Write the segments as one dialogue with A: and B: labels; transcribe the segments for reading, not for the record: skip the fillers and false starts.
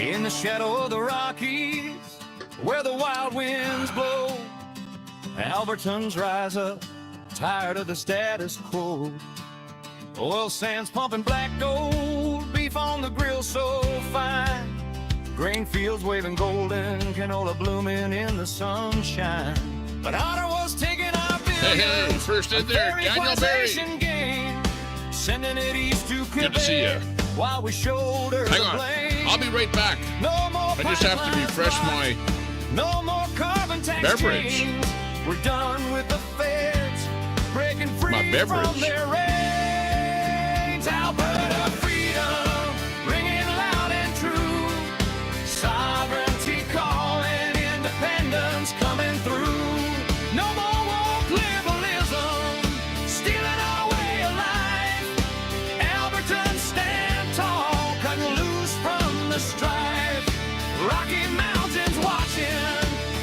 A: In the shadow of the Rockies, where the wild winds blow, Albertans rise up, tired of the status quo. Oil sands pumping black gold, beef on the grill so fine, grain fields waving golden, canola blooming in the sunshine. But Ottawa's taking our billions.
B: Hey, first in there, Daniel Berry.
A: Game, sending it east to Quebec.
B: Good to see you.
A: While we shoulder
B: Hang
A: the
B: on,
A: blame.
B: I'll be right back.
A: No more
B: I just have to refresh my
A: no more carbon tax
B: beverage.
A: Chains. We're done with the feds breaking free
B: My beverage.
A: from their reins. Alberta freedom ringing loud and true. Sovereignty calling, independence coming through. No more woke liberalism stealing our way of life. Albertans stand tall, cutting loose from the strife. Rocky Mountains watching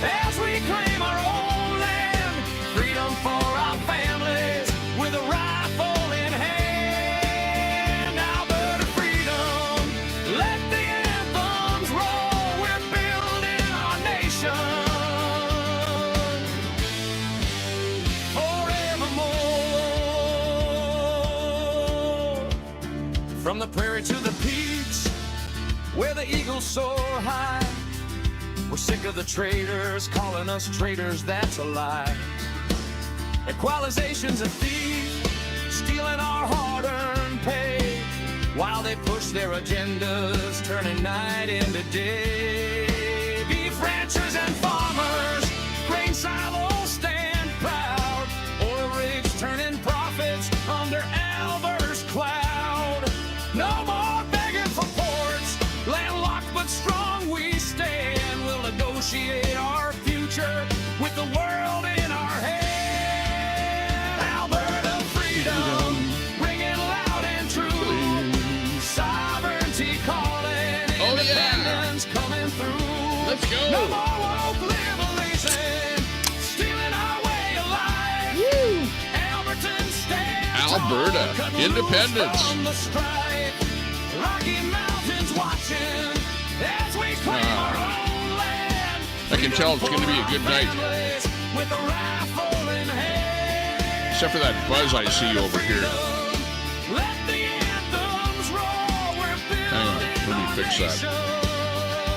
A: as we claim our own land. Freedom for our families with a rifle in hand. Alberta freedom, let the anthems roll. We're building our nation forevermore. From the prairie to the peaks, where the eagles soar high, we're sick of the traitors calling us traitors, that's a lie. Equalization's a thief, stealing our hard-earned pay, while they push their agendas, turning night into day. Beef ranchers and farmers, grain silos stand proud, oil rigs turning profits under Alberta's cloud. No more begging for ports, landlocked but strong we stand. We'll negotiate our future with the world in our hand. Alberta freedom, ringing loud and true. Sovereignty calling, independence coming through.
B: Let's go.
A: No more woke liberation, stealing our way of life.
B: Woo.
A: Albertans stand
B: Alberta,
A: tall, cut
B: independence.
A: loose from the strife. Rocky Mountains watching as we claim our own land.
B: I can tell it's going to be a good night.
A: With a rifle in hand.
B: Except for that buzz I see over here.
A: Let the anthems roll. We're
B: Hang on, let me fix that.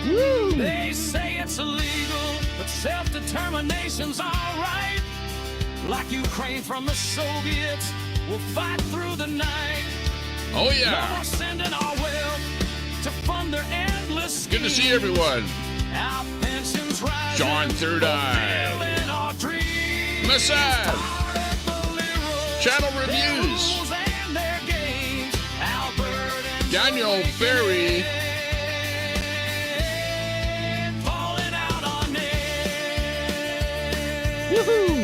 A: Forevermore. Woo. They say it's illegal, but self-determination's all right. Like Ukraine from the Soviets, we'll fight through the night.
B: Oh,
A: No
B: yeah.
A: more sending our wealth to fund their endless
B: Good to see
A: schemes.
B: everyone.
A: Our pensions rising,
B: John Third Eye.
A: fulfilling our dreams.
B: Massage.
A: Power at the liberals,
B: Channel
A: their
B: reviews.
A: rules and their games. Albertans
B: Daniel
A: awakening,
B: Berry.
A: falling out on names.
B: Woohoo.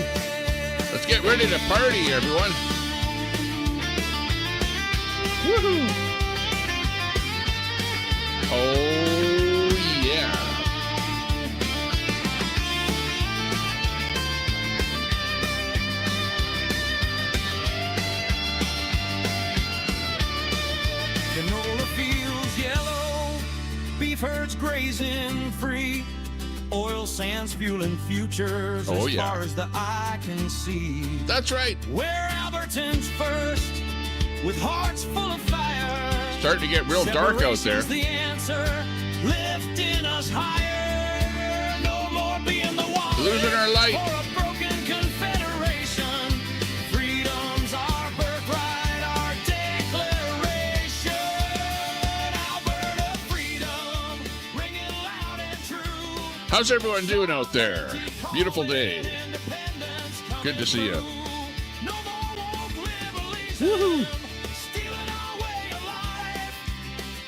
B: Let's get ready to party, everyone. Woohoo. Oh, yeah.
A: Canola fields yellow, beef herds grazing free, oil sands fueling futures
B: Oh,
A: as
B: yeah.
A: far as the eye can see.
B: That's right.
A: We're Albertans first, with hearts full of fire.
B: Starting to get real dark out there.
A: Separation's the answer, lifting us higher. No more being the one
B: Losing our light.
A: for a broken confederation. Freedom's our birthright, our declaration. Alberta freedom, ringing loud and true.
B: How's everyone doing out there? Beautiful day. Good to see you.
A: No more woke liberalism.
B: Woohoo.
A: Stealing our way of life.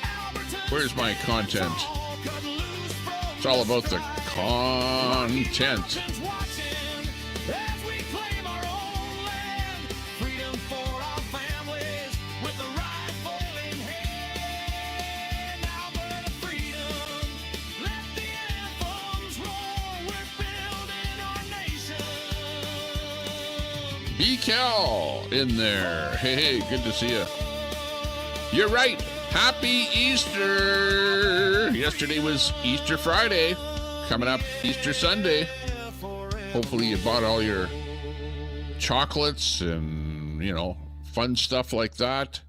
A: Albertans
B: Where's my content?
A: all cut loose from
B: It's all about the content.
A: Albertans watching as we claim our own land. Freedom for our families with a rifle in hand. Alberta freedom, let the anthems roll. We're building our nation.
B: Cal in there. Hey, good to see you. You're right. Happy Easter. Yesterday was Easter Friday. Coming up Easter Sunday. Hopefully you bought all your chocolates and, fun stuff like that.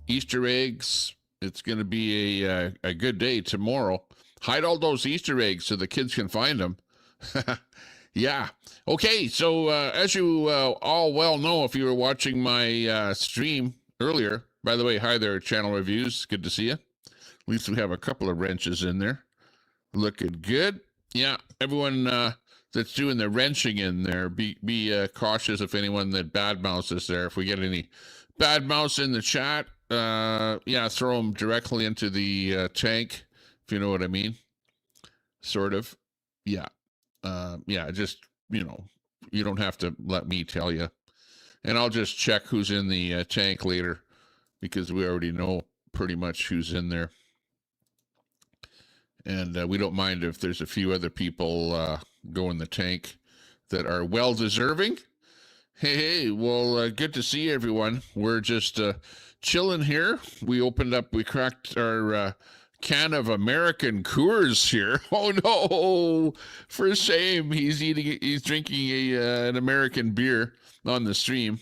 B: Easter eggs. It's going to be a good day tomorrow. Hide all those Easter eggs so the kids can find them. Yeah. Okay, so as you all well know, if you were watching my stream earlier, by the way, hi there, Channel Reviews. Good to see you. At least we have a couple of wrenches in there. Looking good. Yeah, everyone that's doing the wrenching in there, be cautious if anyone that bad mouths is there. If we get any bad mouths in the chat, throw them directly into the tank, if you know what I mean. Sort of. Yeah. Just, you don't have to let me tell you. And I'll just check who's in the tank later, because we already know pretty much who's in there. And we don't mind if there's a few other people go in the tank that are well deserving. Hey, well, good to see everyone. We're just chilling here. We cracked our can of American Coors here. Oh no, for shame. He's drinking an American beer on the stream.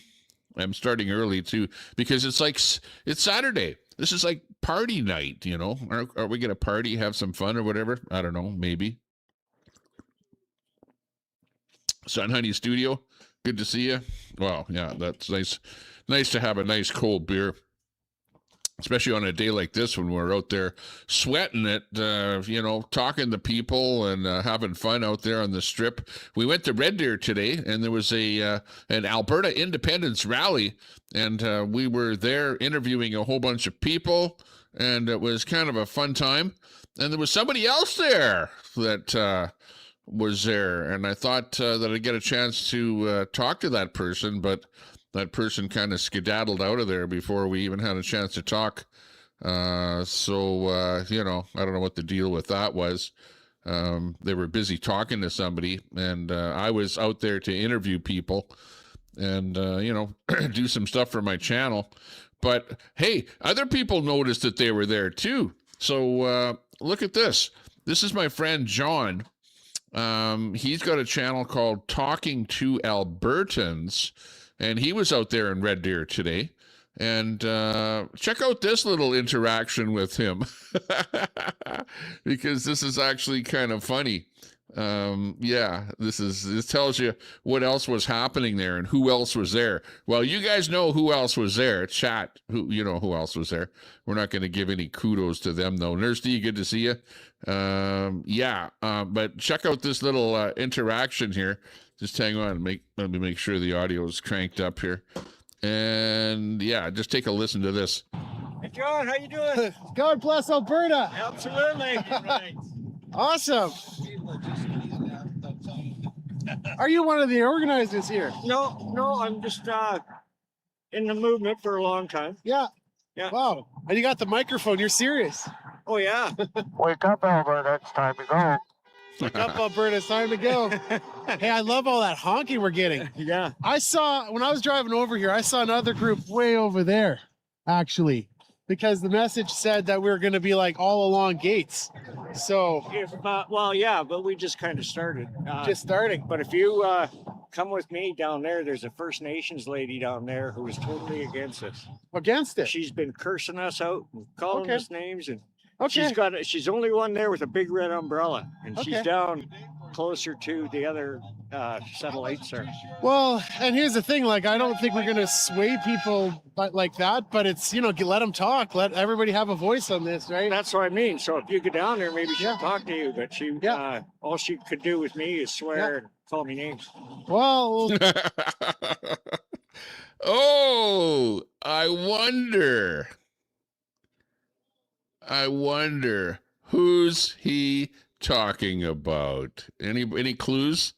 B: I'm starting early too, because it's Saturday. This is like party night, Are we gonna party, have some fun or whatever? I don't know, maybe. Sun Honey Studio, good to see you. Well, yeah, that's nice. Nice to have a nice cold beer, especially on a day like this when we're out there sweating it, talking to people and having fun out there on the strip. We went to Red Deer today, and there was an Alberta independence rally, and we were there interviewing a whole bunch of people, and it was kind of a fun time. And there was somebody else there that was there, and I thought that I'd get a chance to talk to that person, but that person kind of skedaddled out of there before we even had a chance to talk. I don't know what the deal with that was. They were busy talking to somebody, and I was out there to interview people and, do some stuff for my channel. But, hey, other people noticed that they were there, too. So look at this. This is my friend John. He's got a channel called Talking to Albertans, and he was out there in Red Deer today. And check out this little interaction with him, because this is actually kind of funny. This tells you what else was happening there and who else was there. Well, you guys know who else was there. Chat, who else was there. We're not going to give any kudos to them, though. Nurse D, good to see you. But check out this little interaction here. Just hang on. Let me make sure the audio is cranked up here. And just take a listen to this.
C: Hey John, how you doing?
D: God bless Alberta.
C: Absolutely. Right.
D: Awesome. Are you one of the organizers here?
C: No, I'm just in the movement for a long time.
D: Yeah.
C: Yeah.
D: Wow. And you got the microphone. You're serious.
C: Oh yeah.
E: Wake up, Alberta. It's time to go.
D: Wake up, Alberta. It's time to go. Hey, I love all that honking we're getting.
C: Yeah.
D: When I was driving over here, I saw another group way over there, actually, because the message said that we were going to be like all along gates. So,
C: but we just kind of started.
D: just starting.
C: But if you come with me down there's a First Nations lady down there who is totally against us.
D: Against it.
C: She's been cursing us out and calling us names, and
D: Okay.
C: she's the only one there with a big red umbrella, and she's
D: Okay.
C: down closer to the other satellites there.
D: Well, and here's the thing, I don't think we're going to sway people like that, but it's, let them talk. Let everybody have a voice on this, right?
C: That's what I mean. So if you go down there, maybe she'll talk to you, but all she could do with me is swear and call me names.
D: Well,
B: Oh, I wonder who's he talking about? Any clues?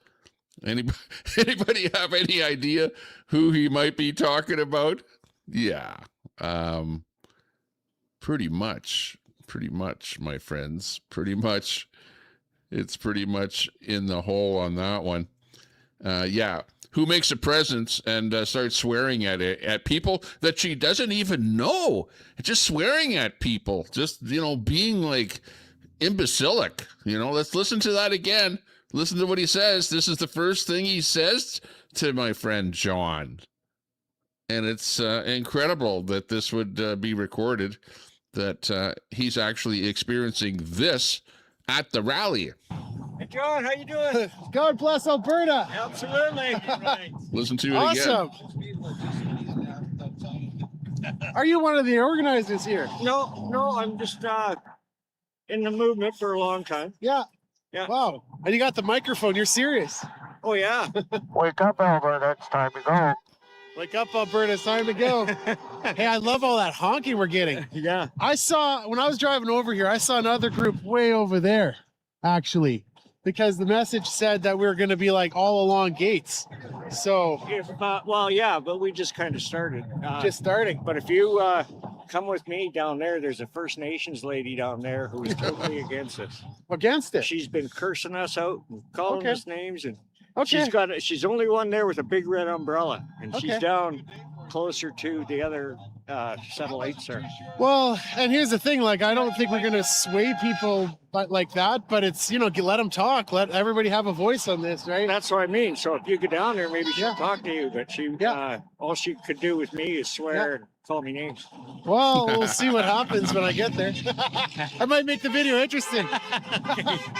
B: Anybody have any idea who he might be talking about? Yeah. Pretty much, my friends. It's pretty much in the hole on that one. who makes a presence and starts swearing at people that she doesn't even know, just swearing at people, just, you know, being like imbecilic. You know, let's listen to that again. Listen to what he says. This is the first thing he says to my friend John. And it's incredible that this would be recorded, that he's actually experiencing this at the rally.
C: Hey, John, how you doing?
D: God bless Alberta.
C: Absolutely.
B: Listen to it
D: Awesome. Are you one of the organizers here?
C: No, I'm just in the movement for a long time.
D: Yeah.
C: Yeah.
D: Wow. And you got the microphone. You're serious.
C: Oh, yeah.
E: Wake up, Alberta. It's time to go.
D: Wake up, Alberta. It's time to go. Hey, I love all that honking we're getting.
C: Yeah.
D: I saw, when I was driving over here, I saw another group way over there, actually, because the message said that we were going to be like all along gates. So
C: Well, yeah, but we just kind of started.
D: just starting.
C: But if you come with me down there, there's a First Nations lady down there who is totally against us.
D: Against it.
C: She's been cursing us out and calling
D: Okay.
C: us names, and
D: Okay.
C: she's only one there with a big red umbrella, and she's
D: Okay.
C: down closer to the other satellites there.
D: Well, and here's the thing, like, I don't think we're going to sway people like that, but it's, you know, let them talk. Let everybody have a voice on this, right?
C: That's what I mean. So if you go down there, maybe she'll
D: Yeah.
C: talk to you, but she all she could do with me is swear and call me names.
D: Well, we'll see what happens when I get there. I might make the video interesting.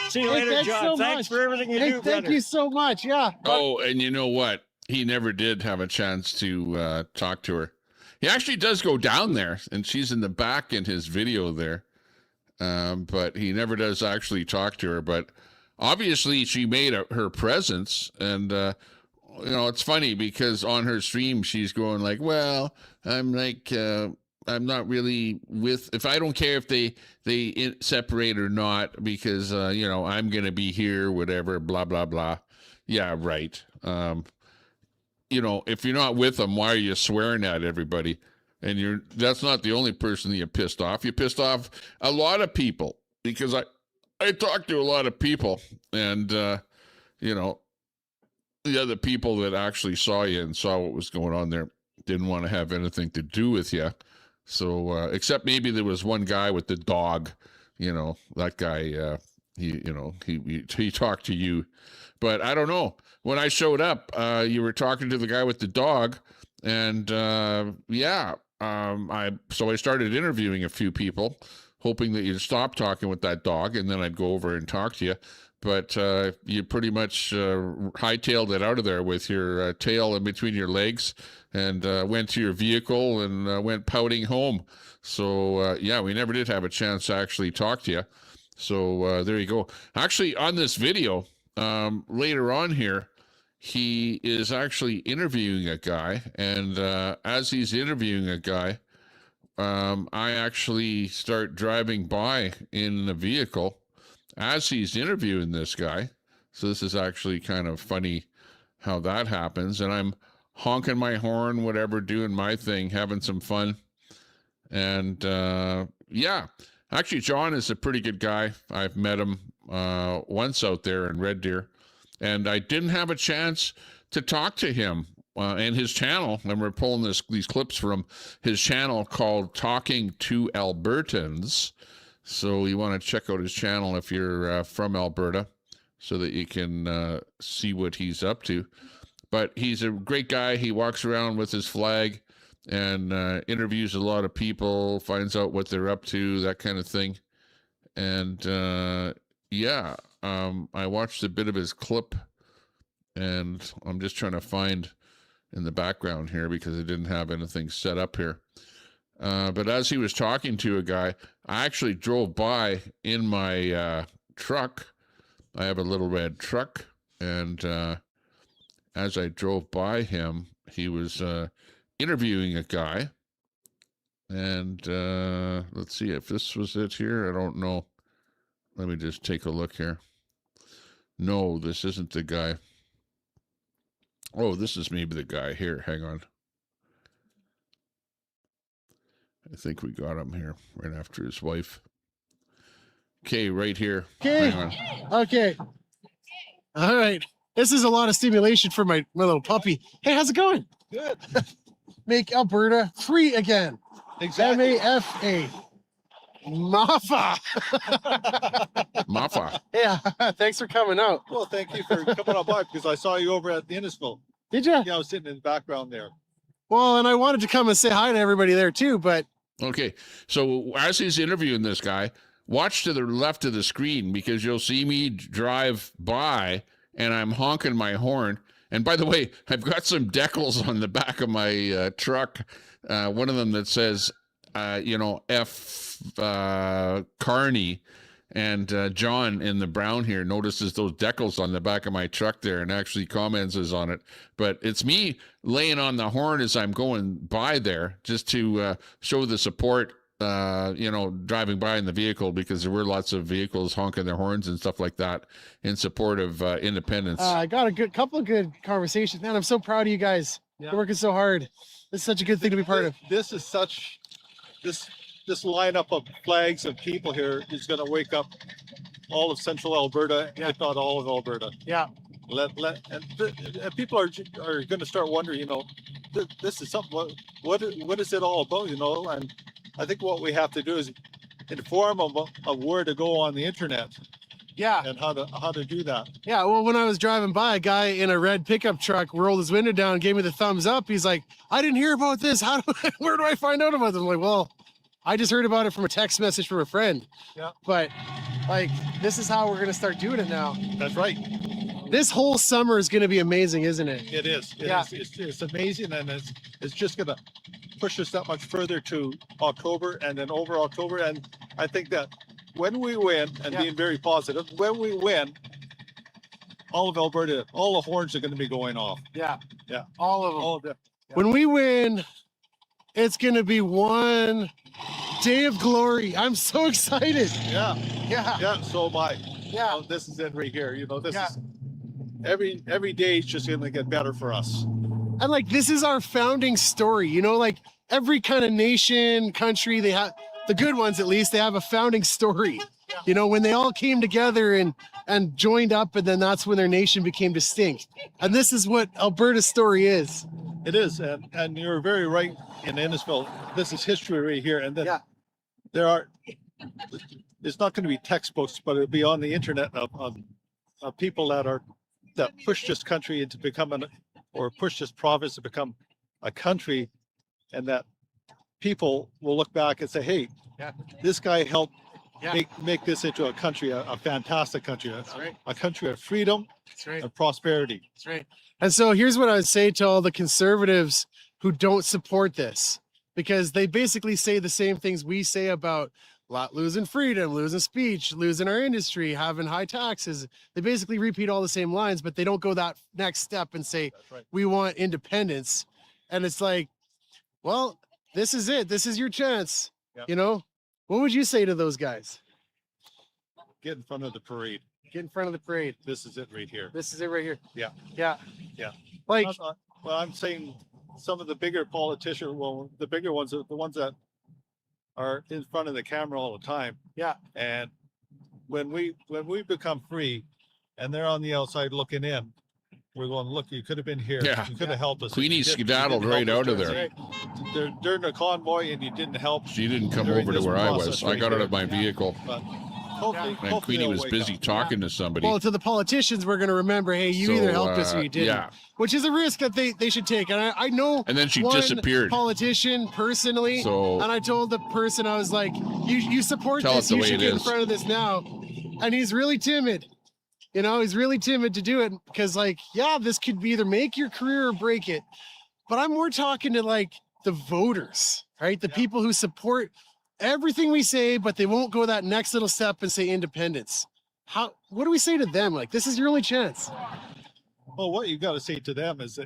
C: See you
D: Hey,
C: later,
D: thanks
C: John.
D: so
C: Thanks
D: much.
C: for everything you
D: Hey,
C: do,
D: thank
C: brother.
D: you so much. Yeah.
B: Oh, and you know what? He never did have a chance to talk to her. He actually does go down there, and she's in the back in his video there. But he never does actually talk to her. But obviously, she made her presence, and you know, it's funny because on her stream, she's going like, "Well, I'm like, I'm not really with. If I don't care if they separate or not, because you know, I'm gonna be here, whatever, blah blah blah." Yeah, right. You know, if you're not with them, why are you swearing at everybody? And that's not the only person that you pissed off. You pissed off a lot of people, because I talked to a lot of people, and you know, the other people that actually saw you and saw what was going on there didn't want to have anything to do with you. So except maybe there was one guy with the dog, you know, that guy, he talked to you, but I don't know. When I showed up, you were talking to the guy with the dog, and I started interviewing a few people, hoping that you'd stop talking with that dog, and then I'd go over and talk to you. But you pretty much hightailed it out of there with your tail in between your legs, and went to your vehicle and went pouting home. So we never did have a chance to actually talk to you. So there you go. Actually, on this video, later on here, he is actually interviewing a guy, and as he's interviewing a guy, I actually start driving by in the vehicle as he's interviewing this guy. So this is actually kind of funny how that happens, and I'm honking my horn, whatever, doing my thing, having some fun. And actually, John is a pretty good guy. I've met him once out there in Red Deer, and I didn't have a chance to talk to him and his channel. And we're pulling these clips from his channel called Talking to Albertans. So you want to check out his channel if you're from Alberta, so that you can see what he's up to. But he's a great guy. He walks around with his flag and interviews a lot of people, finds out what they're up to, that kind of thing. And I watched a bit of his clip, and I'm just trying to find in the background here because I didn't have anything set up here. But as he was talking to a guy, I actually drove by in my truck. I have a little red truck, and as I drove by him, he was interviewing a guy. And let's see if this was it here. I don't know. Let me just take a look here. No, this isn't the guy. Oh, this is maybe the guy here. Hang on. I think we got him here right after his wife. Okay, right here.
D: Okay.
B: Hang on.
D: Okay. All right. This is a lot of stimulation for my little puppy. Hey, how's it going?
F: Good.
D: Make Alberta free again.
F: Exactly.
D: MAFA. Mafa.
B: Mafa.
D: Yeah, thanks for coming out.
F: Well, thank you for coming on by because I saw you over at the Innisfil.
D: Did you?
F: Yeah, I was sitting in the background there.
D: Well, and I wanted to come and say hi to everybody there too, but
B: Okay, so as he's interviewing this guy, watch to the left of the screen because you'll see me drive by and I'm honking my horn. And by the way, I've got some decals on the back of my truck. One of them that says, F Carney. And John in the brown here notices those decals on the back of my truck there and actually comments on it. But it's me laying on the horn as I'm going by there just to show the support, driving by in the vehicle because there were lots of vehicles honking their horns and stuff like that in support of independence.
D: I got a couple of good conversations. Man, I'm so proud of you guys.
F: Yeah.
D: You're working so hard. This is such a good thing to be part of.
F: This is this lineup of flags and people here is going to wake up all of central Alberta, if not all of Alberta.
D: Yeah.
F: And people are going to start wondering, this is something. What is it all about? And I think what we have to do is inform them of where to go on the internet.
D: Yeah.
F: And how to do that.
D: Yeah. Well, when I was driving by, a guy in a red pickup truck rolled his window down, gave me the thumbs up. He's like, I didn't hear about this. Where do I find out about this? I'm like, well, I just heard about it from a text message from a friend.
F: Yeah.
D: But like, this is how we're going to start doing it now.
F: That's right.
D: This whole summer is going to be amazing, isn't it?
F: It is. It's amazing, and it's just going to push us that much further to October and then over October. And I think that when we win, and being very positive, when we win, all of Alberta, all the horns are going to be going off.
D: Yeah.
F: Yeah.
D: All of them.
F: All of them.
D: When we win, it's going to be one day of glory. I'm so excited.
F: Yeah.
D: Yeah.
F: Yeah. So am I.
D: Yeah.
F: This is it right here. This is every day is just going to get better for us.
D: And like, this is our founding story, like every kind of nation, country, they have, the good ones at least, they have a founding story. When they all came together and joined up, and then that's when their nation became distinct. And this is what Alberta's story is.
F: It is. And you're very right in Innisfil. This is history right here. And then it's not going to be textbooks, but it'll be on the internet of people that push this country into becoming, or push this province to become a country, and that people will look back and say, hey, this guy helped make this into a country, a fantastic country, a country of freedom and prosperity.
D: That's right. And so here's what I would say to all the conservatives who don't support this, because they basically say the same things we say about losing freedom, losing speech, losing our industry, having high taxes. They basically repeat all the same lines, but they don't go that next step and say, we want independence. And it's like, well, this is it. This is your chance. What would you say to those guys?
F: Get in front of the parade.
D: Get in front of the parade.
F: This is it right here.
D: This is it right here.
F: Yeah.
D: Yeah.
F: Yeah.
D: Like,
F: well, I'm saying some of the bigger politicians, the bigger ones, the ones that are in front of the camera all the time.
D: Yeah.
F: And when we become free and they're on the outside looking in, we're going, look, you could have been here.
B: Yeah.
F: You could have helped us.
B: Queenie skedaddled right out of there.
F: During the convoy, and you didn't help.
B: She didn't come over to where I was. I got out of my vehicle.
F: But hopefully,
B: And Queenie was busy talking to somebody.
D: well, to the politicians, we're going to remember, hey, you either helped us or you didn't.
B: Yeah.
D: Which is a risk that they should take. And I know
B: And then she
D: one
B: disappeared.
D: Politician personally.
B: So-
D: and I told the person, I was like, you support
B: Tell
D: this,
B: us the
D: you
B: way
D: should
B: it
D: get in
B: is.
D: front of this now. And he's really timid. He's really timid to do it because this could either make your career or break it. But I'm more talking to the voters, right? The people who support everything we say, but they won't go that next little step and say independence. What do we say to them? This is your only chance.
F: Well, what you got to say to them is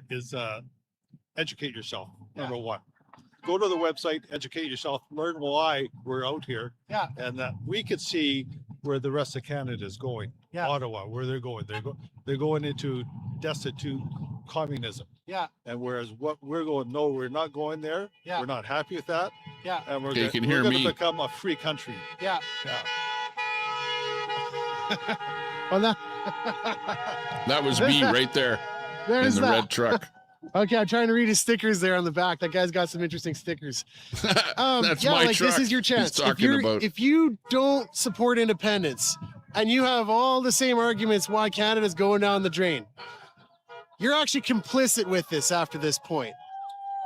F: educate yourself. Number one, go to the website, educate yourself, learn why we're out here.
D: Yeah.
F: And that we could see where the rest of Canada is going.
D: Yeah.
F: Ottawa, where they're going. They're going into destitute communism.
D: Yeah.
F: And whereas what we're going, no, we're not going there.
D: Yeah.
F: We're not happy with that.
D: Yeah.
F: And we're
B: Okay, you can
F: going
B: hear me.
F: to become a free country.
D: Yeah.
F: Yeah.
D: On
B: That was me right there
D: There's
B: in the
D: that.
B: red truck.
D: Okay, I'm trying to read his stickers there on the back. That guy's got some interesting stickers.
B: That's
D: Yeah,
B: my
D: like
B: truck.
D: this is your
B: he's
D: chance.
B: talking about.
D: If you don't support independence and you have all the same arguments why Canada's going down the drain, you're actually complicit with this after this point.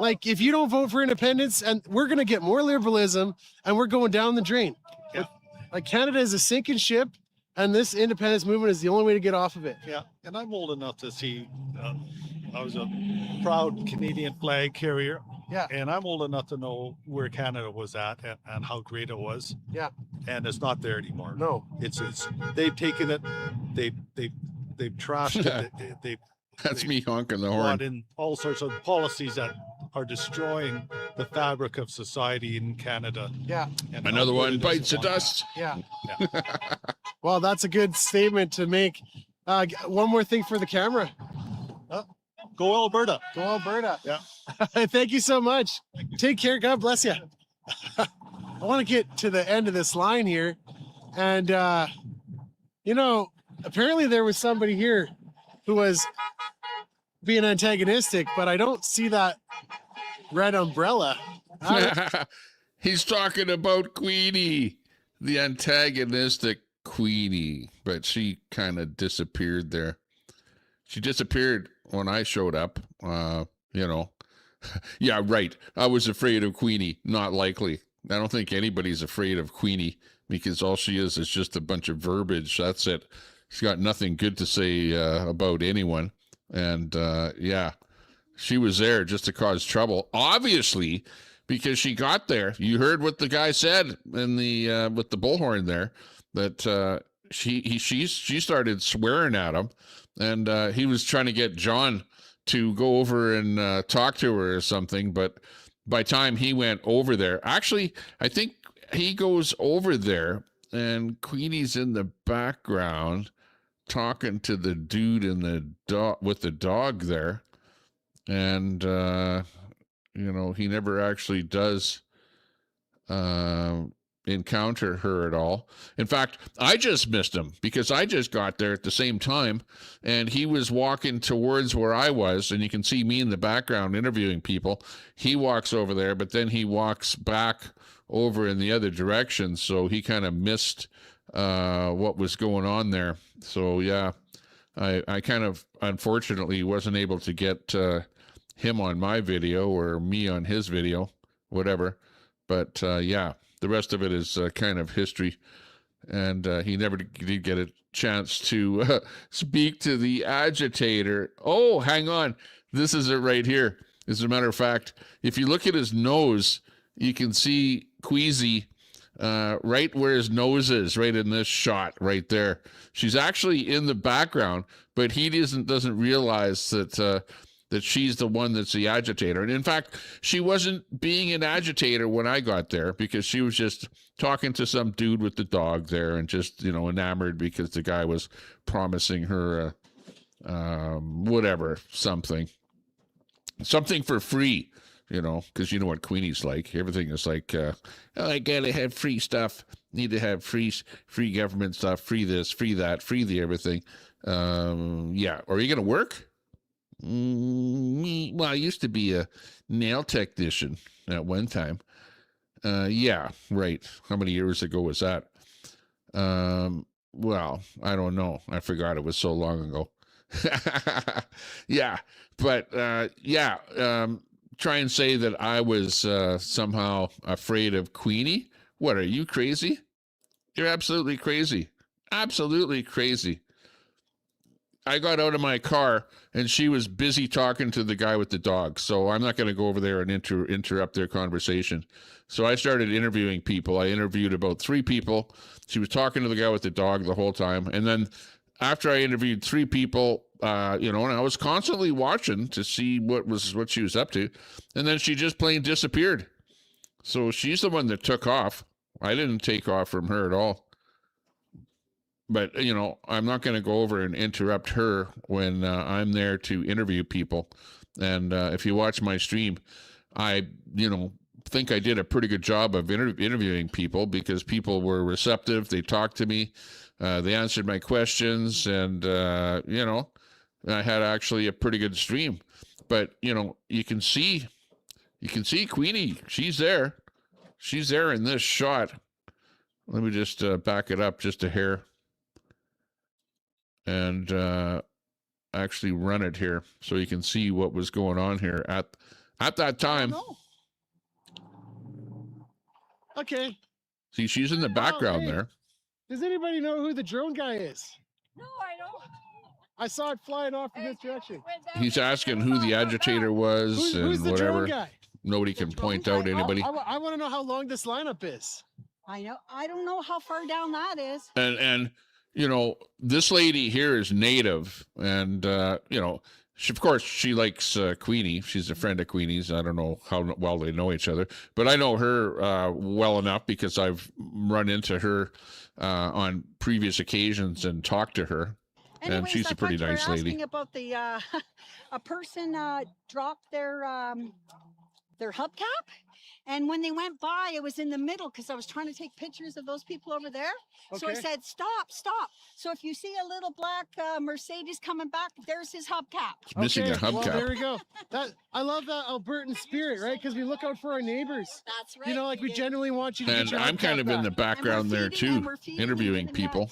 D: Like, if you don't vote for independence, and we're going to get more liberalism and we're going down the drain.
F: Yeah.
D: Like, Canada is a sinking ship, and this independence movement is the only way to get off of it.
F: Yeah, and I'm old enough to see. I was a proud Canadian flag carrier.
D: Yeah.
F: And I'm old enough to know where Canada was at and how great it was.
D: Yeah.
F: And it's not there anymore.
D: No.
F: It's they've taken it, they've trashed it.
B: That's me honking the
F: brought
B: horn.
F: in all sorts of policies that are destroying the fabric of society in Canada.
D: Yeah.
F: And
B: Another
F: how good
B: one
F: it
B: bites
F: is
B: the
F: to want
B: dust.
D: Yeah.
F: Yeah.
D: Well, that's a good statement to make. One more thing for the camera.
F: that. Go Alberta.
D: Go Alberta.
F: Yeah.
D: Thank you so much. Take care. God bless you. I want to get to the end of this line here. And, you know, apparently there was somebody here who was being antagonistic, but I don't see that red umbrella.
B: He's talking about Queenie, the antagonistic Queenie, but she kind of disappeared there. She disappeared when I showed up, you know. Yeah, right. I was afraid of Queenie. Not likely. I don't think anybody's afraid of Queenie because all she is just a bunch of verbiage. That's it. She's got nothing good to say about anyone. And yeah, she was there just to cause trouble. Obviously, because she got there. You heard what the guy said in the with the bullhorn there, that she started swearing at him, and he was trying to get John to go over and talk to her or something. But by the time he went over there, actually, I think he goes over there, and Queenie's in the background talking to the dude in the dog with the dog there, and you know, he never actually does encounter her at all. In fact, I just missed him because I just got there at the same time, and he was walking towards where I was, and you can see me in the background interviewing people. He walks over there, but then he walks back over in the other direction, so he kind of missed what was going on there. So yeah, I kind of unfortunately wasn't able to get him on my video or me on his video, whatever. But yeah, the rest of it is kind of history. And he never did get a chance to speak to the agitator. Oh, hang on. This is it right here. As a matter of fact, if you look at his nose, you can see Queasy right where his nose is, right in this shot right there. She's actually in the background, but he doesn't realize that that she's the one that's the agitator. And in fact, she wasn't being an agitator when I got there because she was just talking to some dude with the dog there and just, you know, enamored because the guy was promising her whatever, something for free, you know, because you know what Queenie's like. Everything is like, oh, I gotta have free stuff. Need to have free government stuff, free this, free that, free the everything. Yeah. Are you gonna work? Well, I used to be a nail technician at one time. Yeah, right. How many years ago was that? Well, I don't know. I forgot, it was so long ago. Yeah, but yeah, try and say that I was somehow afraid of Queenie. What, are you crazy? You're absolutely crazy. Absolutely crazy. I got out of my car and she was busy talking to the guy with the dog. So I'm not going to go over there and interrupt their conversation. So I started interviewing people. I interviewed about 3 people. She was talking to the guy with the dog the whole time. And then after I interviewed 3 people, you know, and I was constantly watching to see what she was up to. And then she just plain disappeared. So she's the one that took off. I didn't take off from her at all. But, you know, I'm not going to go over and interrupt her when I'm there to interview people. And if you watch my stream, I, you know, think I did a pretty good job of interviewing people because people were receptive. They talked to me. They answered my questions, and you know, I had actually a pretty good stream. But you know, you can see Queenie. She's there. She's there in this shot. Let me just back it up just a hair and actually run it here so you can see what was going on here at that time.
D: Okay.
B: See, she's in the background
D: hey.
B: there.
D: Does anybody know who the drone guy is?
G: No, I don't.
D: I saw it flying off in this direction.
B: He's asking who the agitator was
D: Who's
B: and
D: the
B: whatever.
D: drone guy?
B: Nobody can point out anybody.
D: I want to know how long this lineup is.
G: I know. I don't know how far down that is.
B: And you know, this lady here is native, and you know, of course she likes Queenie. She's a friend of Queenie's. I don't know how well they know each other, but I know her well enough because I've run into her on previous occasions and talked to her.
G: Anyways,
B: and she's a pretty nice lady.
G: Asking about the a person dropped their hubcap, and when they went by, it was in the middle because I was trying to take pictures of those people over there.
D: Okay.
G: So I said, "Stop, stop!" So if you see a little black Mercedes coming back, there's his hubcap.
B: Missing a hubcap.
D: Well, there we go. I love that Albertan spirit, right? Because we look out for our neighbors.
G: That's right.
D: You know, like we genuinely want you to.
B: And
D: get your
B: I'm kind
D: hubcap
B: of in the
D: back.
B: background there too, interviewing people.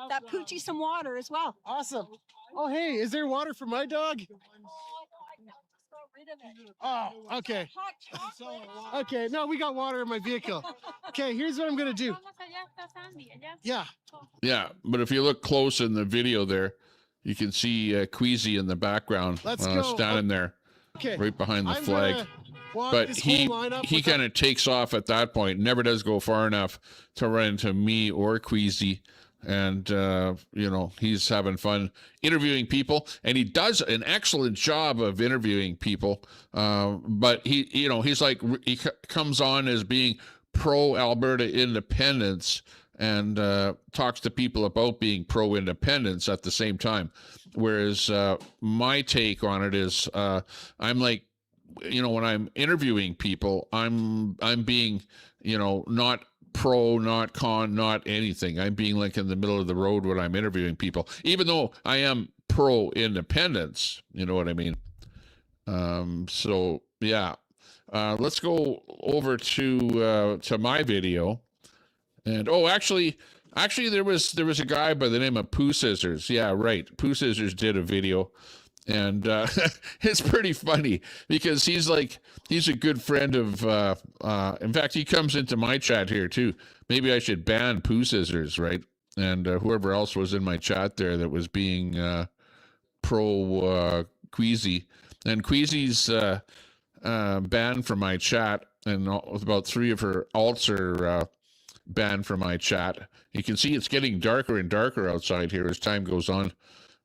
G: That Poochie some water as well.
D: Awesome. Oh, hey, is there water for my dog? Oh, okay. Okay, no, we got water in my vehicle. Okay, here's what I'm gonna do. Yeah.
B: Yeah, but if you look close in the video there, you can see Queasy in the background,
D: Let's go.
B: standing there,
D: Okay.
B: right behind the
D: I'm
B: flag.
D: gonna walk
B: But
D: this
B: he
D: whole lineup
B: he
D: with
B: kind of takes off at that point, never does go far enough to run into me or Queasy. And you know, he's having fun interviewing people, and he does an excellent job of interviewing people. But he, you know, he's like, he comes on as being pro Alberta independence and talks to people about being pro independence at the same time. Whereas my take on it is, I'm like, you know, when I'm interviewing people, I'm being, you know, not pro, not con, not anything. I'm being like in the middle of the road when I'm interviewing people, even though I am pro independence. You know what I mean? So yeah, let's go over to my video. And actually there was a guy by the name of Pooh Scissors. Yeah, right. Pooh Scissors did a video. And it's pretty funny because he's a good friend of, in fact, he comes into my chat here too. Maybe I should ban Pooh Scissors, right? And whoever else was in my chat there that was being pro Queasy. And Queasy's banned from my chat, and about 3 of her alts are banned from my chat. You can see it's getting darker and darker outside here as time goes on.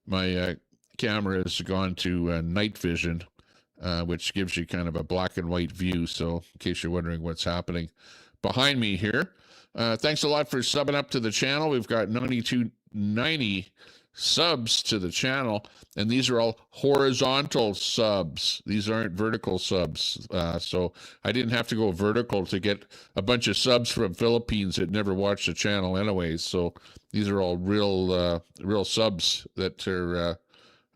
B: My camera has gone to night vision, which gives you kind of a black and white view. So in case you're wondering what's happening behind me here, thanks a lot for subbing up to the channel. We've got 9290 subs to the channel, and these are all horizontal subs. These aren't vertical subs. So I didn't have to go vertical to get a bunch of subs from Philippines that never watched the channel anyways. So these are all real subs that are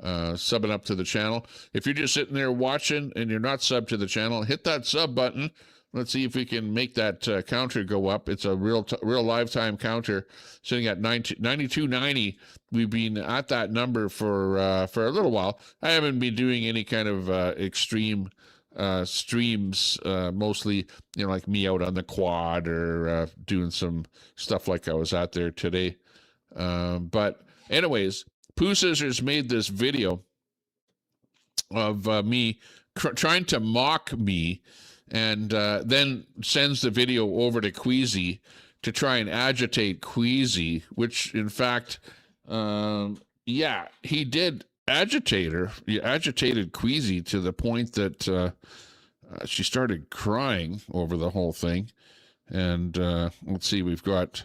B: subbing up to the channel. If you're just sitting there watching and you're not subbed to the channel, hit that sub button. Let's see if we can make that counter go up. It's a real lifetime counter sitting at 9290. We've been at that number for a little while. I haven't been doing any kind of extreme streams, mostly, you know, like me out on the quad or doing some stuff like I was out there today. But anyways, Pooh Scissors made this video of me trying to mock me, and then sends the video over to Queasy to try and agitate Queasy, which in fact, yeah, he did agitate her. He agitated Queasy to the point that she started crying over the whole thing. And let's see, we've got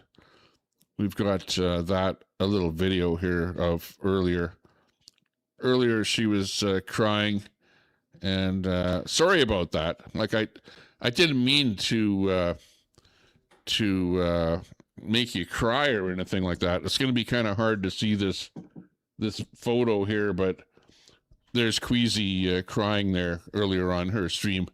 B: that a little video here of earlier. Earlier she was crying, and sorry about that. Like I didn't mean to make you cry or anything like that. It's going to be kind of hard to see this photo here, but there's Queasy crying there earlier on her stream.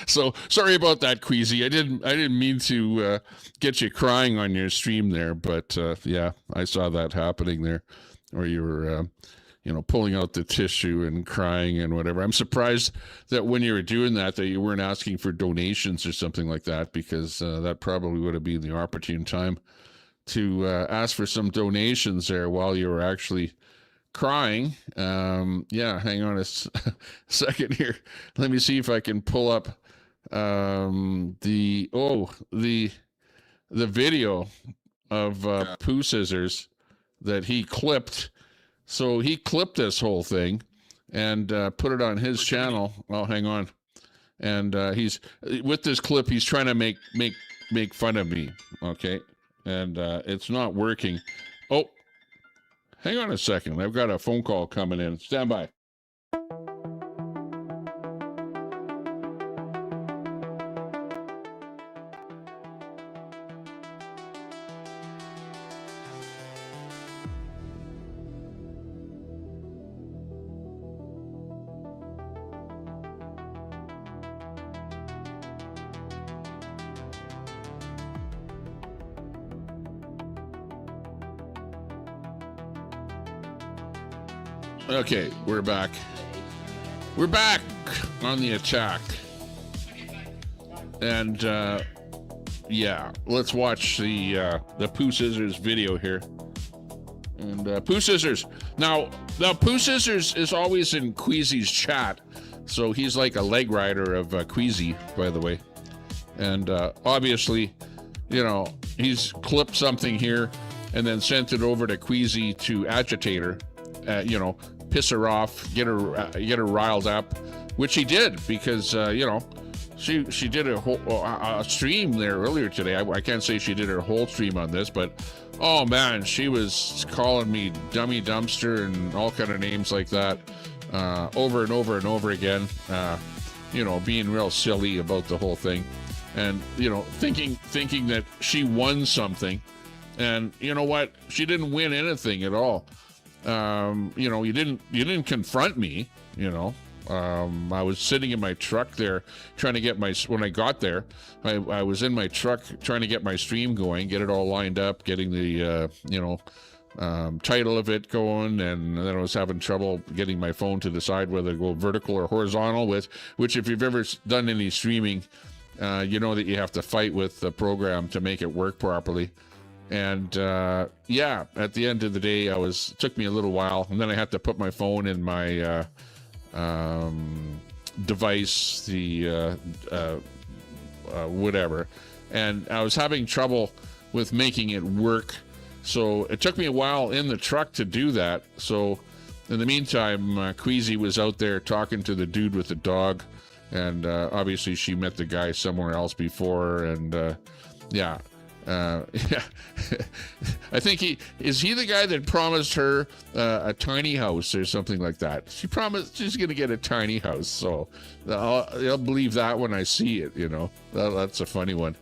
B: So sorry about that, Queasy. I didn't mean to get you crying on your stream there, but yeah, I saw that happening there, where you were pulling out the tissue and crying and whatever. I'm surprised that when you were doing that you weren't asking for donations or something like that, because that probably would have been the opportune time to ask for some donations there while you were actually crying. Yeah, hang on a second here. Let me see if I can pull up the video of Pooh Scissors that he clipped. So he clipped this whole thing and put it on his channel. Oh, hang on. And he's with this clip, he's trying to make fun of me. Okay. And it's not working. Oh, hang on a second. I've got a phone call coming in. Stand by. Okay, we're back. We're back on the attack. And yeah, let's watch the Pooh Scissors video here. And Pooh Scissors. Now Pooh Scissors is always in Queasy's chat, so he's like a leg rider of Queasy, by the way. And obviously, he's clipped something here and then sent it over to Queasy to agitate her. Piss her off, get her riled up, which he did, because she did a whole stream there earlier today. I can't say she did her whole stream on this, but oh man, she was calling me dummy dumpster and all kind of names like that over and over and over again. Being real silly about the whole thing, and thinking that she won something, and you know what? She didn't win anything at all. You didn't confront me. I was sitting in my truck there trying to get when I got there, I was in my truck trying to get my stream going, get it all lined up, getting the title of it going, and then I was having trouble getting my phone to decide whether to go vertical or horizontal, which if you've ever done any streaming, you know that you have to fight with the program to make it work properly. And yeah, at the end of the day, it took me a little while, and then I had to put my phone in my device, the whatever, and I was having trouble with making it work. So it took me a while in the truck to do that. So in the meantime, Queasy was out there talking to the dude with the dog, and obviously she met the guy somewhere else before, and yeah. Yeah, I think he the guy that promised her a tiny house or something like that. She promised she's gonna get a tiny house, so I'll believe that when I see it. That's a funny one.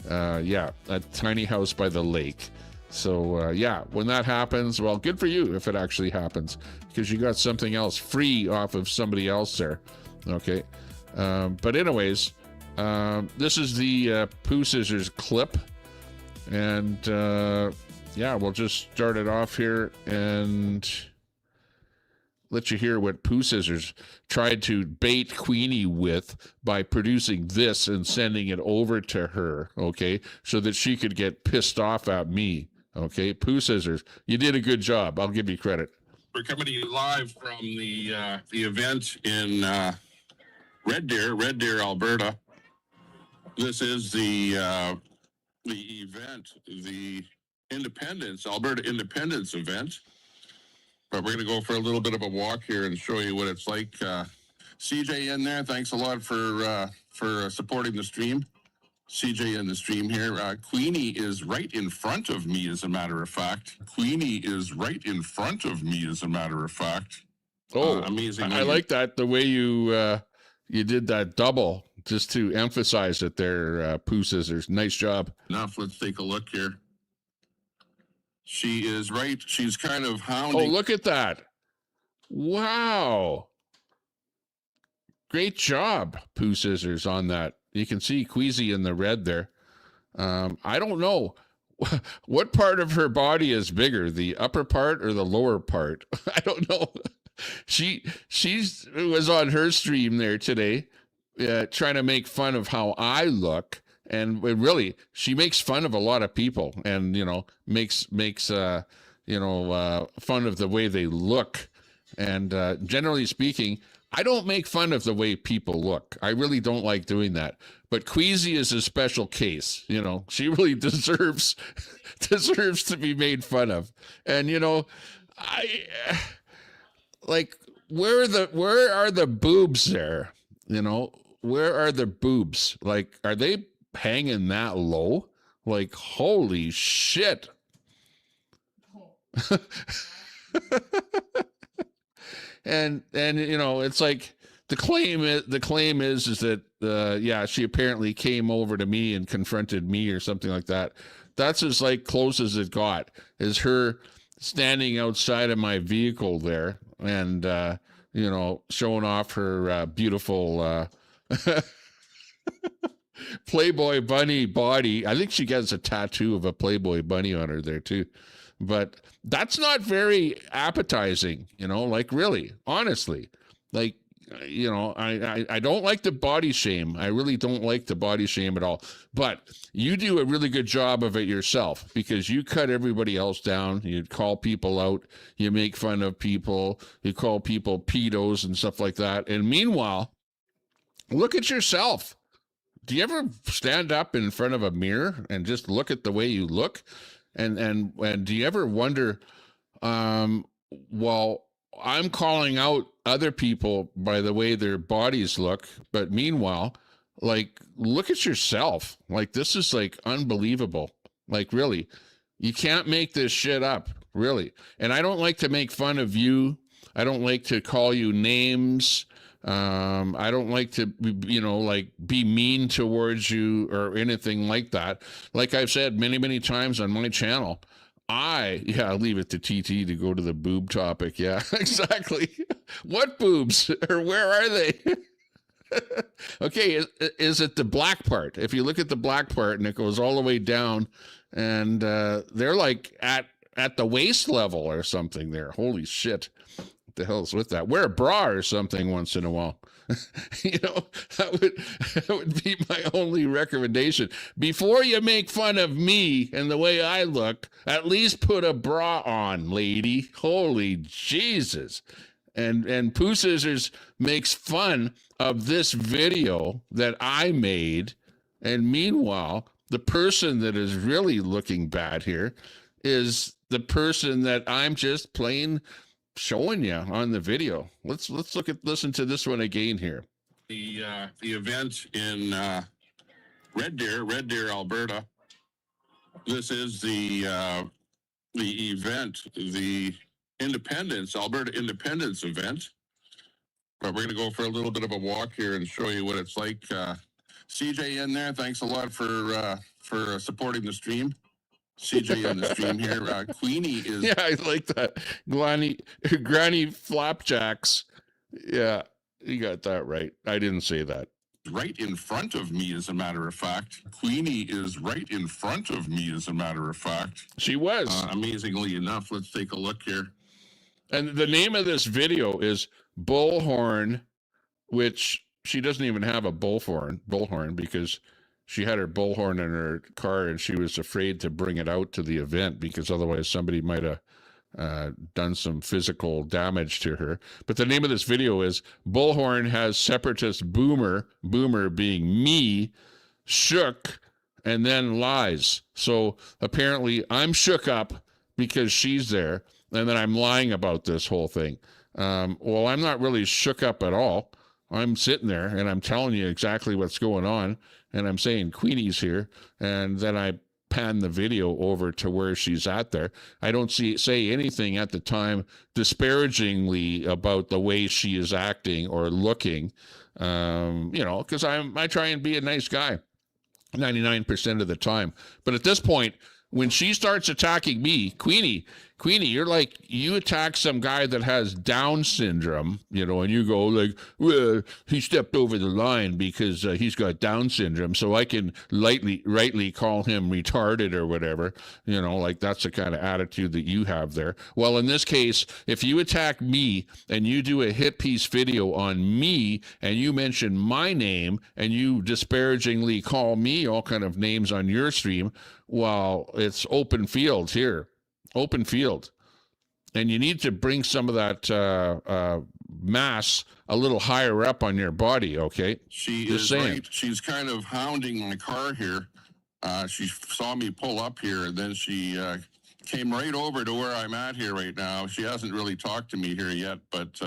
B: Yeah, a tiny house by the lake. So yeah, when that happens, well, good for you if it actually happens, because you got something else free off of somebody else there. Okay, but anyways, this is the Pooh Scissors clip. And yeah, we'll just start it off here and let you hear what Pooh Scissors tried to bait Queenie with by producing this and sending it over to her, okay, so that she could get pissed off at me. Okay, Pooh Scissors, you did a good job. I'll give you credit.
H: We're coming to you live from the event in Red Deer, Alberta. This is the event, the Alberta Independence event. But we're going to go for a little bit of a walk here and show you what it's like. CJ in there, thanks a lot for supporting the stream. CJ in the stream here. Queenie is right in front of me, as a matter of fact.
B: Oh, amazing. I like that, the way you you did that double just to emphasize it there, Pooh Scissors. Nice job.
H: Enough. Let's take a look here. She is right. She's kind of
B: Oh,
H: hounding.
B: look at that. Wow. Great job, Pooh Scissors, on that. You can see Queasy in the red there. I don't know. What part of her body is bigger, the upper part or the lower part? I don't know. She was on her stream there today, trying to make fun of how I look, and really, she makes fun of a lot of people, and makes fun of the way they look. And generally speaking, I don't make fun of the way people look. I really don't like doing that. But Queasy is a special case. She really deserves to be made fun of. And I like, where are the boobs there? Where are the boobs? Like, are they hanging that low? Like, holy shit. And it's like the claim is that she apparently came over to me and confronted me or something like that. That's as like close as it got, is her standing outside of my vehicle there and showing off her beautiful Playboy bunny body. I think she gets a tattoo of a Playboy bunny on her there too. But that's not very appetizing, like, really, honestly. Like, I don't like the body shame. I really don't like the body shame at all. But you do a really good job of it yourself, because you cut everybody else down. You call people out. You make fun of people. You call people pedos and stuff like that. And meanwhile, look at yourself. Do you ever stand up in front of a mirror and just look at the way you look? And do you ever wonder, well, I'm calling out other people by the way their bodies look, but meanwhile, like, look at yourself. Like, this is like unbelievable. Like, really, you can't make this shit up, really. And I don't like to make fun of you. I don't like to call you names. I don't like to, be mean towards you or anything like that. Like I've said many, many times on my channel, I'll leave it to TT to go to the boob topic. Yeah, exactly. What boobs, or where are they? Okay, is it the black part? If you look at the black part and it goes all the way down, and they're like at the waist level or something there. Holy shit. The hell's with that? Wear a bra or something once in a while. That would be my only recommendation. Before you make fun of me and the way I look, at least put a bra on, lady. Holy Jesus. And Pooh Scissors makes fun of this video that I made, and meanwhile, the person that is really looking bad here is the person that I'm just plain showing you on the video. Let's listen to this one again here.
H: The event in Red Deer, Alberta. This is the event, the Alberta Independence event. But we're going to go for a little bit of a walk here and show you what it's like. CJ in there, thanks a lot for supporting the stream. CJ in the stream here. Queenie is...
B: Yeah, I like that. Granny Flapjacks. Yeah, you got that right. I didn't say that.
H: Right in front of me, as a matter of fact. Queenie is right in front of me, as a matter of fact.
B: She was.
H: Amazingly enough, let's take a look here.
B: And the name of this video is Bullhorn, which she doesn't even have a bullhorn, because she had her bullhorn in her car and she was afraid to bring it out to the event because otherwise somebody might have done some physical damage to her. But the name of this video is Bullhorn has separatist Boomer being me, shook, and then lies. So apparently I'm shook up because she's there, and then I'm lying about this whole thing. Well, I'm not really shook up at all. I'm sitting there and I'm telling you exactly what's going on, and I'm saying Queenie's here, and then I pan the video over to where she's at there. I don't say anything at the time disparagingly about the way she is acting or looking, because I try and be a nice guy 99% of the time. But at this point, when she starts attacking me, Queenie, you're like, you attack some guy that has Down syndrome, and you go like, well, he stepped over the line because he's got Down syndrome, so I can rightly call him retarded or whatever, like that's the kind of attitude that you have there. Well, in this case, if you attack me and you do a hit piece video on me and you mention my name and you disparagingly call me all kind of names on your stream, well, it's open field here. Open field. And you need to bring some of that mass a little higher up on your body, okay?
H: She is right. She's kind of hounding my car here. She saw me pull up here, and then she came right over to where I'm at here right now. She hasn't really talked to me here yet, but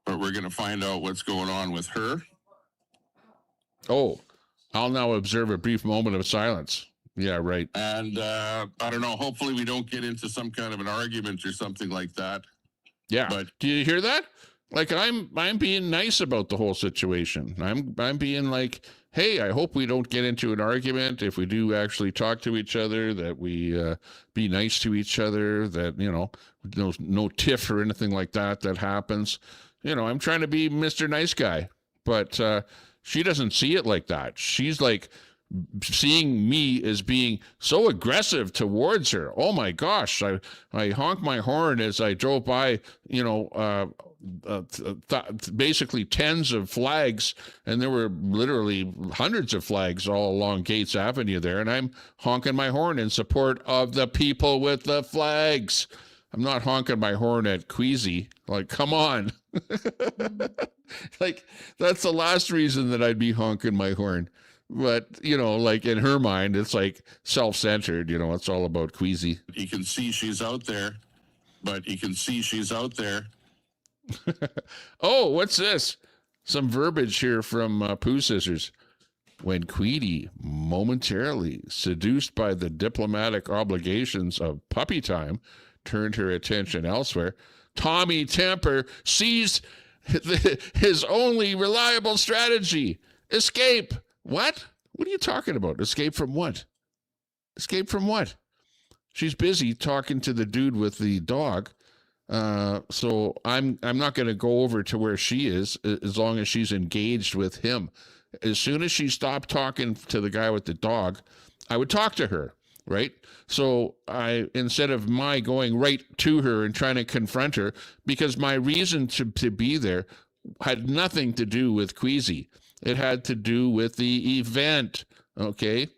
H: we're going to find out what's going on with her.
B: Oh, I'll now observe a brief moment of silence. Yeah, right.
H: And I don't know. Hopefully, we don't get into some kind of an argument or something like that.
B: Yeah.
H: But
B: do you hear that? Like I'm being nice about the whole situation. I'm being like, hey, I hope we don't get into an argument. If we do actually talk to each other, that we be nice to each other. That no tiff or anything like that happens. I'm trying to be Mr. Nice Guy, but she doesn't see it like that. She's like seeing me as being so aggressive towards her. Oh my gosh, I honked my horn as I drove by, basically tens of flags, and there were literally hundreds of flags all along Gates Avenue there, and I'm honking my horn in support of the people with the flags. I'm not honking my horn at Queasy. Like, come on. Like, that's the last reason that I'd be honking my horn. But, like in her mind, it's like self-centered, it's all about Queasy.
H: You can see she's out there,
B: Oh, what's this? Some verbiage here from Pooh Scissors. When Queenie, momentarily seduced by the diplomatic obligations of puppy time, turned her attention elsewhere, Tommy Temper seized his only reliable strategy. Escape. What? What are you talking about? Escape from what? Escape from what? She's busy talking to the dude with the dog. So I'm not going to go over to where she is as long as she's engaged with him. As soon as she stopped talking to the guy with the dog, I would talk to her, right? So instead of my going right to her and trying to confront her, because my reason to be there had nothing to do with Queasy. It had to do with the event, okay?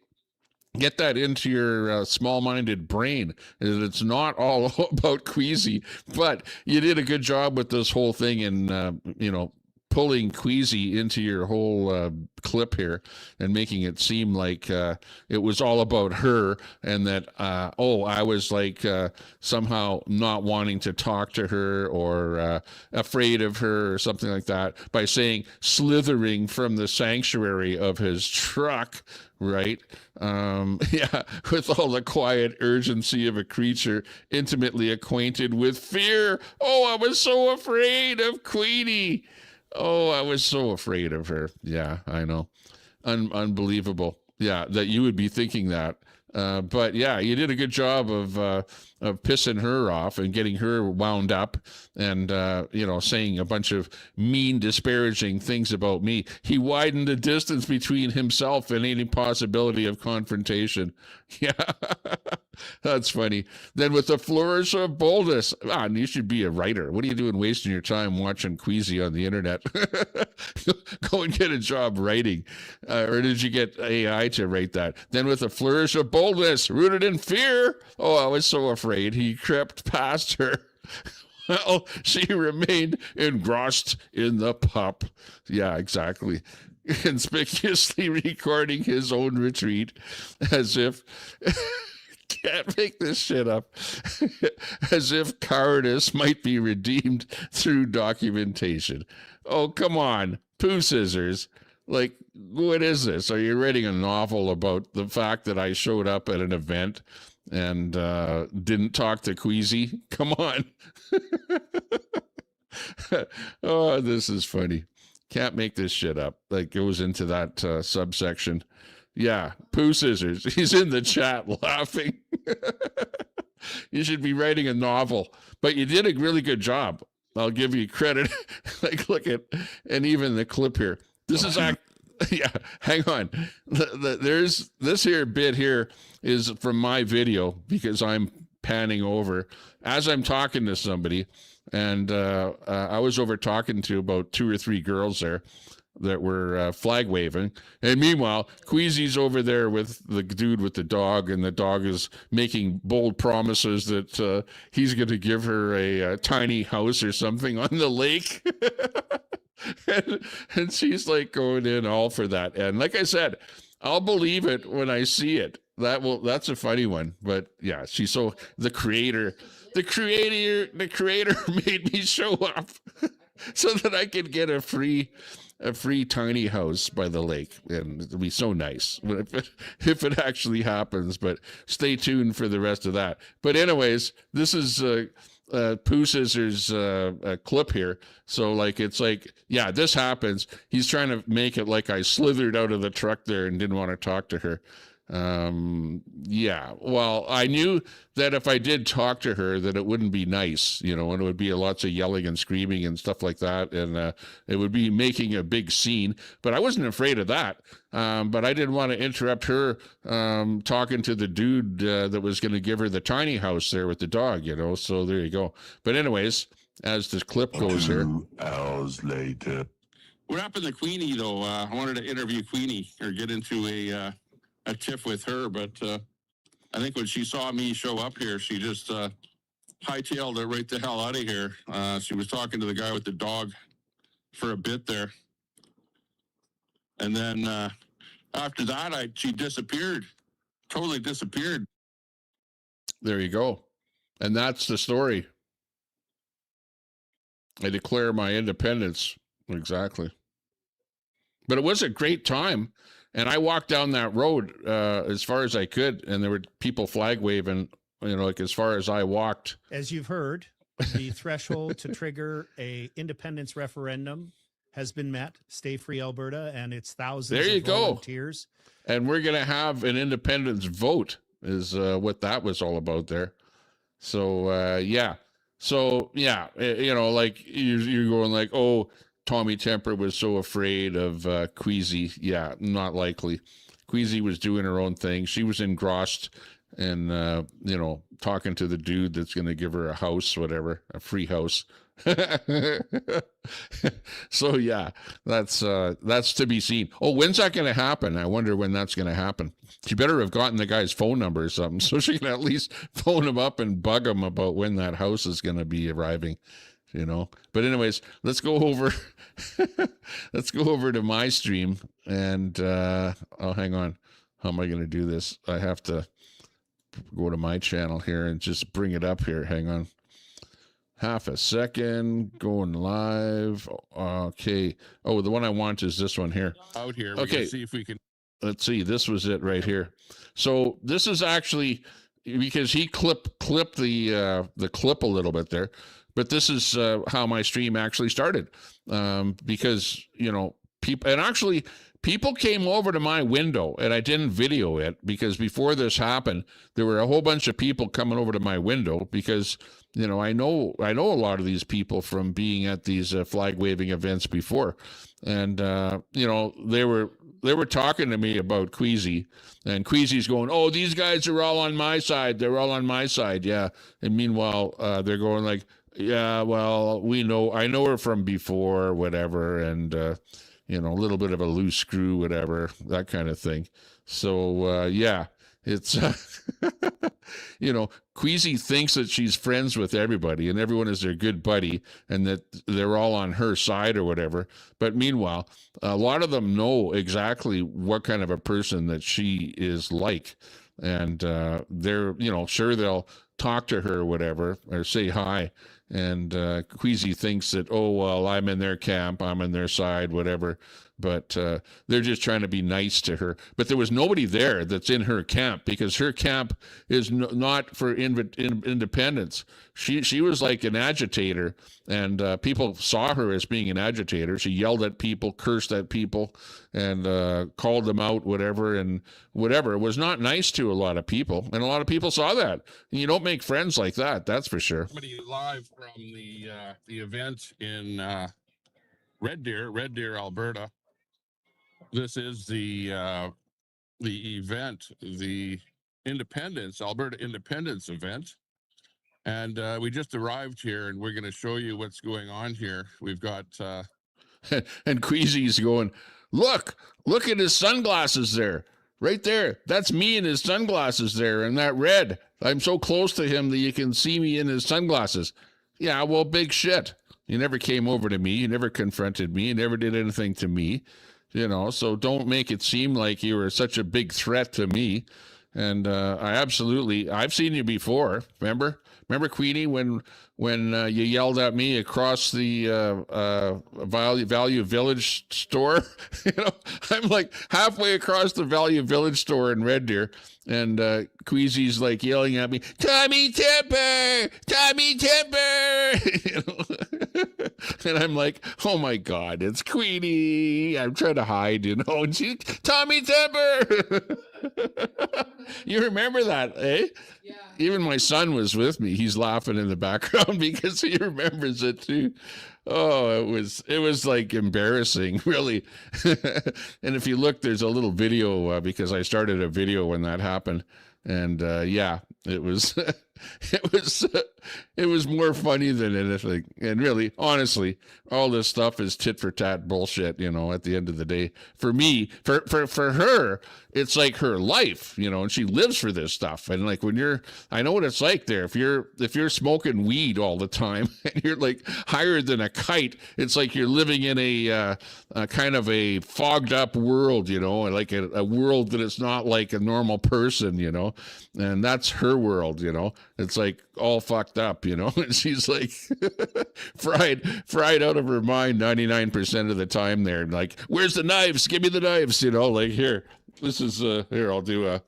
B: Get that into your small-minded brain. It's not all about Queasy, but you did a good job with this whole thing and, pulling Queasy into your whole clip here and making it seem like it was all about her and that, I was like somehow not wanting to talk to her or afraid of her or something like that by saying slithering from the sanctuary of his truck, right? With all the quiet urgency of a creature intimately acquainted with fear. Oh, I was so afraid of Queenie. Oh, I was so afraid of her. Yeah, I know. Unbelievable. Yeah, that you would be thinking that. But yeah, you did a good job of pissing her off and getting her wound up and, saying a bunch of mean, disparaging things about me. He widened the distance between himself and any possibility of confrontation. Yeah, that's funny. Then with a flourish of boldness, you should be a writer. What are you doing wasting your time watching Queasy on the internet? Go and get a job writing. Or did you get AI to write that? Then with a flourish of boldness, rooted in fear. Oh, I was so afraid. He crept past her. Well, she remained engrossed in the pup. Yeah, exactly. Conspicuously recording his own retreat as if... Can't make this shit up. As if cowardice might be redeemed through documentation. Oh, come on. Pooh Scissors. Like, what is this? Are you writing a novel about the fact that I showed up at an event and didn't talk to Queasy? Come on. Oh, this is funny. Can't make this shit up. Like, goes into that subsection. Yeah, Pooh Scissors. He's in the chat laughing. You should be writing a novel, but you did a really good job. I'll give you credit. Like, look at, and even the clip here. This is yeah, hang on. There's this here bit here is from my video because I'm panning over as I'm talking to somebody, and I was over talking to about 2 or 3 girls there that were flag waving, and meanwhile Queasy's over there with the dude with the dog, and the dog is making bold promises that he's going to give her a tiny house or something on the lake. and she's like going in all for that, and like I said, I'll believe it when I see it. That's a funny one. But yeah, she's so the creator made me show up so that I could get a free tiny house by the lake, and it'll be so nice if it actually happens. But stay tuned for the rest of that. But anyways, this is Pooh Scissors clip here. So like, it's like, yeah, this happens. He's trying to make it like I slithered out of the truck there and didn't want to talk to her. Yeah, well, I knew that if I did talk to her that it wouldn't be nice, and it would be lots of yelling and screaming and stuff like that, and it would be making a big scene, but I wasn't afraid of that. But I didn't want to interrupt her talking to the dude that was going to give her the tiny house there with the dog, so there you go. But anyways, as this clip goes here.
H: 2 hours later. What happened to Queenie, though? I wanted to interview Queenie or get into a tiff with her, but I think when she saw me show up here, she just hightailed it right the hell out of here. She was talking to the guy with the dog for a bit there, and then after that, she disappeared, totally disappeared.
B: There you go, and that's the story. I declare my independence. Exactly. But it was a great time. And I walked down that road as far as I could, and there were people flag waving, like as far as I walked.
I: As you've heard, the threshold to trigger a independence referendum has been met. Stay Free Alberta, and it's thousands of volunteers.
B: And we're going to have an independence vote is what that was all about there. So, yeah. So, yeah, like you're going like, oh, Tommy Temper was so afraid of Queasy. Yeah, not likely. Queasy was doing her own thing. She was engrossed in, talking to the dude that's going to give her a house, whatever, a free house. So, yeah, that's to be seen. Oh, when's that going to happen? I wonder when that's going to happen. She better have gotten the guy's phone number or something so she can at least phone him up and bug him about when that house is going to be arriving. But anyways, let's go over to my stream, and oh, hang on, how am I going to do this? I have to go to my channel here and just bring it up here. Hang on half a second, going live. Okay. Oh, the one I want is this one here.
H: Out here.
B: Okay.
H: See if we can.
B: Let's see. This was it right here. So this is actually because he clipped the clip a little bit there. But this is how my stream actually started, because, people came over to my window, and I didn't video it because before this happened, there were a whole bunch of people coming over to my window because, I know a lot of these people from being at these flag waving events before. And, they were talking to me about Queasy, and Queasy's going, oh, these guys are all on my side. They're all on my side. Yeah. And meanwhile, they're going like, yeah, well, I know her from before, whatever, and, a little bit of a loose screw, whatever, that kind of thing. So, yeah, it's, Queasy thinks that she's friends with everybody and everyone is their good buddy and that they're all on her side or whatever. But meanwhile, a lot of them know exactly what kind of a person that she is like. And they're, sure, they'll talk to her or whatever, or say hi. And Queasy thinks that, oh, well, I'm in their camp, I'm in their side, whatever. but they're just trying to be nice to her. But there was nobody there that's in her camp, because her camp is not for independence. She was like an agitator, and people saw her as being an agitator. She yelled at people, cursed at people, and called them out, whatever. It was not nice to a lot of people, and a lot of people saw that. And you don't make friends like that, that's for sure.
H: Somebody live from the event in Red Deer, Alberta. This is the event, the Alberta Independence event. And we just arrived here, and we're going to show you what's going on here. We've got
B: and Queasy's going, look at his sunglasses there, right there. That's me in his sunglasses there, and that red. I'm so close to him that you can see me in his sunglasses. Yeah, well, big shit. You never came over to me. You never confronted me. You never did anything to me. So don't make it seem like you were such a big threat to me. And I've seen you before. Remember, Queenie, when you yelled at me across the Value Village store? I'm like halfway across the Value Village store in Red Deer, and Queasy's like yelling at me, Tommy Timber! And I'm like, oh my God, it's Queenie. I'm trying to hide, and she, Tommy Timber! You remember that, eh? Yeah. Even my son was with me. He's laughing in the background because he remembers it too. Oh, it was like embarrassing, really. And if you look, there's a little video because I started a video when that happened, and yeah, it was it was more funny than anything. And really, honestly, all this stuff is tit for tat bullshit. At the end of the day, for me, for her, it's like her life, and she lives for this stuff. And like I know what it's like there. If you're smoking weed all the time and you're like higher than a kite, it's like you're living in a kind of a fogged up world, like a world that is not like a normal person, and that's her world, It's like all fucked up, and she's like fried out of her mind 99% of the time there. Like, where's the knives? Give me the knives, like here. This is here. I'll do a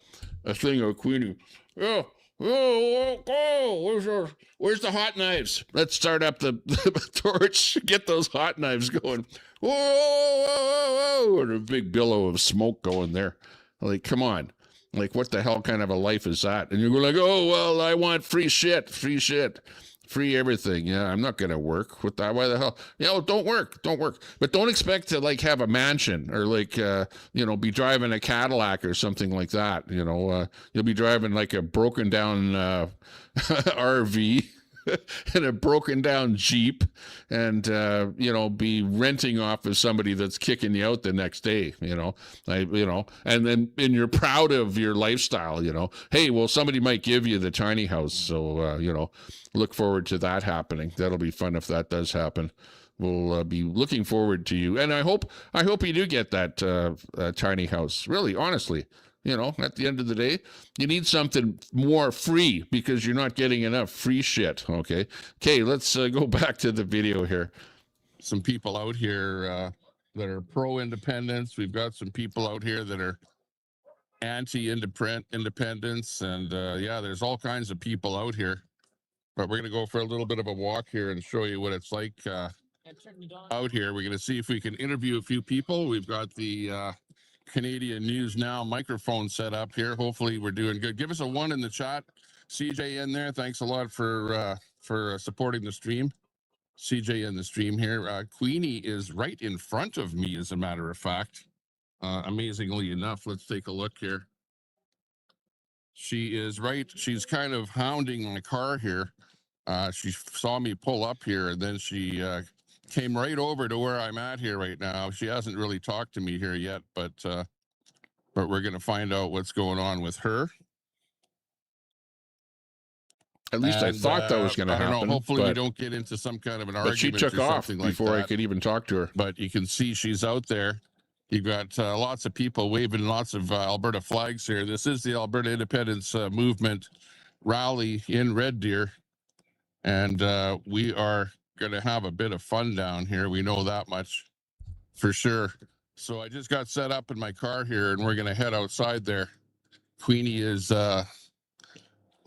B: thing of Queenie. Oh, where's the hot knives? Let's start up the torch. Get those hot knives going. Whoa, and a big billow of smoke going there. Like, come on. Like, what the hell kind of a life is that? And you're like, oh, well, I want free shit, free everything. Yeah, I'm not going to work with that. Why the hell? Don't work. But don't expect to like have a mansion or like, be driving a Cadillac or something like that. You'll be driving like a broken down RV and a broken down Jeep, and be renting off of somebody that's kicking you out the next day, and then you're proud of your lifestyle, hey, well, somebody might give you the tiny house, so look forward to that happening. That'll be fun if that does happen. We'll be looking forward to you, and I hope you do get that tiny house, really, honestly. At the end of the day, you need something more free because you're not getting enough free shit. Okay, let's go back to the video here.
H: Some people out here that are pro-independence. We've got some people out here that are anti-independence. And yeah, there's all kinds of people out here. But we're going to go for a little bit of a walk here and show you what it's like out here. We're going to see if we can interview a few people. We've got the Canadian News Now microphone set up here. Hopefully we're doing good. Give us a 1 in the chat. CJ in there. Thanks a lot for supporting the stream. CJ in the stream here. Queenie is right in front of me, as a matter of fact. Amazingly enough, let's take a look here. She is right. She's kind of hounding my car here. She saw me pull up here, and then she came right over to where I'm at here right now. She hasn't really talked to me here yet, but we're going to find out what's going on with her.
B: At least I thought that was going to happen.
H: Hopefully we don't get into some kind of an argument.
B: But she took off before
H: like
B: I could even talk to her.
H: But you can see she's out there. You've got lots of people waving lots of Alberta flags here. This is the Alberta Independence Movement rally in Red Deer. And we are going to have a bit of fun down here. We know that much for sure. So I just got set up in my car here, and we're gonna head outside there. Queenie is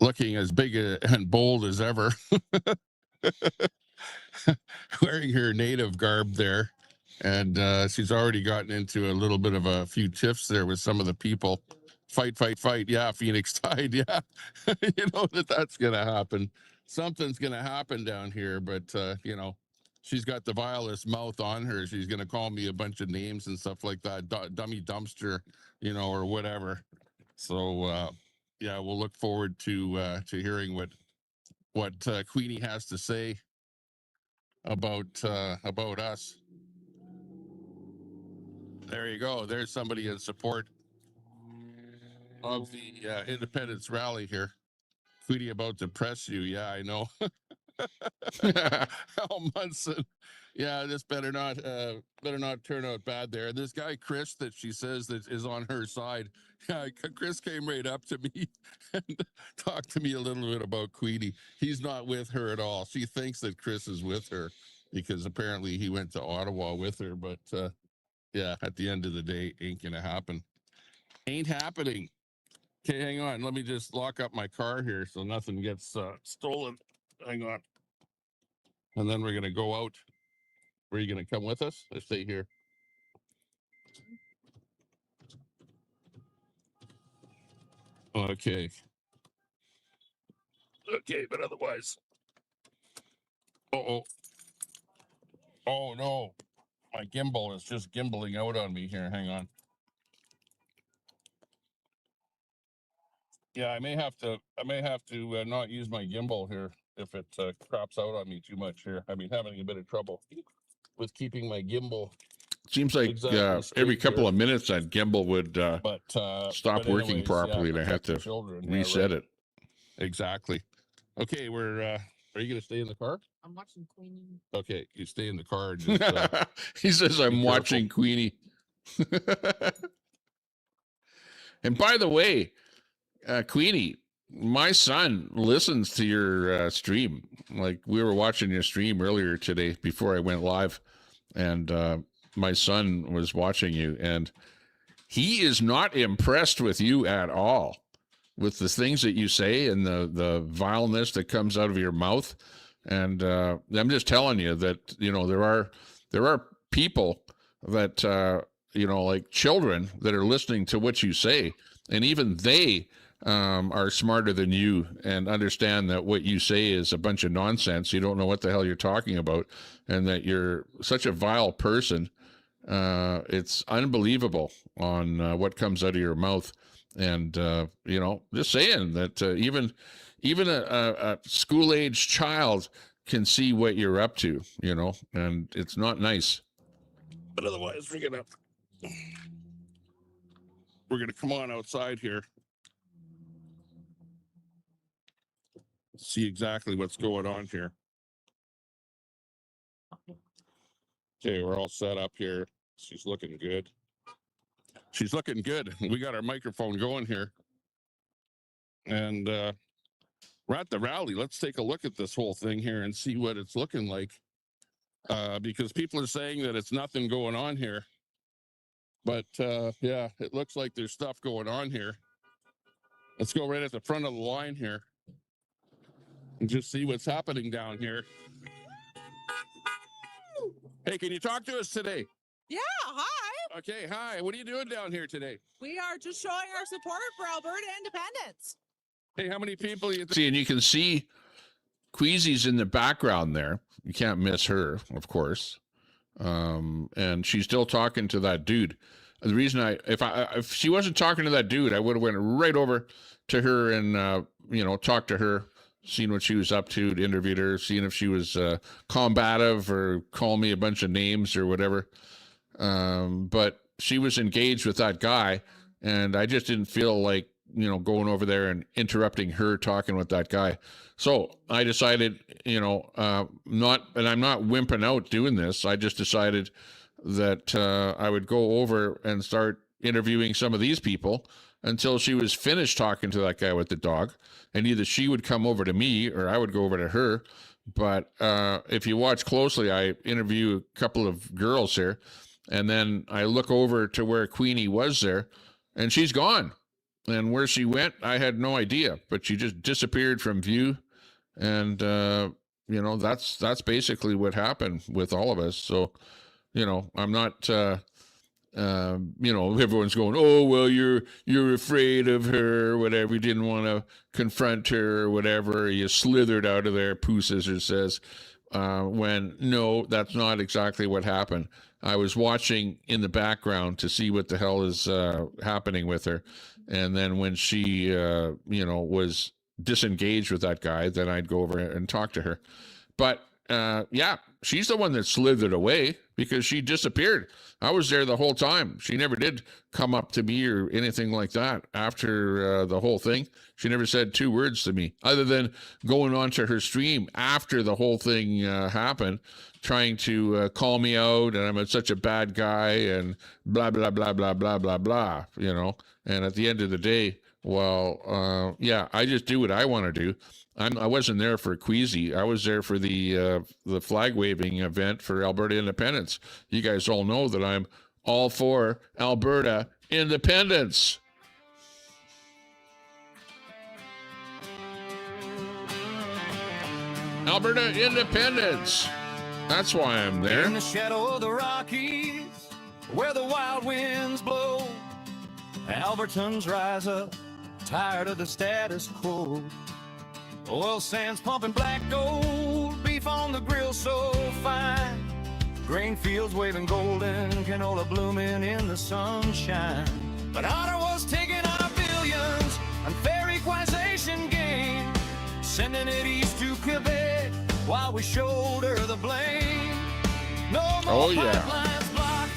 H: looking as big and bold as ever, wearing her native garb there. And she's already gotten into a little bit of a few tiffs there with some of the people. Fight, fight, fight. Yeah, Phoenix Tide. Yeah, you know that's going to happen. Something's going to happen down here, but, you know, she's got the vilest mouth on her. She's going to call me a bunch of names and stuff like that. Dummy dumpster, you know, or whatever. So, yeah, we'll look forward to hearing what Queenie has to say about us. There you go. There's somebody in support of the independence rally here. Queenie about to press you. Yeah, I know. Al Munson. Yeah, this better not turn out bad there. This guy Chris that she says that is on her side. Yeah, Chris came right up to me and talked to me a little bit about Queenie. He's not with her at all. She thinks that Chris is with her because apparently he went to Ottawa with her, but yeah, at the end of the day, ain't gonna happen. Ain't happening. Okay, hang on. Let me just lock up my car here so nothing gets stolen. Hang on. And then we're gonna go out. Are you gonna come with us or stay here? Okay. Okay, but otherwise. Uh-oh. Oh no. My gimbal is just gimbaling out on me here. Hang on. Yeah, I may have to not use my gimbal here if it crops out on me too much here. I've been having a bit of trouble with keeping my gimbal.
B: Seems like
H: exactly
B: every couple
H: here.
B: of minutes that gimbal would stop working properly, and I had to reset it.
H: Exactly. Okay, we're are you gonna stay in the car?
J: I'm watching Queenie.
H: Okay, you stay in the car and just
B: He says I'm watching Queenie. And by the way, Queenie, my son listens to your stream. Like, we were watching your stream earlier today before I went live, and my son was watching you, and he is not impressed with you at all, with the things that you say and the vileness that comes out of your mouth. And I'm just telling you that, you know, there are people that you know, like children that are listening to what you say, and even they are smarter than you and understand that what you say is a bunch of nonsense. You don't know what the hell you're talking about, and that you're such a vile person. It's unbelievable on what comes out of your mouth. And you know, just saying that even a school-age child can see what you're up to, you know, and it's not nice.
H: But otherwise, we're gonna come on outside here, see exactly what's going on here. Okay, we're all set up here. She's looking good. She's looking good. We got our microphone going here, and we're at the rally. Let's take a look at this whole thing here and see what it's looking like, because people are saying that it's nothing going on here. But yeah, it looks like there's stuff going on here. Let's go right at the front of the line here and just see what's happening down here. Hey, can you talk to us today?
J: Yeah, hi.
H: Okay, hi. What are you doing down here today?
J: We are just showing our support for Alberta independence.
H: Hey, how many people you
B: See, and you can see Queasy's in the background there. You can't miss her, of course. And she's still talking to that dude. The reason if she wasn't talking to that dude, I would have went right over to her and you know, talked to her, seen what she was up to, interviewed her, seen if she was combative or call me a bunch of names or whatever. But she was engaged with that guy, and I just didn't feel like, you know, going over there and interrupting her talking with that guy. So I decided, you know, I'm not wimping out doing this. I just decided that I would go over and start interviewing some of these people until she was finished talking to that guy with the dog, and either she would come over to me or I would go over to her. But if you watch closely, I interview a couple of girls here, And then I look over to where Queenie was there, and she's gone. And where she went, I had no idea, but she just disappeared from view. And, you know, that's basically what happened with all of us. So, you know, I'm not, you know, everyone's going, oh, well, you're afraid of her or whatever. You didn't want to confront her or whatever. You slithered out of there, Pooh Scissors says. When no, that's not exactly what happened. I was watching in the background to see what the hell is happening with her. And then when she, you know, was disengaged with that guy, then I'd go over and talk to her. But yeah, she's the one that slithered away because she disappeared. I was there the whole time. She never did come up to me or anything like that after the whole thing. She never said 2 words to me other than going onto her stream after the whole thing happened, trying to call me out and I'm such a bad guy and blah, blah, blah, blah, blah, blah, blah, you know. And at the end of the day, well, yeah, I just do what I want to do. I wasn't there for Queasy. I was there for the flag waving event for Alberta independence. You guys all know that I'm all for Alberta independence. Alberta independence. That's why I'm there.
A: In the shadow of the Rockies, where the wild winds blow, Albertans rise up, tired of the status quo. Oil sands pumping black gold, beef on the grill so fine, grain fields waving golden, canola blooming in the sunshine. But Ottawa's taking our billions, unfair equalization gain, sending it east to Quebec while we shoulder the blame. No more pipelines blocked,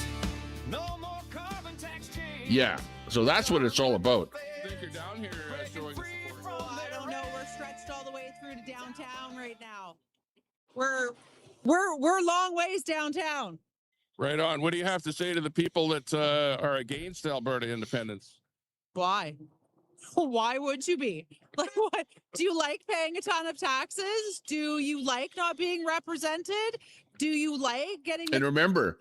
A: no more carbon tax change.
B: Yeah, so that's what it's all about.
H: I think you're down here showing support.
J: Oh, I don't know. We're stretched all the way through to downtown right now. We're long ways downtown.
H: Right on. What do you have to say to the people that are against Alberta independence?
J: Why? Why would you be? Like, what? Do you like paying a ton of taxes? Do you like not being represented? Do you like getting?
B: And remember,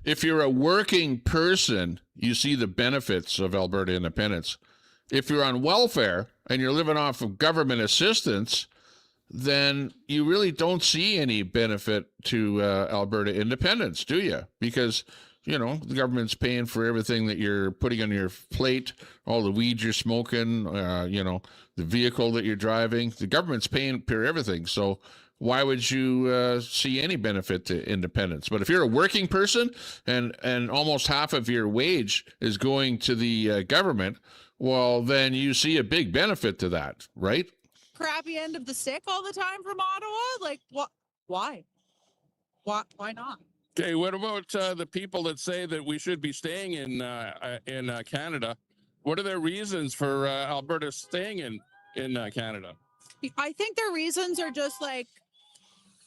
B: if you're a working person, you see the benefits of Alberta independence. If you're on welfare and you're living off of government assistance, then you really don't see any benefit to Alberta independence, do you? Because, you know, the government's paying for everything that you're putting on your plate, all the weed you're smoking, you know, the vehicle that you're driving. The government's paying for everything. So why would you see any benefit to independence? But if you're a working person and almost half of your wage is going to the government, well, then you see a big benefit to that, right?
J: Crappy end of the stick all the time from Ottawa? Like, what? Why? Why not?
H: Okay, what about the people that say that we should be staying in Canada? What are their reasons for Alberta staying in Canada?
J: I think their reasons are just like,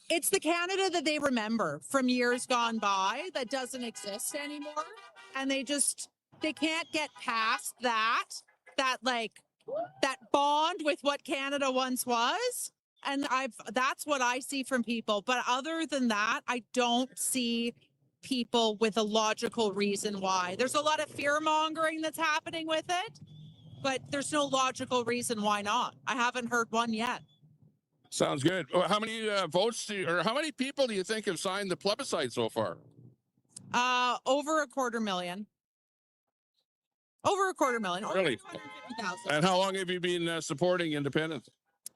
J: it's the Canada that they remember from years gone by that doesn't exist anymore. And they can't get past that bond with what Canada once was. And that's what I see from people. But other than that, I don't see people with a logical reason why. There's a lot of fear mongering that's happening with it, but there's no logical reason why not. I haven't heard one yet.
H: Sounds good. How many votes or how many people do you think have signed the plebiscite so far?
J: Over 250,000. Over 250,000.
H: Really?
J: 250,000.
H: And how long have you been supporting independence?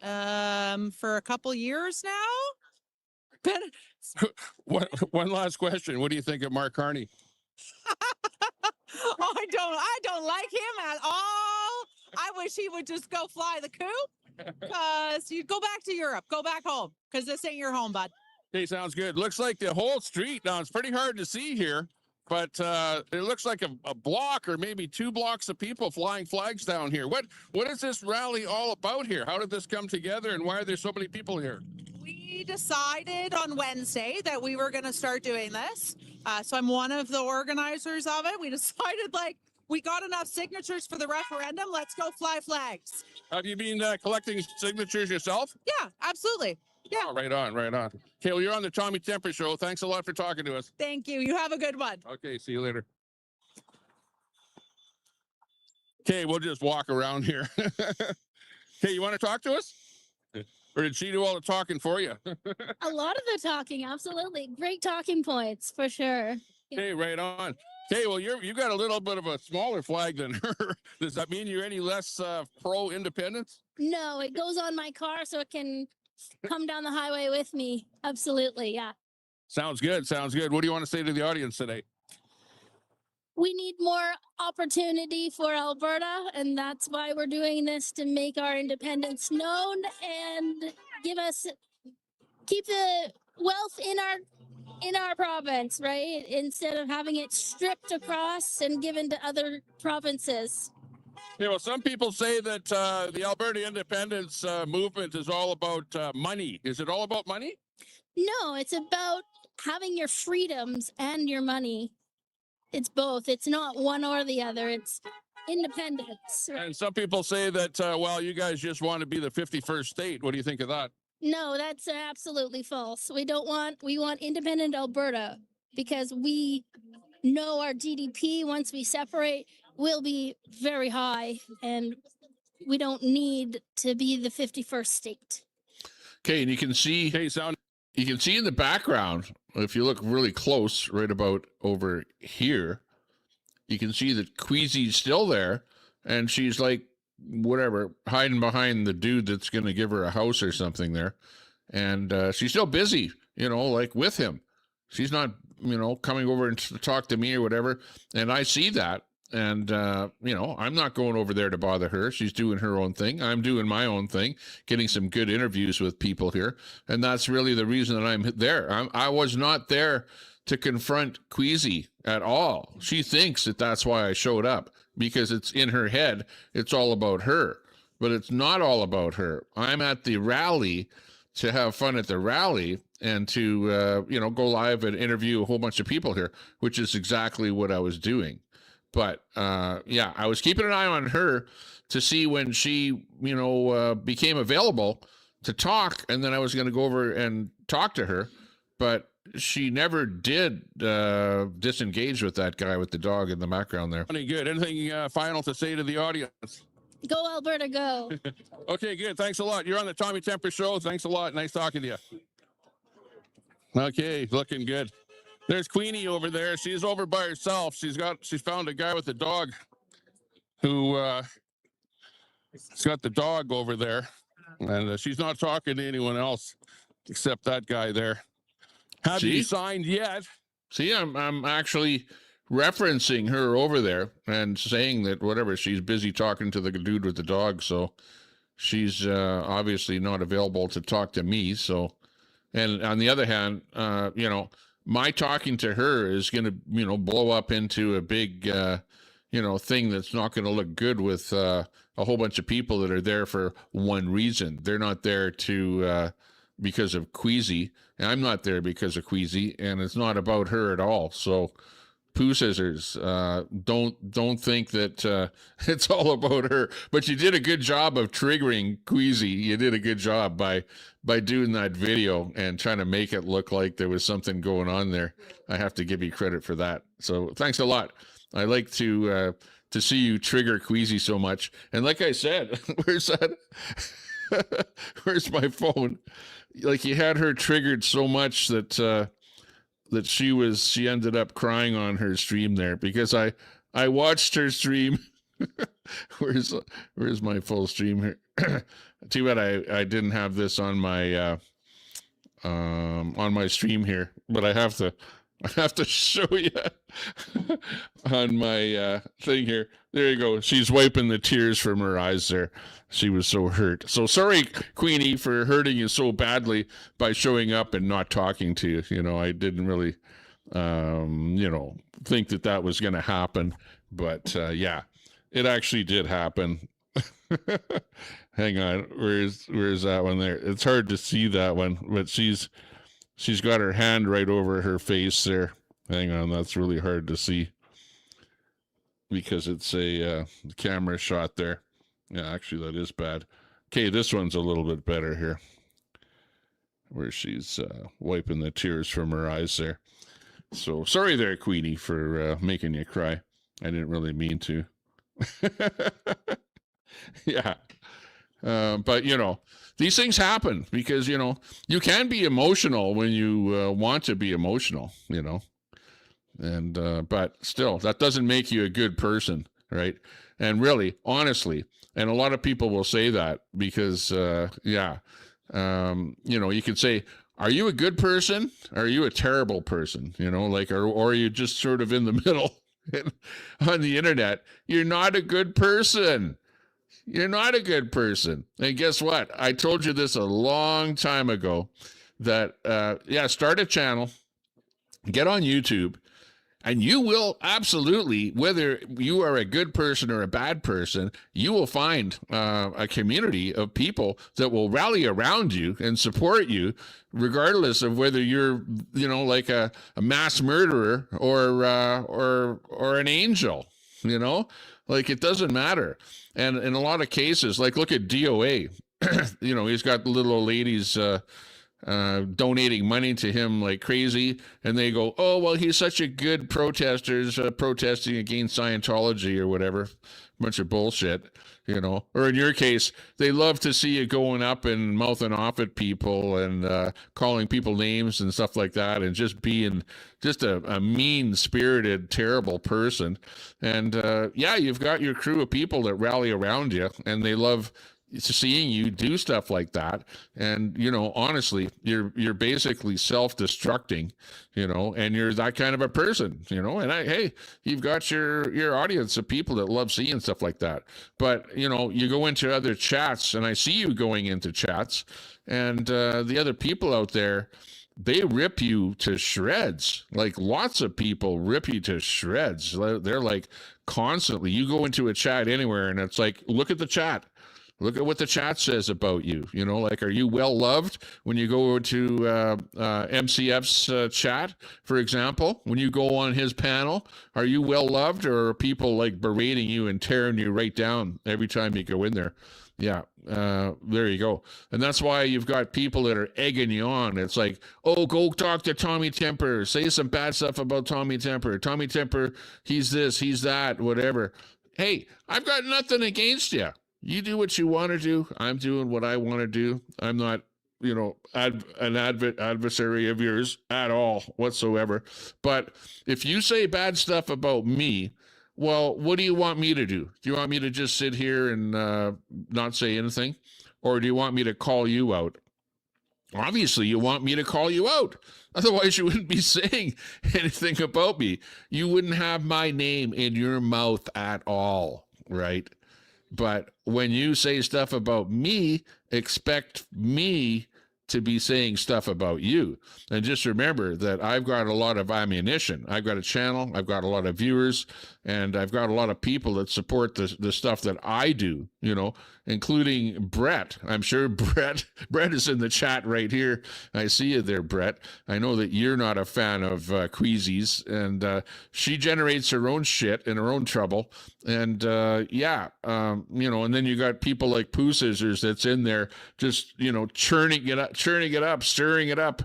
J: For a couple years now.
H: One last question. What do you think of Mark Carney?
J: Oh, I don't like him at all. I wish he would just go fly the coop. Because you go back to Europe, go back home, because this ain't your home, bud.
H: Okay, sounds good. Looks like the whole street now. It's pretty hard to see here, but it looks like a block or maybe 2 blocks of people flying flags down here. What is this rally all about here? How did this come together, and why are there so many people here?
J: We decided on Wednesday that we were going to start doing this. So I'm one of the organizers of it. We decided, like, we got enough signatures for the referendum. Let's go fly flags.
H: Have you been collecting signatures yourself?
J: Yeah, absolutely. Yeah.
H: Oh, right on, right on. Okay, well, you're on the Tommy Temper Show. Thanks a lot for talking to us.
J: Thank you. You have a good one.
H: Okay, see you later. Okay, we'll just walk around here. Okay, you want to talk to us? Or did she do all the talking for you?
K: A lot of the talking, absolutely. Great talking points for sure.
H: Okay, right on. Okay, well, you got a little bit of a smaller flag than her. Does that mean you're any less pro independence?
K: No, it goes on my car so it can come down the highway with me. Absolutely, yeah.
H: Sounds good. Sounds good. What do you want to say to the audience today?
K: We need more opportunity for Alberta, and that's why we're doing this, to make our independence known and keep the wealth in our province, right? Instead of having it stripped across and given to other provinces.
H: Yeah, well, some people say that the Alberta independence movement is all about money. Is it all about money?
K: No, it's about having your freedoms and your money. It's both. It's not one or the other. It's independence. Right?
H: And some people say that, well, you guys just want to be the 51st state. What do you think of that?
K: No, that's absolutely false. We want independent Alberta, because we know our GDP, once we separate, will be very high, and we don't need to be the 51st state.
B: Okay, and you can see in the background, if you look really close, right about over here, you can see that Queasy's still there, and she's like, whatever, hiding behind the dude that's going to give her a house or something there. And she's still busy, like with him. She's not, coming over and to talk to me or whatever. And I see that. And, I'm not going over there to bother her. She's doing her own thing. I'm doing my own thing, getting some good interviews with people here. And that's really the reason that I'm there. I was not there to confront Queasy at all. She thinks that that's why I showed up, because it's in her head. It's all about her, but it's not all about her. I'm at the rally to have fun at the rally and to, go live and interview a whole bunch of people here, which is exactly what I was doing. But I was keeping an eye on her to see when she, became available to talk. And then I was going to go over and talk to her. But she never did disengage with that guy with the dog in the background there.
H: Any good? Anything final to say to the audience?
K: Go Alberta, go.
H: Okay, good. Thanks a lot. You're on the Tommy Temper Show. Thanks a lot. Nice talking to you. Okay, looking good. There's Queenie over there. She's over by herself. She's found a guy with a dog who has got the dog over there, and she's not talking to anyone else except that guy there. Haven't you signed yet?
B: See, I'm actually referencing her over there and saying that whatever, she's busy talking to the dude with the dog, so she's obviously not available to talk to me. So, and on the other hand, my talking to her is going to, blow up into a big, thing that's not going to look good with a whole bunch of people that are there for one reason. They're not there to because of Queasy. I'm not there because of Queasy, and it's not about her at all. So, poo scissors, don't think that it's all about her. But you did a good job of triggering Queasy. You did a good job by doing that video and trying to make it look like there was something going on there. I have to give you credit for that. So thanks a lot. I like to see you trigger Queasy so much. And like I said, where's that? Where's my phone? Like, you had her triggered so much that she ended up crying on her stream there, because I watched her stream. Where's my full stream here? Too bad I didn't have this on my stream here, but I have to show you on my thing here. There you go. She's wiping the tears from her eyes there. She was so hurt. So sorry, Queenie, for hurting you so badly by showing up and not talking to you. I didn't really, think that was going to happen. But yeah, it actually did happen. Hang on. Where's that one there? It's hard to see that one, but she's got her hand right over her face there. Hang on. That's really hard to see because it's a camera shot there. Yeah, actually, that is bad. Okay, this one's a little bit better here. where she's wiping the tears from her eyes there. So sorry there, Queenie, for making you cry. I didn't really mean to. Yeah. But, you know, these things happen because, you know, you can be emotional when you want to be emotional, you know. And, but still, that doesn't make you a good person, right? And really, honestly, and a lot of people will say that because, yeah, you know, you could say, are you a good person? Or are you a terrible person? You know, like, or are you just sort of in the middle on the internet? You're not a good person. You're not a good person. And guess what? I told you this a long time ago that, yeah, start a channel, get on YouTube, and you will absolutely, whether you are a good person or a bad person, you will find a community of people that will rally around you and support you, regardless of whether you're, you know, like a mass murderer or an angel. You know, like it doesn't matter. And in a lot of cases, like look at DOA. You know, he's got the little old ladies donating money to him like crazy, and they go, oh well, he's such a good protester, protesting against Scientology or whatever, bunch of bullshit, you know. Or in your case, they love to see you going up and mouthing off at people and calling people names and stuff like that, and just being just a mean-spirited, terrible person. And yeah, you've got your crew of people that rally around you, and they love seeing you do stuff like that. And, you know, honestly, you're basically self-destructing, you know, and you're that kind of a person, you know. And hey, you've got your audience of people that love seeing stuff like that. But, you know, you go into other chats, and I see you going into chats, and the other people out there, they rip you to shreds. Like lots of people rip you to shreds. They're like constantly, you go into a chat anywhere, and it's like, look at the chat. Look at what the chat says about you. You know, like, are you well loved when you go to MCF's chat, for example? When you go on his panel, are you well loved, or are people like berating you and tearing you right down every time you go in there? Yeah, there you go. And that's why you've got people that are egging you on. It's like, oh, go talk to Tommy Temper. Say some bad stuff about Tommy Temper. Tommy Temper, he's this, he's that, whatever. Hey, I've got nothing against you. You do what you want to do. I'm doing what I want to do. I'm not, you know, an adversary of yours at all whatsoever. But if you say bad stuff about me, well, what do you want me to do? Do you want me to just sit here and not say anything? Or do you want me to call you out? Obviously, you want me to call you out. Otherwise, you wouldn't be saying anything about me. You wouldn't have my name in your mouth at all, right? But when you say stuff about me, expect me to be saying stuff about you. And just remember that I've got a lot of ammunition. I've got a channel, I've got a lot of viewers, and I've got a lot of people that support the stuff that I do, you know, including Brett. I'm sure Brett is in the chat right here. I see you there, Brett. I know that you're not a fan of Queasy's, and she generates her own shit and her own trouble. And yeah, you know, and then you got people like Pooh Scissors that's in there just, you know, churning it up, stirring it up,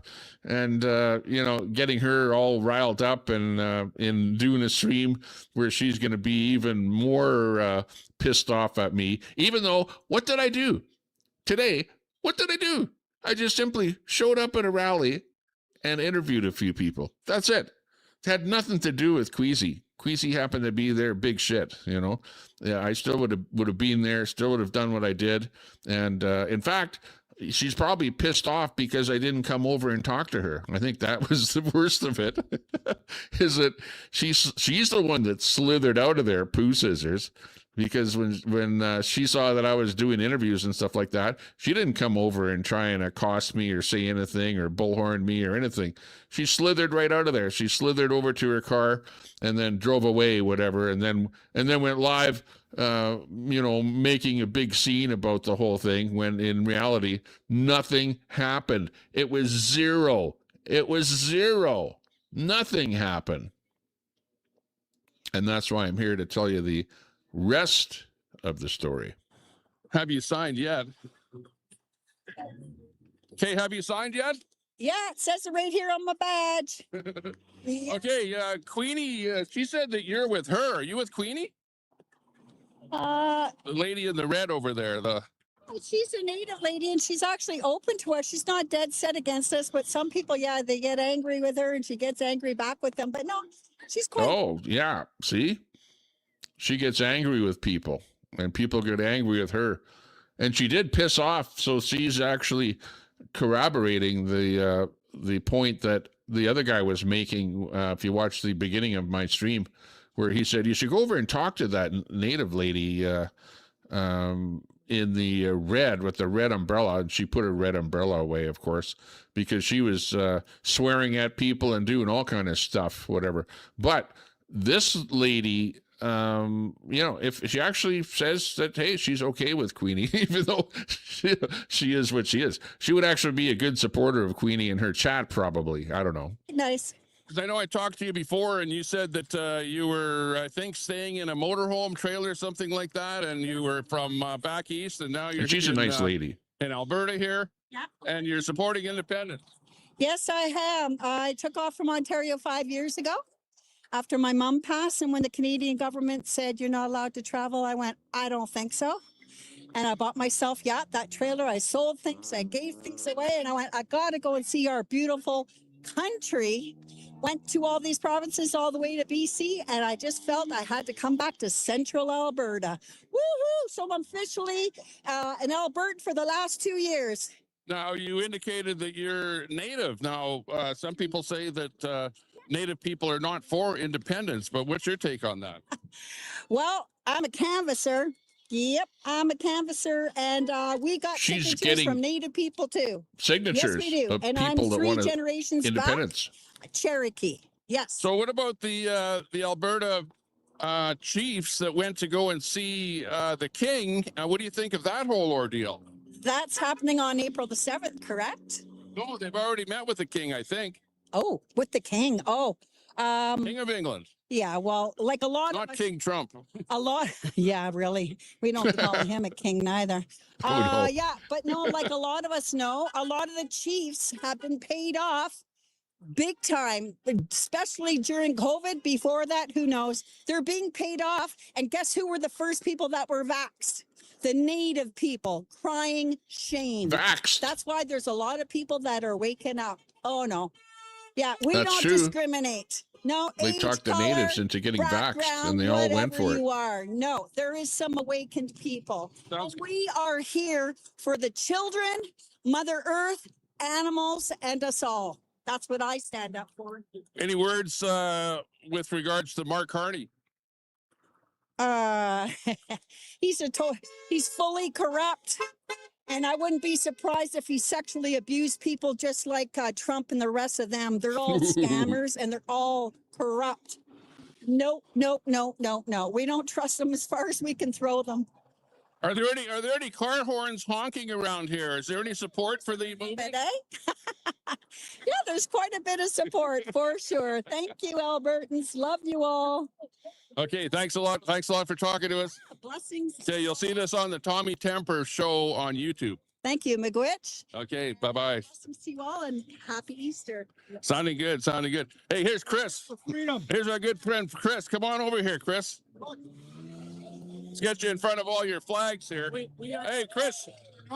B: and you know, getting her all riled up, and in doing a stream where she's going to be even more pissed off at me. Even though, what did I do today? What did I do? I just simply showed up at a rally and interviewed a few people. That's it. It had nothing to do with Queasy. Queasy happened to be there, big shit, you know. Yeah, I still would have been there, still would have done what I did. And in fact, she's probably pissed off because I didn't come over and talk to her. I think that was the worst of it. Is that she's the one that slithered out of there, Pooh Scissors, because when she saw that I was doing interviews and stuff like that, she didn't come over and try and accost me or say anything or bullhorn me or anything. She slithered right out of there. She slithered over to her car and then drove away, whatever, and then went live, you know, making a big scene about the whole thing, when in reality nothing happened. It was zero. Nothing happened. And that's why I'm here to tell you the rest of the story. Have you signed yet?
H: Okay, have you signed yet?
G: Yeah, it says it right here on my badge.
H: Okay, Queenie, she said that you're with her. Are you with Queenie?
G: Uh,
H: The lady in the red over there.
G: she's a native lady and she's actually open to us. She's not dead set against us, but some people, yeah, they get angry with her and she gets angry back with them. But no, she's quite.
B: Oh, yeah. See? She gets angry with people and people get angry with her. And she did piss off. So she's actually corroborating the point that the other guy was making. If you watch the beginning of my stream, where he said, you should go over and talk to that native lady in the red with the red umbrella. And she put her red umbrella away, of course, because she was swearing at people and doing all kind of stuff, whatever. But this lady, you know, if she actually says that, hey, she's okay with Queenie, even though she is what she is, she would actually be a good supporter of Queenie in her chat, probably. I don't know.
G: Nice.
H: Because I know I talked to you before and you said that you were, I think, staying in a motorhome trailer or something like that. And you were from back east and now you're
B: And she's a nice lady.
H: In Alberta here.
G: Yeah.
H: And you're supporting independence.
G: Yes, I am. I took off from Ontario 5 years ago after my mom passed. And when the Canadian government said you're not allowed to travel, I went, I don't think so. And I bought myself, that trailer. I sold things, I gave things away. And I went, I got to go and see our beautiful country. Went to all these provinces all the way to BC. And I just felt I had to come back to central Alberta. Woohoo! So I'm officially an Albertan for the last 2 years.
H: Now, you indicated that you're Native. Now, some people say that Native people are not for independence, but what's your take on that?
G: Well, I'm a canvasser. Yep, I'm a canvasser, and we got
B: She's
G: signatures
B: getting
G: from Native people too.
B: Signatures
G: Yes, we do.
B: of
G: And I'm
B: people that
G: 3
B: want
G: generations
B: independence.
G: back. Cherokee. Yes.
H: So what about the Alberta chiefs that went to go and see the king? What do you think of that whole ordeal?
G: That's happening on April the 7th, correct?
H: No, they've already met with the king, I think.
G: Oh, with the king. Oh,
H: King of England.
G: yeah. Well, like a lot
H: Not
G: of us,
H: King Trump.
G: a lot. Yeah, really. We don't call him a king neither.
B: Oh, no.
G: Yeah, but no, like a lot of us know, a lot of the chiefs have been paid off big time, especially during COVID. Before that, who knows? They're being paid off. And guess who were the first people that were vaxxed? The Native people, crying shame.
B: Vaxxed.
G: That's why there's a lot of people that are waking up. Oh, no. Yeah, we
B: That's
G: don't
B: true.
G: discriminate. No,
B: They
G: age,
B: talked the
G: color,
B: natives into getting vaxxed,
G: background,
B: and they all went
G: whatever
B: for it.
G: you are. No, there is some awakened people.
H: Sounds
G: And we are here for the children, Mother Earth, animals, and us all. That's what I stand up for.
H: Any words with regards to Mark Carney?
G: He's fully corrupt. And I wouldn't be surprised if he sexually abused people just like Trump and the rest of them. They're all scammers and they're all corrupt. Nope, nope, nope, nope, no. We don't trust them as far as we can throw them.
H: Are there any car horns honking around here? Is there any support for the movie?
G: But, yeah, there's quite a bit of support for sure. Thank you, Albertans. Love you all.
H: Okay, thanks a lot. Thanks a lot for talking to us.
G: Blessings.
H: Okay, you'll see this on the Tommy Temper show on YouTube.
G: Thank you, Miigwech.
H: Okay, bye-bye.
G: Blessings to you all and happy Easter.
H: Sounding good, sounding good. Hey, here's Chris.
C: Freedom.
H: Here's our good friend Chris. Come on over here, Chris. Let's get you in front of all your flags here. Hey, Chris.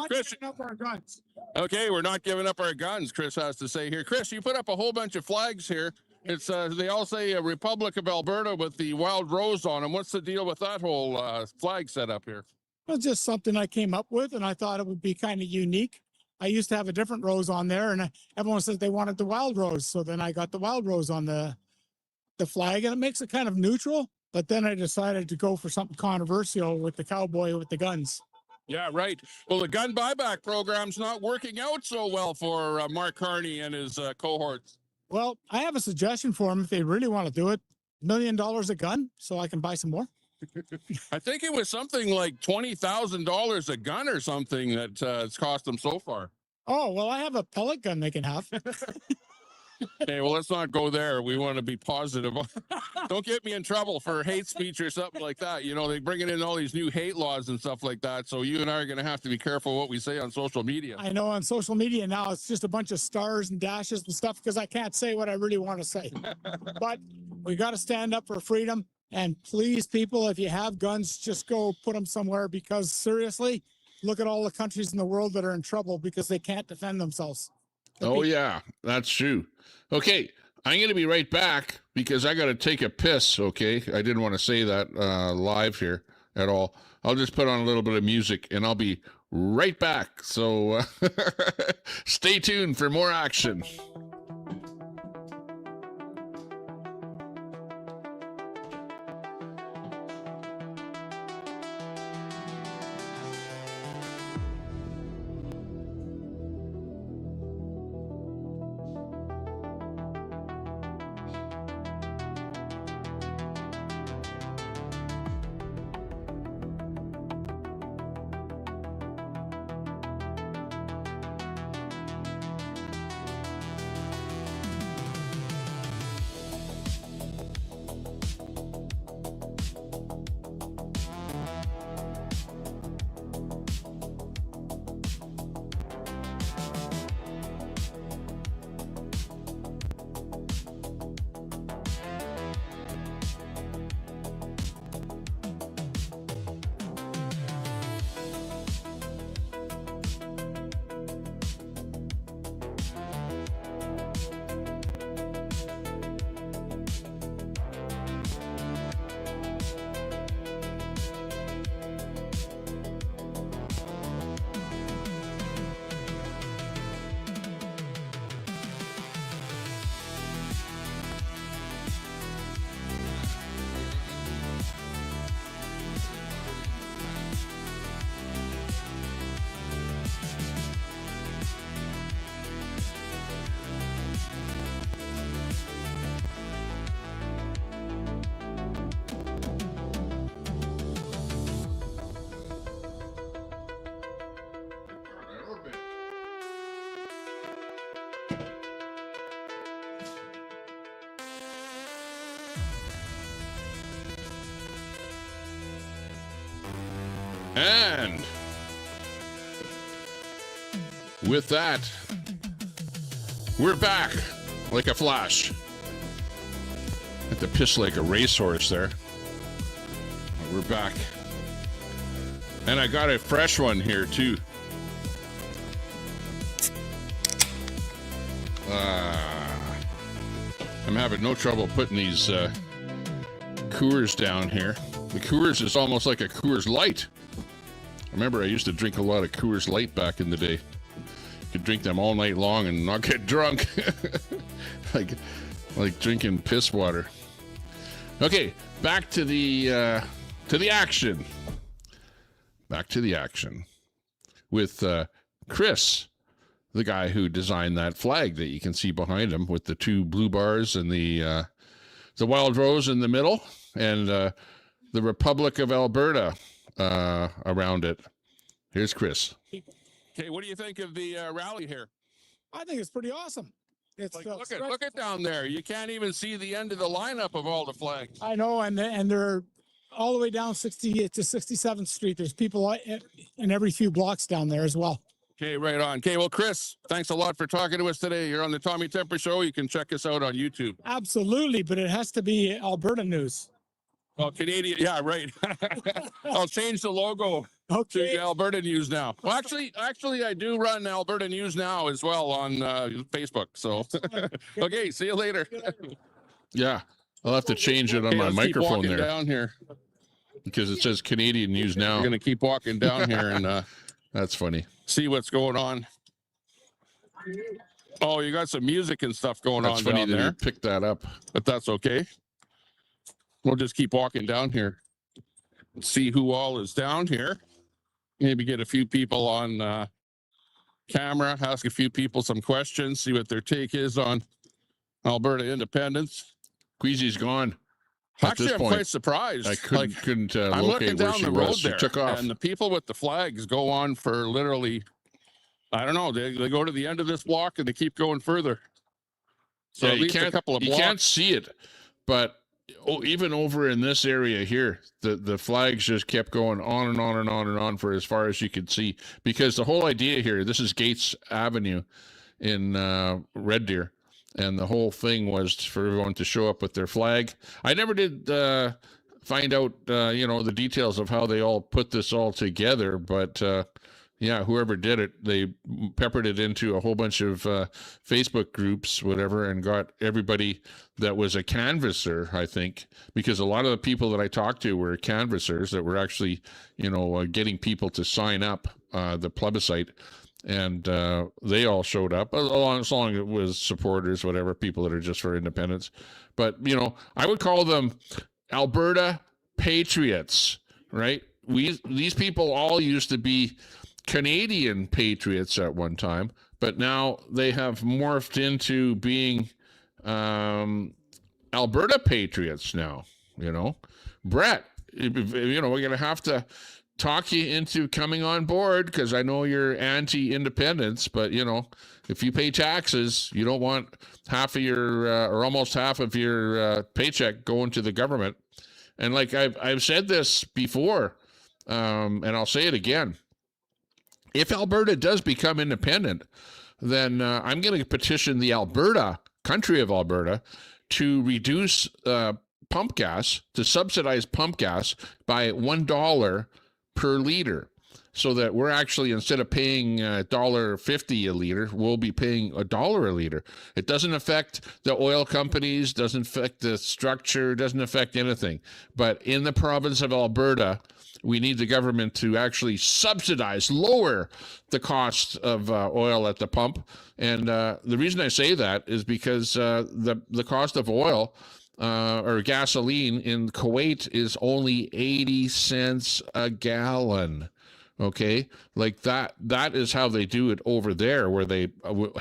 H: Chris.
C: Up our guns.
H: Okay, we're not giving up our guns, Chris has to say here. Chris, you put up a whole bunch of flags here. It's they all say a Republic of Alberta with the wild rose on them. What's the deal with that whole flag set up here?
L: It was just something I came up with, and I thought it would be kind of unique. I used to have a different rose on there, and everyone says they wanted the wild rose. So then I got the wild rose on the flag, and it makes it kind of neutral. But then I decided to go for something controversial with the cowboy with the guns.
H: Yeah, right. Well, the gun buyback program's not working out so well for Mark Carney and his cohorts.
L: Well, I have a suggestion for them if they really want to do it. $1 million a gun, so I can buy some more.
H: I think it was something like $20,000 a gun or something that it's cost them so far.
L: Oh, well, I have a pellet gun they can have.
H: Okay, well, let's not go there. We want to be positive. Don't get me in trouble for hate speech or something like that. You know, they bringing in all these new hate laws and stuff like that. So you and I are going to have to be careful what we say on social media.
L: I know on social media now it's just a bunch of stars and dashes and stuff because I can't say what I really want to say. But we got to stand up for freedom. And please, people, if you have guns, just go put them somewhere because seriously, look at all the countries in the world that are in trouble because they can't defend themselves.
B: Oh, yeah, that's true. Okay, I'm going to be right back because I got to take a piss, okay? I didn't want to say that live here at all. I'll just put on a little bit of music and I'll be right back. So stay tuned for more action. And with that, we're back like a flash. Had to piss like a racehorse there. We're back. And I got a fresh one here too. I'm having no trouble putting these Coors down here. The Coors is almost like a Coors Light. Remember, I used to drink a lot of Coors Light back in the day. Could drink them all night long and not get drunk. like drinking piss water. Okay, back to the action. Back to the action with Chris, the guy who designed that flag that you can see behind him with the two blue bars and the wild rose in the middle and the Republic of Alberta around it. Here's Chris.
H: Okay, what do you think of the rally here?
L: I think it's pretty awesome. It's
H: like, look at down there. You can't even see the end of the lineup of all the flags.
L: I know, and they're all the way down 60 to 67th Street. There's people in every few blocks down there as well.
H: Okay, right on. Okay, well, Chris, thanks a lot for talking to us today. You're on the Tommy Temper Show. You can check us out on YouTube.
L: Absolutely, but it has to be Alberta news.
H: Well, Canadian, yeah, right. I'll change the logo to Alberta News now. Well, actually, I do run Alberta News now as well on Facebook. So, okay, see you later.
B: Yeah, I'll have to change it on my microphone there.
H: Down here
B: because it says Canadian News now.
H: We're gonna keep walking down here and
B: that's funny.
H: See what's going on. Oh, you got some music and stuff going on
B: funny
H: down
B: that
H: there.
B: you picked that up,
H: but that's okay. We'll just keep walking down here. See who all is down here. Maybe get a few people on camera, ask a few people some questions, see what their take is on Alberta independence.
B: Queasy's gone.
H: Actually, I'm quite surprised.
B: I couldn't
H: I'm looking
B: locate where
H: down
B: she
H: the road
B: was.
H: there,
B: She took off.
H: and the people with the flags go on for literally, I don't know, they go to the end of this block and they keep going further. So
B: Yeah,
H: at least a couple of
B: you
H: blocks.
B: can't see it, but even over in this area here, the flags just kept going on and on and on and on for as far as you could see. Because the whole idea here, this is Gates Avenue in Red Deer, and the whole thing was for everyone to show up with their flag. I never did find out, the details of how they all put this all together, but yeah, whoever did it, they peppered it into a whole bunch of Facebook groups, whatever, and got everybody that was a canvasser, I think, because a lot of the people that I talked to were canvassers that were actually, getting people to sign up the plebiscite. And they all showed up, as long as it was supporters, whatever, people that are just for independence. But, I would call them Alberta patriots, right? These people all used to be Canadian patriots at one time, but now they have morphed into being Alberta patriots now. Brett, we're going to have to talk you into coming on board, because I know you're anti-independence, but if you pay taxes, you don't want half of your or almost half of your paycheck going to the government. And like I've said this before, and I'll say it again. If Alberta does become independent, then I'm going to petition the country of Alberta, to reduce pump gas, to subsidize pump gas by $1 per liter, so that we're actually, instead of paying $1.50 a liter, we'll be paying $1 a liter. It doesn't affect the oil companies, doesn't affect the structure, doesn't affect anything. But in the province of Alberta, we need the government to actually lower the cost of oil at the pump. And the reason I say that is because the cost of oil or gasoline in Kuwait is only 80 cents a gallon. Okay, like that is how they do it over there, where they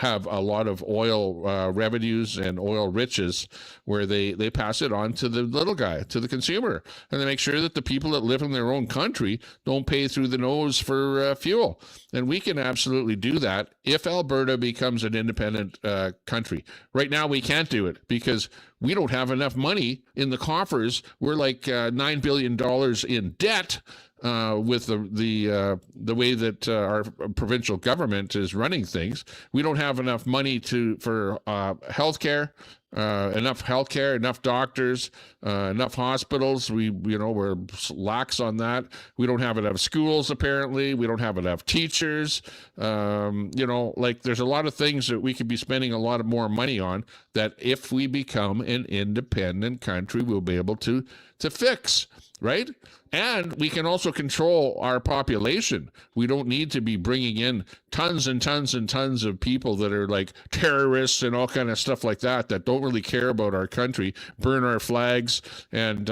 B: have a lot of oil revenues and oil riches, where they pass it on to the little guy, to the consumer, and they make sure that the people that live in their own country don't pay through the nose for fuel. And we can absolutely do that if Alberta becomes an independent country. Right now, we can't do it because we don't have enough money in the coffers. We're like $9 billion in debt. With the way that our provincial government is running things, we don't have enough money for healthcare, enough doctors, enough hospitals. We're lax on that. We don't have enough schools. Apparently, we don't have enough teachers. There's a lot of things that we could be spending a lot of more money on, that if we become an independent country, we'll be able to fix, right? And we can also control our population. We don't need to be bringing in tons and tons and tons of people that are like terrorists and all kind of stuff like that don't really care about our country, burn our flags, and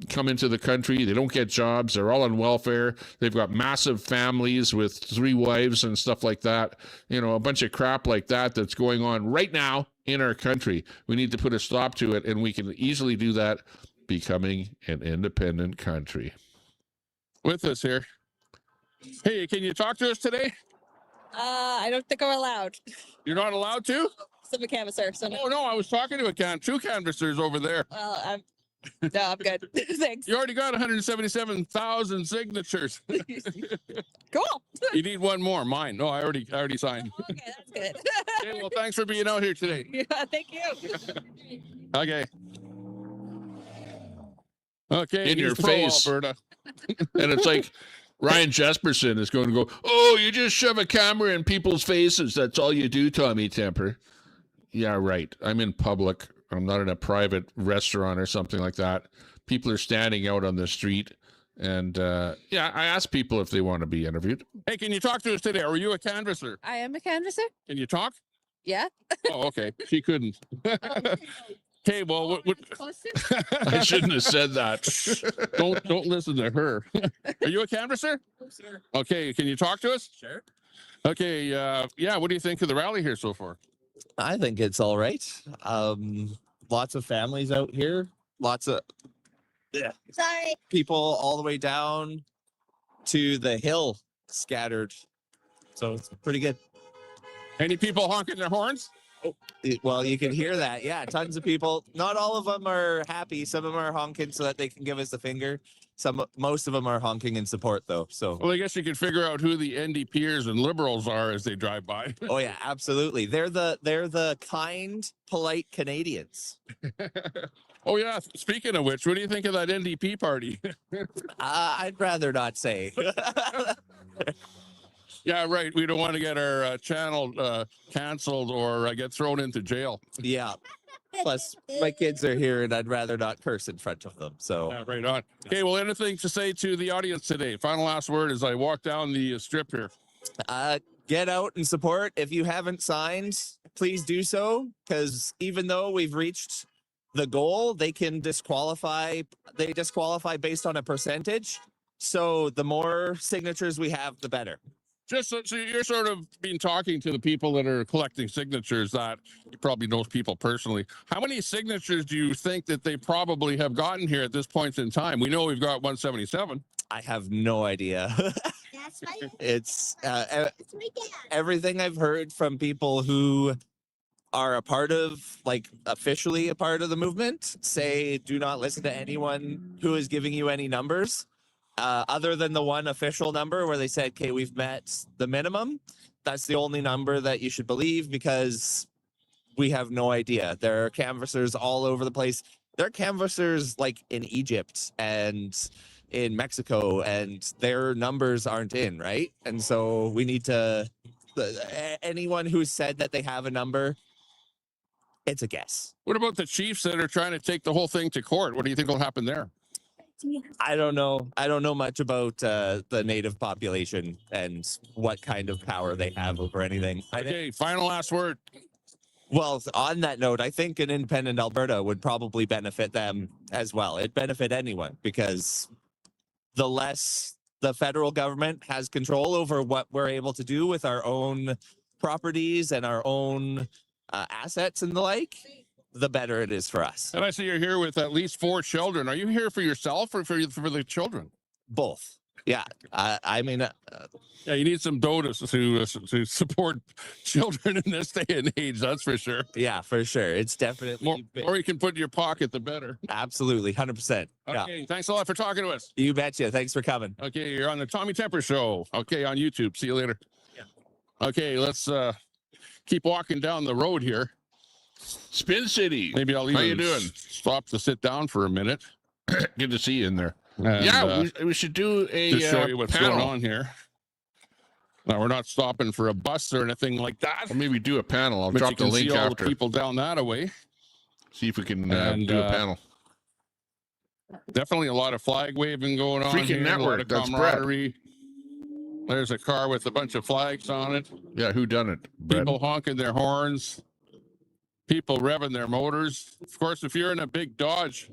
B: come into the country. They don't get jobs. They're all on welfare. They've got massive families with 3 wives and stuff like that. A bunch of crap like that that's going on right now in our country. We need to put a stop to it, and we can easily do that becoming an independent country.
H: With us here. Hey, can you talk to us today?
M: I don't think I'm allowed.
H: You're not allowed to?
M: I'm a canvasser. So
H: Oh, no, I was talking to two canvassers over there.
M: Well, I'm good. Thanks.
H: You already got 177,000 signatures.
M: Cool.
H: You need one more. Mine. No, I already signed.
M: Okay, that's good.
H: Okay, well, thanks for being out here today.
M: Yeah, thank you.
H: Okay. Okay.
B: In your
H: pro
B: face.
H: Alberta.
B: And it's like Ryan Jesperson is going to go, "Oh, you just shove a camera in people's faces. That's all you do, Tommy Temper." Yeah, right. I'm in public. I'm not in a private restaurant or something like that. People are standing out on the street. And I ask people if they want to be interviewed.
H: Hey, can you talk to us today? Are you a canvasser?
M: I am a canvasser.
H: Can you talk?
M: Yeah.
H: Oh, okay. She couldn't. Okay, well,
B: I shouldn't have said that.
H: Don't listen to her. Are you a canvasser? Sure. Okay, can you talk to us?
N: Sure.
H: Okay, what do you think of the rally here so far?
N: I think it's all right. Lots of families out here. Lots of
M: Sorry.
N: people all the way down to the hill scattered. So it's pretty good.
H: Any people honking their horns?
N: Well, you can hear that. Yeah, tons of people. Not all of them are happy. Some of them are honking so that they can give us the finger. Most of them are honking in support, though. So,
B: Well, I guess you can figure out who the NDPers and liberals are as they drive by.
N: oh yeah, absolutely. They're the kind, polite Canadians.
B: Oh yeah. Speaking of which, what do you think of that NDP party?
N: I'd rather not say.
B: Yeah, right. We don't want to get our channel canceled or get thrown into jail.
N: Yeah. Plus, my kids are here, and I'd rather not curse in front of them. So,
B: Yeah, right on. Okay, well, anything to say to the audience today? Final last word as I walk down the strip here.
N: get out and support. If you haven't signed, please do so, because even though we've reached the goal, they can disqualify. They disqualify based on a percentage. So the more signatures we have, the better.
B: Just so you're sort of been talking to the people that are collecting signatures, that you probably know people personally. How many signatures do you think that they probably have gotten here at this point in time? We know we've got 177.
N: I have no idea. It's everything I've heard from people who are a part of, like, officially a part of the movement, say do not listen to anyone who is giving you any numbers. Other than the one official number where they said, okay, we've met the minimum. That's the only number that you should believe, because we have no idea. There are canvassers all over the place. There are canvassers like in Egypt and in Mexico, and their numbers aren't in, right? And so we need to, anyone who said that they have a number, it's a guess.
B: What about the chiefs that are trying to take the whole thing to court? What do you think will happen there?
N: I don't know. I don't know much about the native population and what kind of power they have over anything.
B: Okay, final last word.
N: Well, on that note, I think an independent Alberta would probably benefit them as well. It'd benefit anyone, because the less the federal government has control over what we're able to do with our own properties and our own assets and the like, the better it is for us.
B: And I see you're here with at least 4 children. Are you here for yourself or for the children?
N: Both. Yeah. I mean,
B: yeah, you need some dough to support children in this day and age. That's for sure.
N: Yeah, for sure. It's definitely
B: more you can put in your pocket, the better.
N: Absolutely. 100%.
B: Okay.
N: Yeah.
B: Thanks a lot for talking to us.
N: You betcha. Thanks for coming.
B: Okay. You're on the Tommy Temper Show. Okay. On YouTube. See you later. Yeah. Okay. Let's keep walking down the road here. Spin City. Maybe I'll even
O: How you doing?
B: Stop to sit down for a minute.
O: Good to see you in there.
B: And,
O: yeah, we should do a
B: to show you what's
O: panel
B: going on here. Now, we're not stopping for a bus or anything like that.
O: Or maybe do a panel. I'll
B: But
O: drop
B: you
O: the
B: can
O: link
B: see all
O: after.
B: the people down that away.
O: See if we can
B: And,
O: do a panel.
B: Definitely a lot of flag waving going on.
O: Freaking
B: here,
O: network,
B: A lot of
O: that's Brett.
B: camaraderie. There's a car with a bunch of flags on it.
O: Yeah, who done it? Brett?
B: People honking their horns. People revving their motors. Of course, if you're in a big Dodge,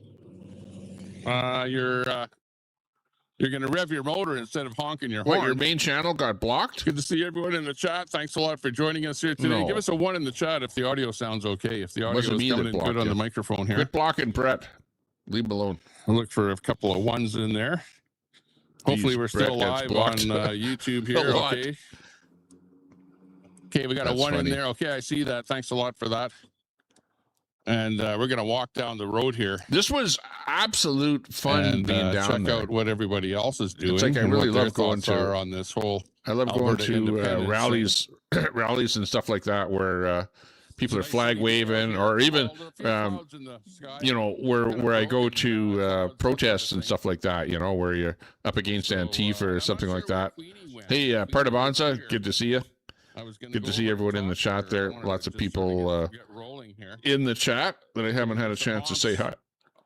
B: you're going to rev your motor instead of honking your horn.
O: What, your main channel got blocked?
B: Good to see everyone in the chat. Thanks a lot for joining us here today.
O: No.
B: Give us a 1 in the chat if the audio sounds okay. If the audio is
O: Wasn't me
B: coming
O: that
B: in good
O: blocked
B: on
O: you.
B: the microphone here.
O: Quit blocking, Brett. Leave him alone.
B: I'll look for a couple of 1s in there. Hopefully
O: Jeez,
B: we're
O: Brett
B: still
O: gets
B: live on
O: blocked.
B: YouTube
O: A
B: here.
O: lot.
B: Okay. Okay, we got
O: That's
B: a 1
O: funny.
B: in there. Okay, I see that. Thanks a lot for that. And we're going to walk down the road here.
O: This was absolute fun
B: and
O: being down
B: check
O: there.
B: out what everybody else is doing.
O: It's like I
B: and
O: really
B: what their
O: love going
B: thoughts
O: to-
B: are on this whole.
O: I love going
B: Alberta
O: to
B: independence
O: rallies, rallies and stuff like that where people are flag waving, or even you know where I go to protests and stuff like that. You know, where you're up against Antifa or something like that. Hey, Partabonza, good to see you. Good to see everyone in the chat there. Lots of people in the chat that I haven't had a chance to say hi.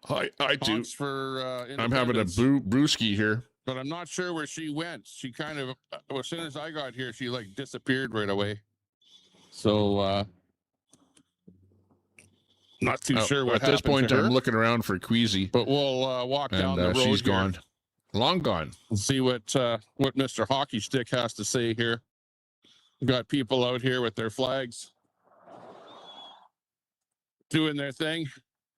O: Hi to. I'm having a brewski here.
B: But I'm not sure where she went. She kind of, as soon as I got here, she like disappeared right away. So, not too sure what
O: At this
B: happened
O: point,
B: to her.
O: I'm looking around for Queasy,
B: But we'll walk down
O: and
B: the road.
O: she's
B: here
O: gone, long gone.
B: and see what Mr. Hockey Stick has to say here. We've got people out here with their flags, doing their thing.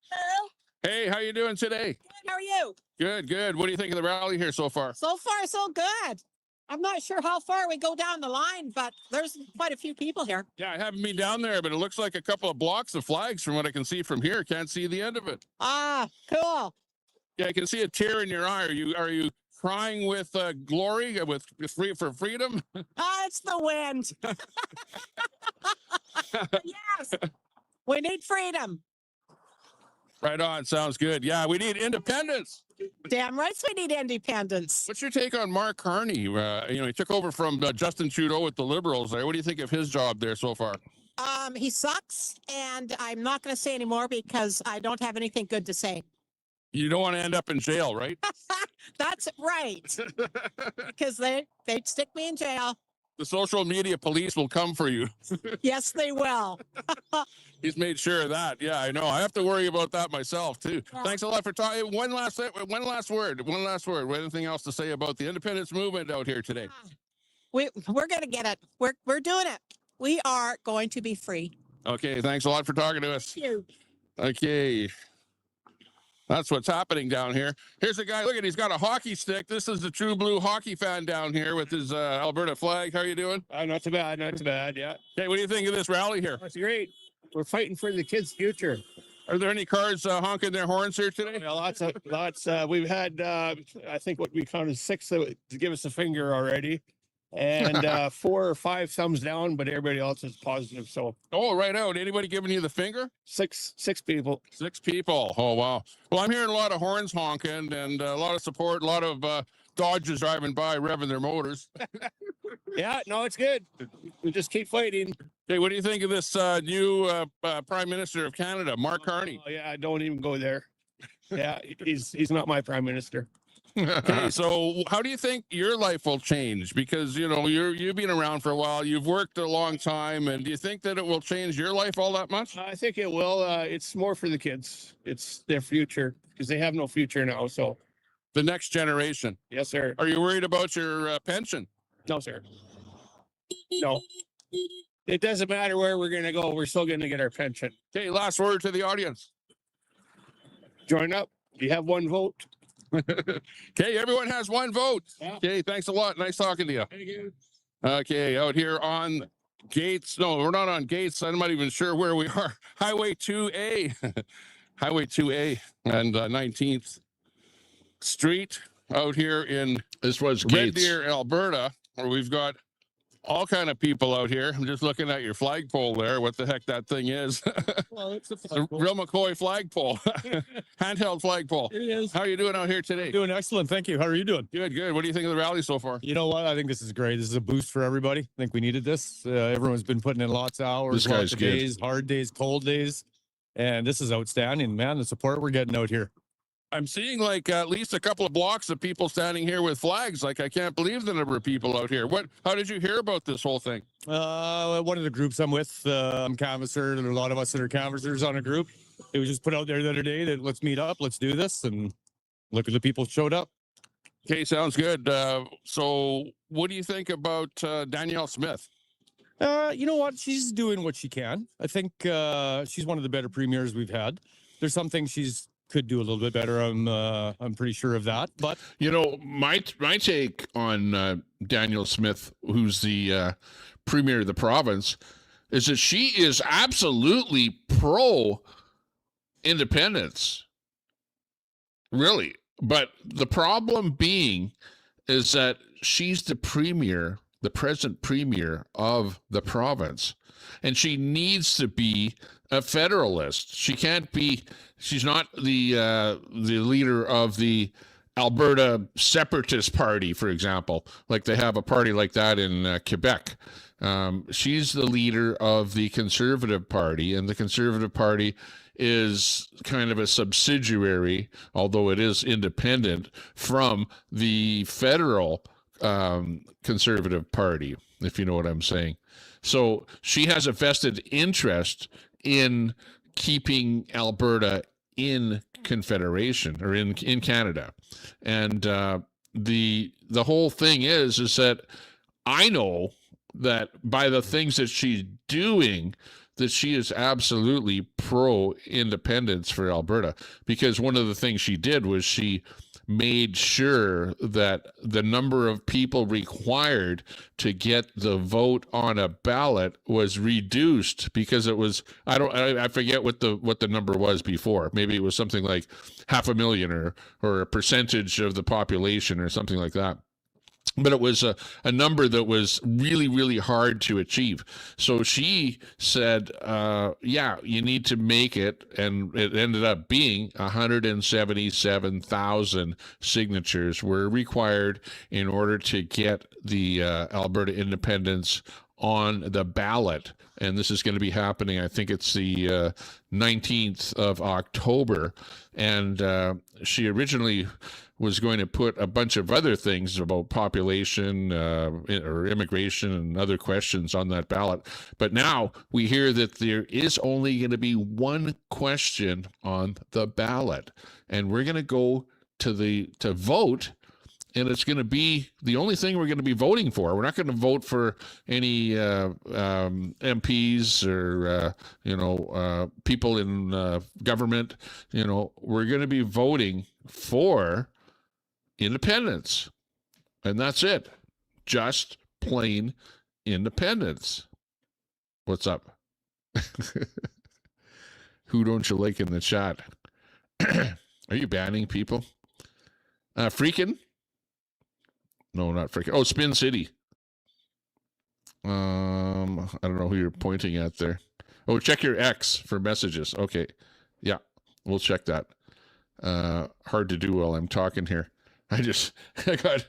M: Hello.
B: Hey, how you doing today?
M: How are you?
B: Good, good. What do you think of the rally here so far?
M: So far, so good. I'm not sure how far we go down the line, but there's quite a few people here.
H: Yeah, I haven't been down there, but it looks like a couple of blocks of flags from what I can see from here. Can't see the end of it.
M: Ah, cool.
H: Yeah, I can see a tear in your eye. Are you crying with glory, with for freedom?
M: Ah, it's the wind. Yes, we need freedom.
H: Right on. Sounds good. Yeah, we need independence.
M: Damn right we need independence.
H: What's your take on Mark Carney? He took over from Justin Trudeau with the Liberals there. What do you think of his job there so far?
M: He sucks, and I'm not going to say anymore because I don't have anything good to say.
H: You don't want to end up in jail, right?
M: That's right. Because they'd stick me in jail.
H: The social media police will come for you.
M: Yes, they will.
H: He's made sure of that. Yeah, I know. I have to worry about that myself too.
M: Yeah.
H: Thanks a lot for talking. One last word. Anything else to say about the independence movement out here today?
M: We're going to get it. We're doing it. We are going to be free.
H: Okay, thanks a lot for talking to us.
M: Thank you.
H: Okay. That's what's happening down here. Here's a guy, look at, he's got a hockey stick. This is the true blue hockey fan down here with his Alberta flag. How are you doing?
P: Not too bad, yeah.
H: Okay, what do you think of this rally here?
P: That's great. We're fighting for the kids' future.
H: Are there any cars honking their horns here today?
P: Yeah, lots. We've had, I think what we counted 6 to give us a finger already. And 4 or 5 thumbs down, but everybody else is positive. So,
H: oh, right out. Anybody giving you the finger?
P: 6 people.
H: 6 people. Oh, wow. Well, I'm hearing a lot of horns honking and a lot of support, a lot of Dodges driving by, revving their motors.
P: Yeah, no, it's good. We just keep fighting.
H: Hey, what do you think of this new Prime Minister of Canada, Mark Carney?
P: Oh, yeah, don't even go there. Yeah, he's not my Prime Minister.
H: Okay, so how do you think your life will change? Because you've been around for a while, you've worked a long time, and do you think that it will change your life all that much?
P: I think it will. It's more for the kids. It's their future because they have no future now. So,
H: the next generation.
P: Yes, sir.
H: Are you worried about your pension?
P: No, sir. No. It doesn't matter where we're going to go. We're still going to get our pension.
H: Okay, last word to the audience.
P: Join up. You have 1 vote.
H: Okay, everyone has 1 vote.
P: Yeah.
H: Okay, thanks a lot. Nice talking to you.
P: Thank you.
H: Okay, out here on Gates. No, we're not on Gates. I'm not even sure where we are. Highway 2A. Highway 2A and 19th Street out here in
B: This was
H: Red
B: Gates.
H: Deer, Alberta, where we've got all kind of people out here. I'm just looking at your flagpole there. What the heck that thing is?
P: Well, it's a
H: A real McCoy flagpole. Handheld flagpole.
P: It is.
H: How are you doing out here today?
Q: Doing excellent. Thank you. How are you doing?
H: Good, good. What do you think of the rally so far?
Q: You know what? I think this is great. This is a boost for everybody. I think we needed this. Everyone's been putting in lots of hours,
B: This guy's
Q: lots of
B: good.
Q: days, hard days, cold days. And this is outstanding, man. The support we're getting out here.
H: I'm seeing like at least a couple of blocks of people standing here with flags. Like, I can't believe the number of people out here. How did you hear about this whole thing?
Q: One of the groups I'm with, I'm canvasser. There are a lot of us that are canvassers on a group. It was just put out there the other day that let's meet up, let's do this. And look at the people showed up.
H: Okay, sounds good. So what do you think about Danielle Smith?
Q: You know what? She's doing what she can. I think she's one of the better premiers we've had. There's some things she's could do a little bit better. I'm pretty sure of that. But
B: my take on Danielle Smith, who's the premier of the province, is that she is absolutely pro independence. Really. But the problem being is that she's the premier, the present premier of the province, and she needs to be a federalist. She can't be. She's not the leader of the Alberta Separatist Party, for example. Like they have a party like that in Quebec. She's the leader of the Conservative Party, and the Conservative Party is kind of a subsidiary, although it is independent from the federal Conservative Party, if you know what I'm saying. So she has a vested interest in keeping Alberta in Confederation or in Canada. And the whole thing is that I know that by the things that she's doing, that she is absolutely pro independence for Alberta, because one of the things she did was she
O: made sure that the number of people required to get the vote on a ballot was reduced, because it was, I forget what the number was before. Maybe it was something like 500,000 or a percentage of the population or something like that. But it was a number that was really, really hard to achieve. So she said, yeah, you need to make it. And it ended up being 177,000 signatures were required in order to get the Alberta independence on the ballot. And this is going to be happening, I think it's the 19th of October. And she originally was going to put a bunch of other things about population or immigration and other questions on that ballot. But now we hear that there is only going to be one question on the ballot. And we're going to go to vote, and it's going to be the only thing we're going to be voting for. We're not going to vote for any MPs or people in government. We're going to be voting for independence, and that's it. Just plain independence. What's up? Who don't you like in the chat? Are you banning people? Freaking? No, not freaking. Oh, Spin City. I don't know who you're pointing at there. Oh, check your X for messages. Okay. Yeah, we'll check that. Hard to do while I'm talking here. I got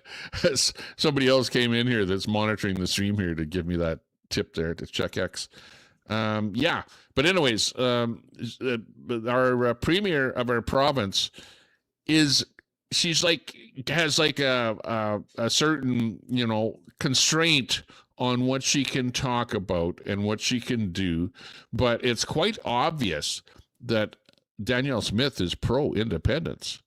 O: somebody else came in here that's monitoring the stream here to give me that tip there to check X. Yeah, but anyways, our premier of our province has like a certain, constraint on what she can talk about and what she can do. But it's quite obvious that Danielle Smith is pro-independence.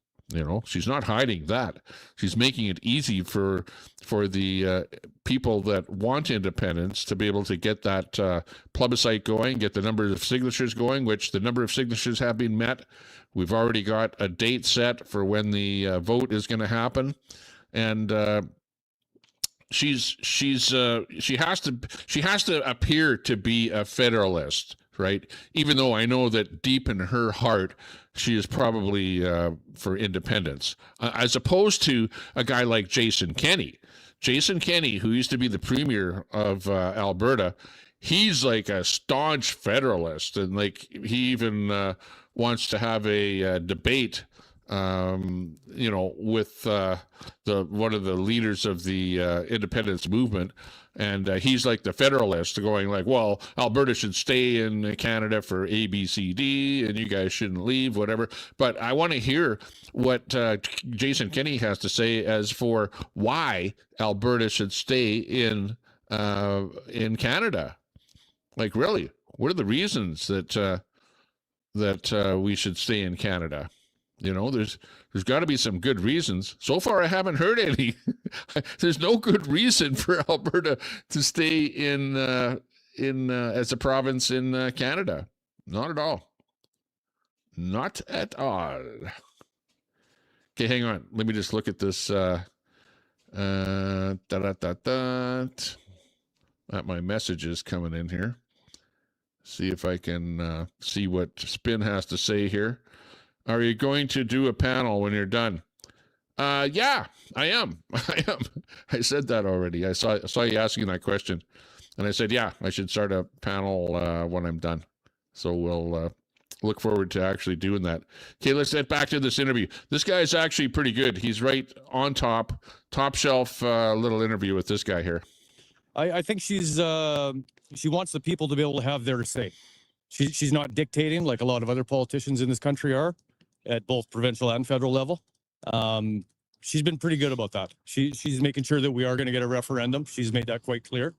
O: She's not hiding that. She's making it easy for the people that want independence to be able to get that plebiscite going, get the number of signatures going, which the number of signatures have been met. We've already got a date set for when the vote is going to happen, and she has to appear to be a federalist, right? Even though I know that deep in her heart, she is probably for independence, as opposed to a guy like Jason Kenney. Jason Kenney, who used to be the premier of Alberta, he's like a staunch federalist, and like he even wants to have a debate, with one of the leaders of the independence movement. And he's like the federalist, going like, well, Alberta should stay in Canada for A, B, C, D, and you guys shouldn't leave, whatever. But I want to hear what Jason Kenney has to say as for why Alberta should stay in Canada. Like, really, what are the reasons that we should stay in Canada? There's got to be some good reasons. So far, I haven't heard any. There's no good reason for Alberta to stay in as a province in Canada. Not at all. Not at all. Okay, hang on. Let me just look at this. At my messages coming in here. See if I can see what Spin has to say here. Are you going to do a panel when you're done? Yeah, I am. I said that already. I saw you asking that question, and I said, yeah, I should start a panel when I'm done. So we'll look forward to actually doing that. Okay, let's get back to this interview. This guy is actually pretty good. He's right on top shelf little interview with this guy here.
Q: I think she wants the people to be able to have their say. She's not dictating like a lot of other politicians in this country are at both provincial and federal level. She's been pretty good about that. She's making sure that we are going to get a referendum. She's made that quite clear.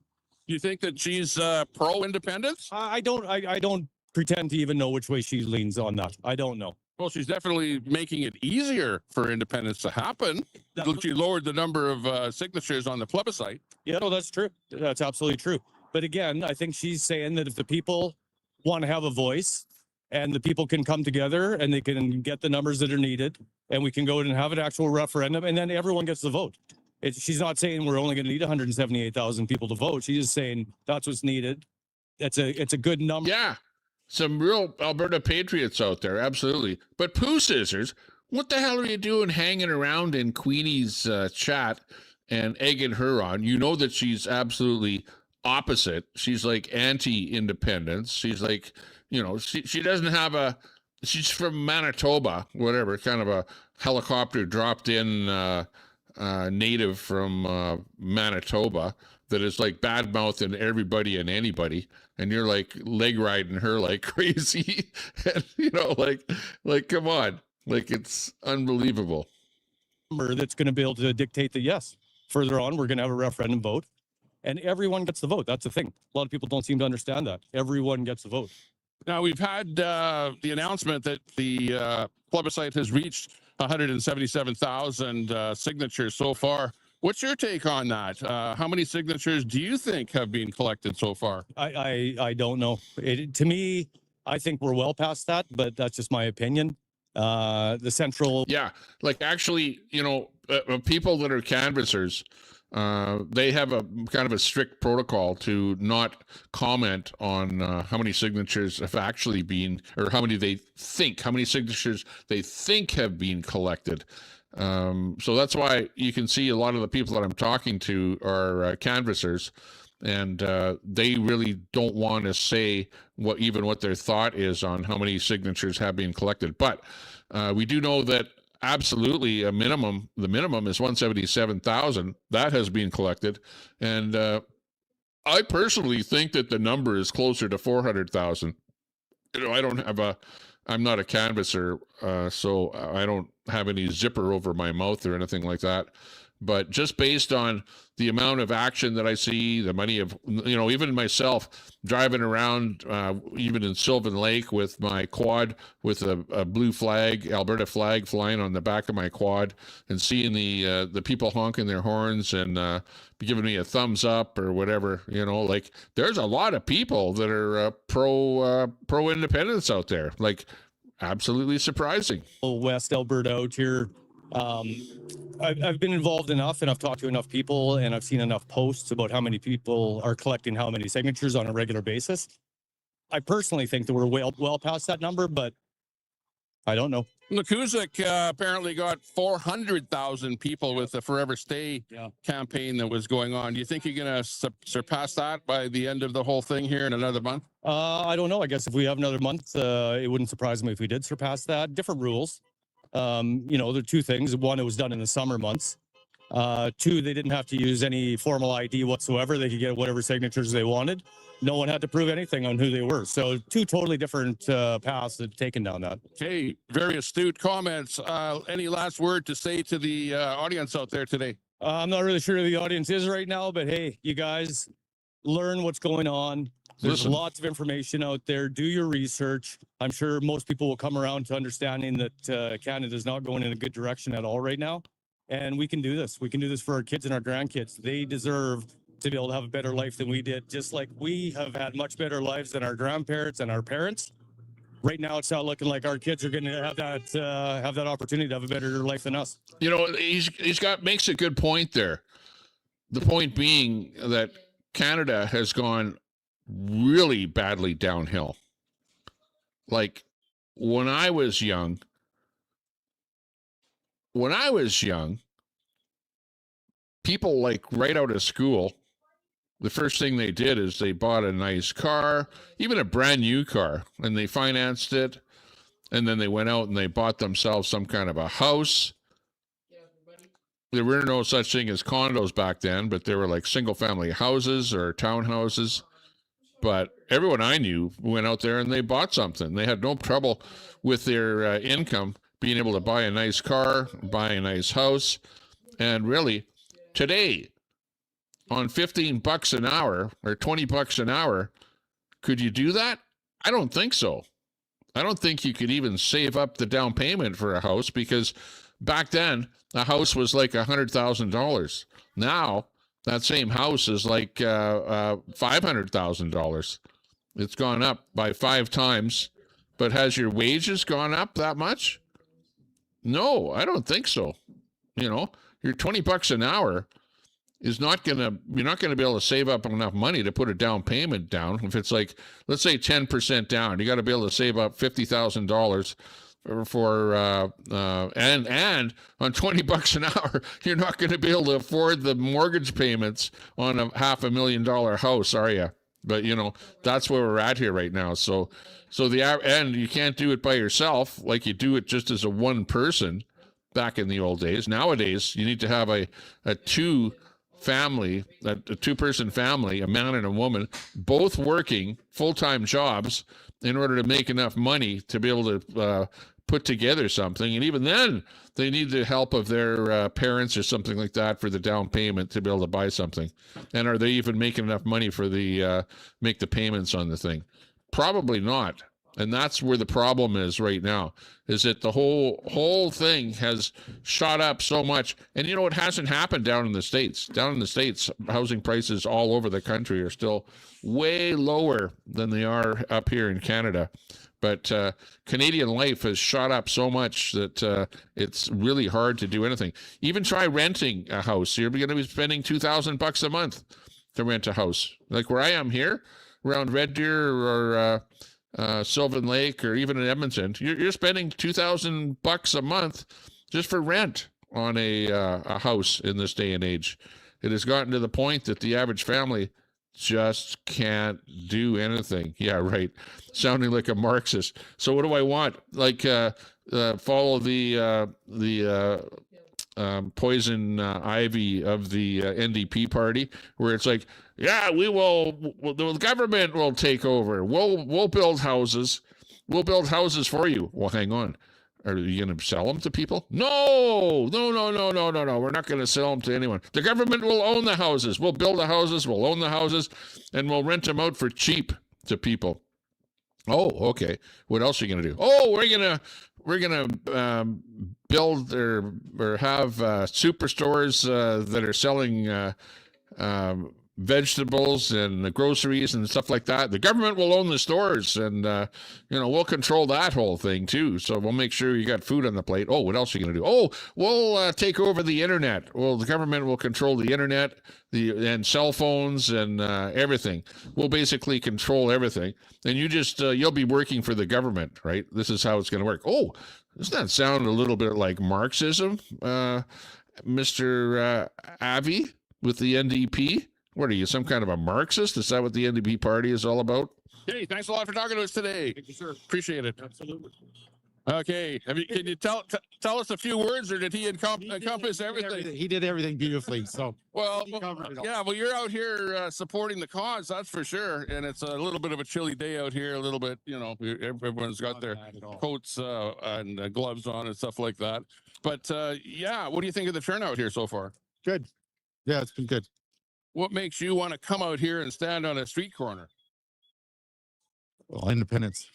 H: You think that she's pro-independence?
Q: I don't pretend to even know which way she leans on that. I don't know.
H: Well, she's definitely making it easier for independence to happen. She lowered the number of signatures on the plebiscite.
Q: Yeah, no, that's true. That's absolutely true. But again, I think she's saying that if the people want to have a voice and the people can come together and they can get the numbers that are needed, and we can go and have an actual referendum, and then everyone gets the vote. She's not saying we're only going to need 178,000 people to vote. She's just saying that's what's needed. It's a good number.
B: Yeah, some real Alberta patriots out there, absolutely. But Pooh Scissors, what the hell are you doing hanging around in Queenie's chat and egging her on? You know that she's absolutely opposite. She's like anti-independence. She's like, you know, she doesn't have a, she's from Manitoba, whatever, kind of a helicopter dropped in native from Manitoba that is like bad mouthing everybody and anybody, and you're like leg riding her like crazy. And you know, like come on, like it's unbelievable.
Q: That's going to be able to dictate the yes. Further on, we're going to have a referendum vote, and everyone gets the vote. That's the thing. A lot of people don't seem to understand that. Everyone gets the vote.
H: Now, we've had the announcement that the plebiscite has reached 177,000 signatures so far. What's your take on that? How many signatures do you think have been collected so far?
Q: I don't know. To me, I think we're well past that, but that's just my opinion. The central...
B: Yeah, like actually, you know, people that are canvassers, they have a kind of a strict protocol to not comment on how many signatures have actually been, or how many signatures they think have been collected. So that's why you can see a lot of the people that I'm talking to are canvassers, and they really don't want to say what their thought is on how many signatures have been collected. But we do know that absolutely the minimum is 177,000 that has been collected, and I personally think that the number is closer to 400,000. You know, I'm not a canvasser, so I don't have any zipper over my mouth or anything like that. But just based on the amount of action that I see, the money of, you know, even myself driving around, even in Sylvan Lake with my quad with a blue flag, Alberta flag flying on the back of my quad, and seeing the people honking their horns and giving me a thumbs up or whatever, you know, like there's a lot of people that are pro independence out there, like absolutely surprising.
Q: West Alberta out here. I've been involved enough, and I've talked to enough people, and I've seen enough posts about how many people are collecting how many signatures on a regular basis. I personally think that we're well past that number, but I don't know.
H: Lakuzik apparently got 400,000 people with the Forever Stay campaign that was going on. Do you think you're going to surpass that by the end of the whole thing here in another month?
Q: I don't know. I guess if we have another month, it wouldn't surprise me if we did surpass that. Different rules. You know, there are two things. One, it was done in the summer months. Two, they didn't have to use any formal ID whatsoever. They could get whatever signatures they wanted. No one had to prove anything on who they were. So two totally different paths that taken down that.
H: Okay, very astute comments. Any last word to say to the audience out there today?
Q: I'm not really sure who the audience is right now, but hey, you guys learn what's going on. There's lots of information out there. Do your research. I'm sure most people will come around to understanding that Canada is not going in a good direction at all right now. And we can do this. We can do this for our kids and our grandkids. They deserve to be able to have a better life than we did, just like we have had much better lives than our grandparents and our parents. Right now, it's not looking like our kids are going to have that opportunity to have a better life than us.
B: You know, makes a good point there. The point being that Canada has gone really badly downhill. Like when I was young, people like right out of school, the first thing they did is they bought a nice car, even a brand new car, and they financed it. And then they went out and they bought themselves some kind of a house. There were no such thing as condos back then, but there were like single family houses or townhouses. But everyone I knew went out there and they bought something. They had no trouble with their income being able to buy a nice car, buy a nice house. And really, today, on $15 an hour or $20 an hour, could you do that? I don't think so. I don't think you could even save up the down payment for a house, because back then, a house was like $100,000. Now, that same house is like $500,000. It's gone up by 5 times. But has your wages gone up that much? No, I don't think so. You know, your $20 an hour is not gonna, you're not gonna be able to save up enough money to put a down payment down. If it's like, let's say 10% down, you got to be able to save up $50,000 for and on $20 an hour, you're not going to be able to afford the mortgage payments on a $500,000 house, are you? But you know, that's where we're at here right now. So and you can't do it by yourself like you do it just as a one person back in the old days. Nowadays, you need to have a two-person family, a man and a woman, both working full-time jobs in order to make enough money to be able to put together something. And even then, they need the help of their parents or something like that for the down payment to be able to buy something. And are they even making enough money for the make the payments on the thing? Probably not. And that's where the problem is right now, is that the whole thing has shot up so much. And you know, it hasn't happened down in the States. Down in the States, housing prices all over the country are still way lower than they are up here in Canada. But Canadian life has shot up so much that it's really hard to do anything. Even try renting a house. You're going to be spending $2,000 a month to rent a house. Like where I am here, around Red Deer or Sylvan Lake or even in Edmonton, you're spending $2,000 a month just for rent on a house in this day and age. It has gotten to the point that the average family just can't do anything. Yeah, right. Sounding like a Marxist. So what do I want? Like follow the poison ivy of the NDP party, where it's like, yeah, the government will take over. We'll build houses. We'll build houses for you. Well, hang on. Are you going to sell them to people? No. We're not going to sell them to anyone. The government will own the houses. We'll build the houses. We'll own the houses, and we'll rent them out for cheap to people. Oh, okay. What else are you going to do? Oh, we're gonna build or have superstores that are selling vegetables and groceries and stuff like that. The government will own the stores, and we'll control that whole thing too. So we'll make sure you got food on the plate. Oh, what else are you going to do? Oh, we'll take over the internet. Well, the government will control the internet, and cell phones and everything. We'll basically control everything, and you just you'll be working for the government, right? This is how it's going to work. Oh, doesn't that sound a little bit like Marxism, Mr. Avi with the NDP? What are you, some kind of a Marxist? Is that what the NDP party is all about?
H: Hey, thanks a lot for talking to us today. Thank you, sir. Appreciate it. Absolutely. Okay. Can you tell us a few words, or did he encompass everything?
R: He did everything beautifully. So
H: well, you're out here supporting the cause, that's for sure. And it's a little bit of a chilly day out here. A little bit, everyone's got their coats and gloves on and stuff like that. But what do you think of the turnout here so far?
R: Good. Yeah, it's been good.
H: What makes you want to come out here and stand on a street corner?
R: Well, independence.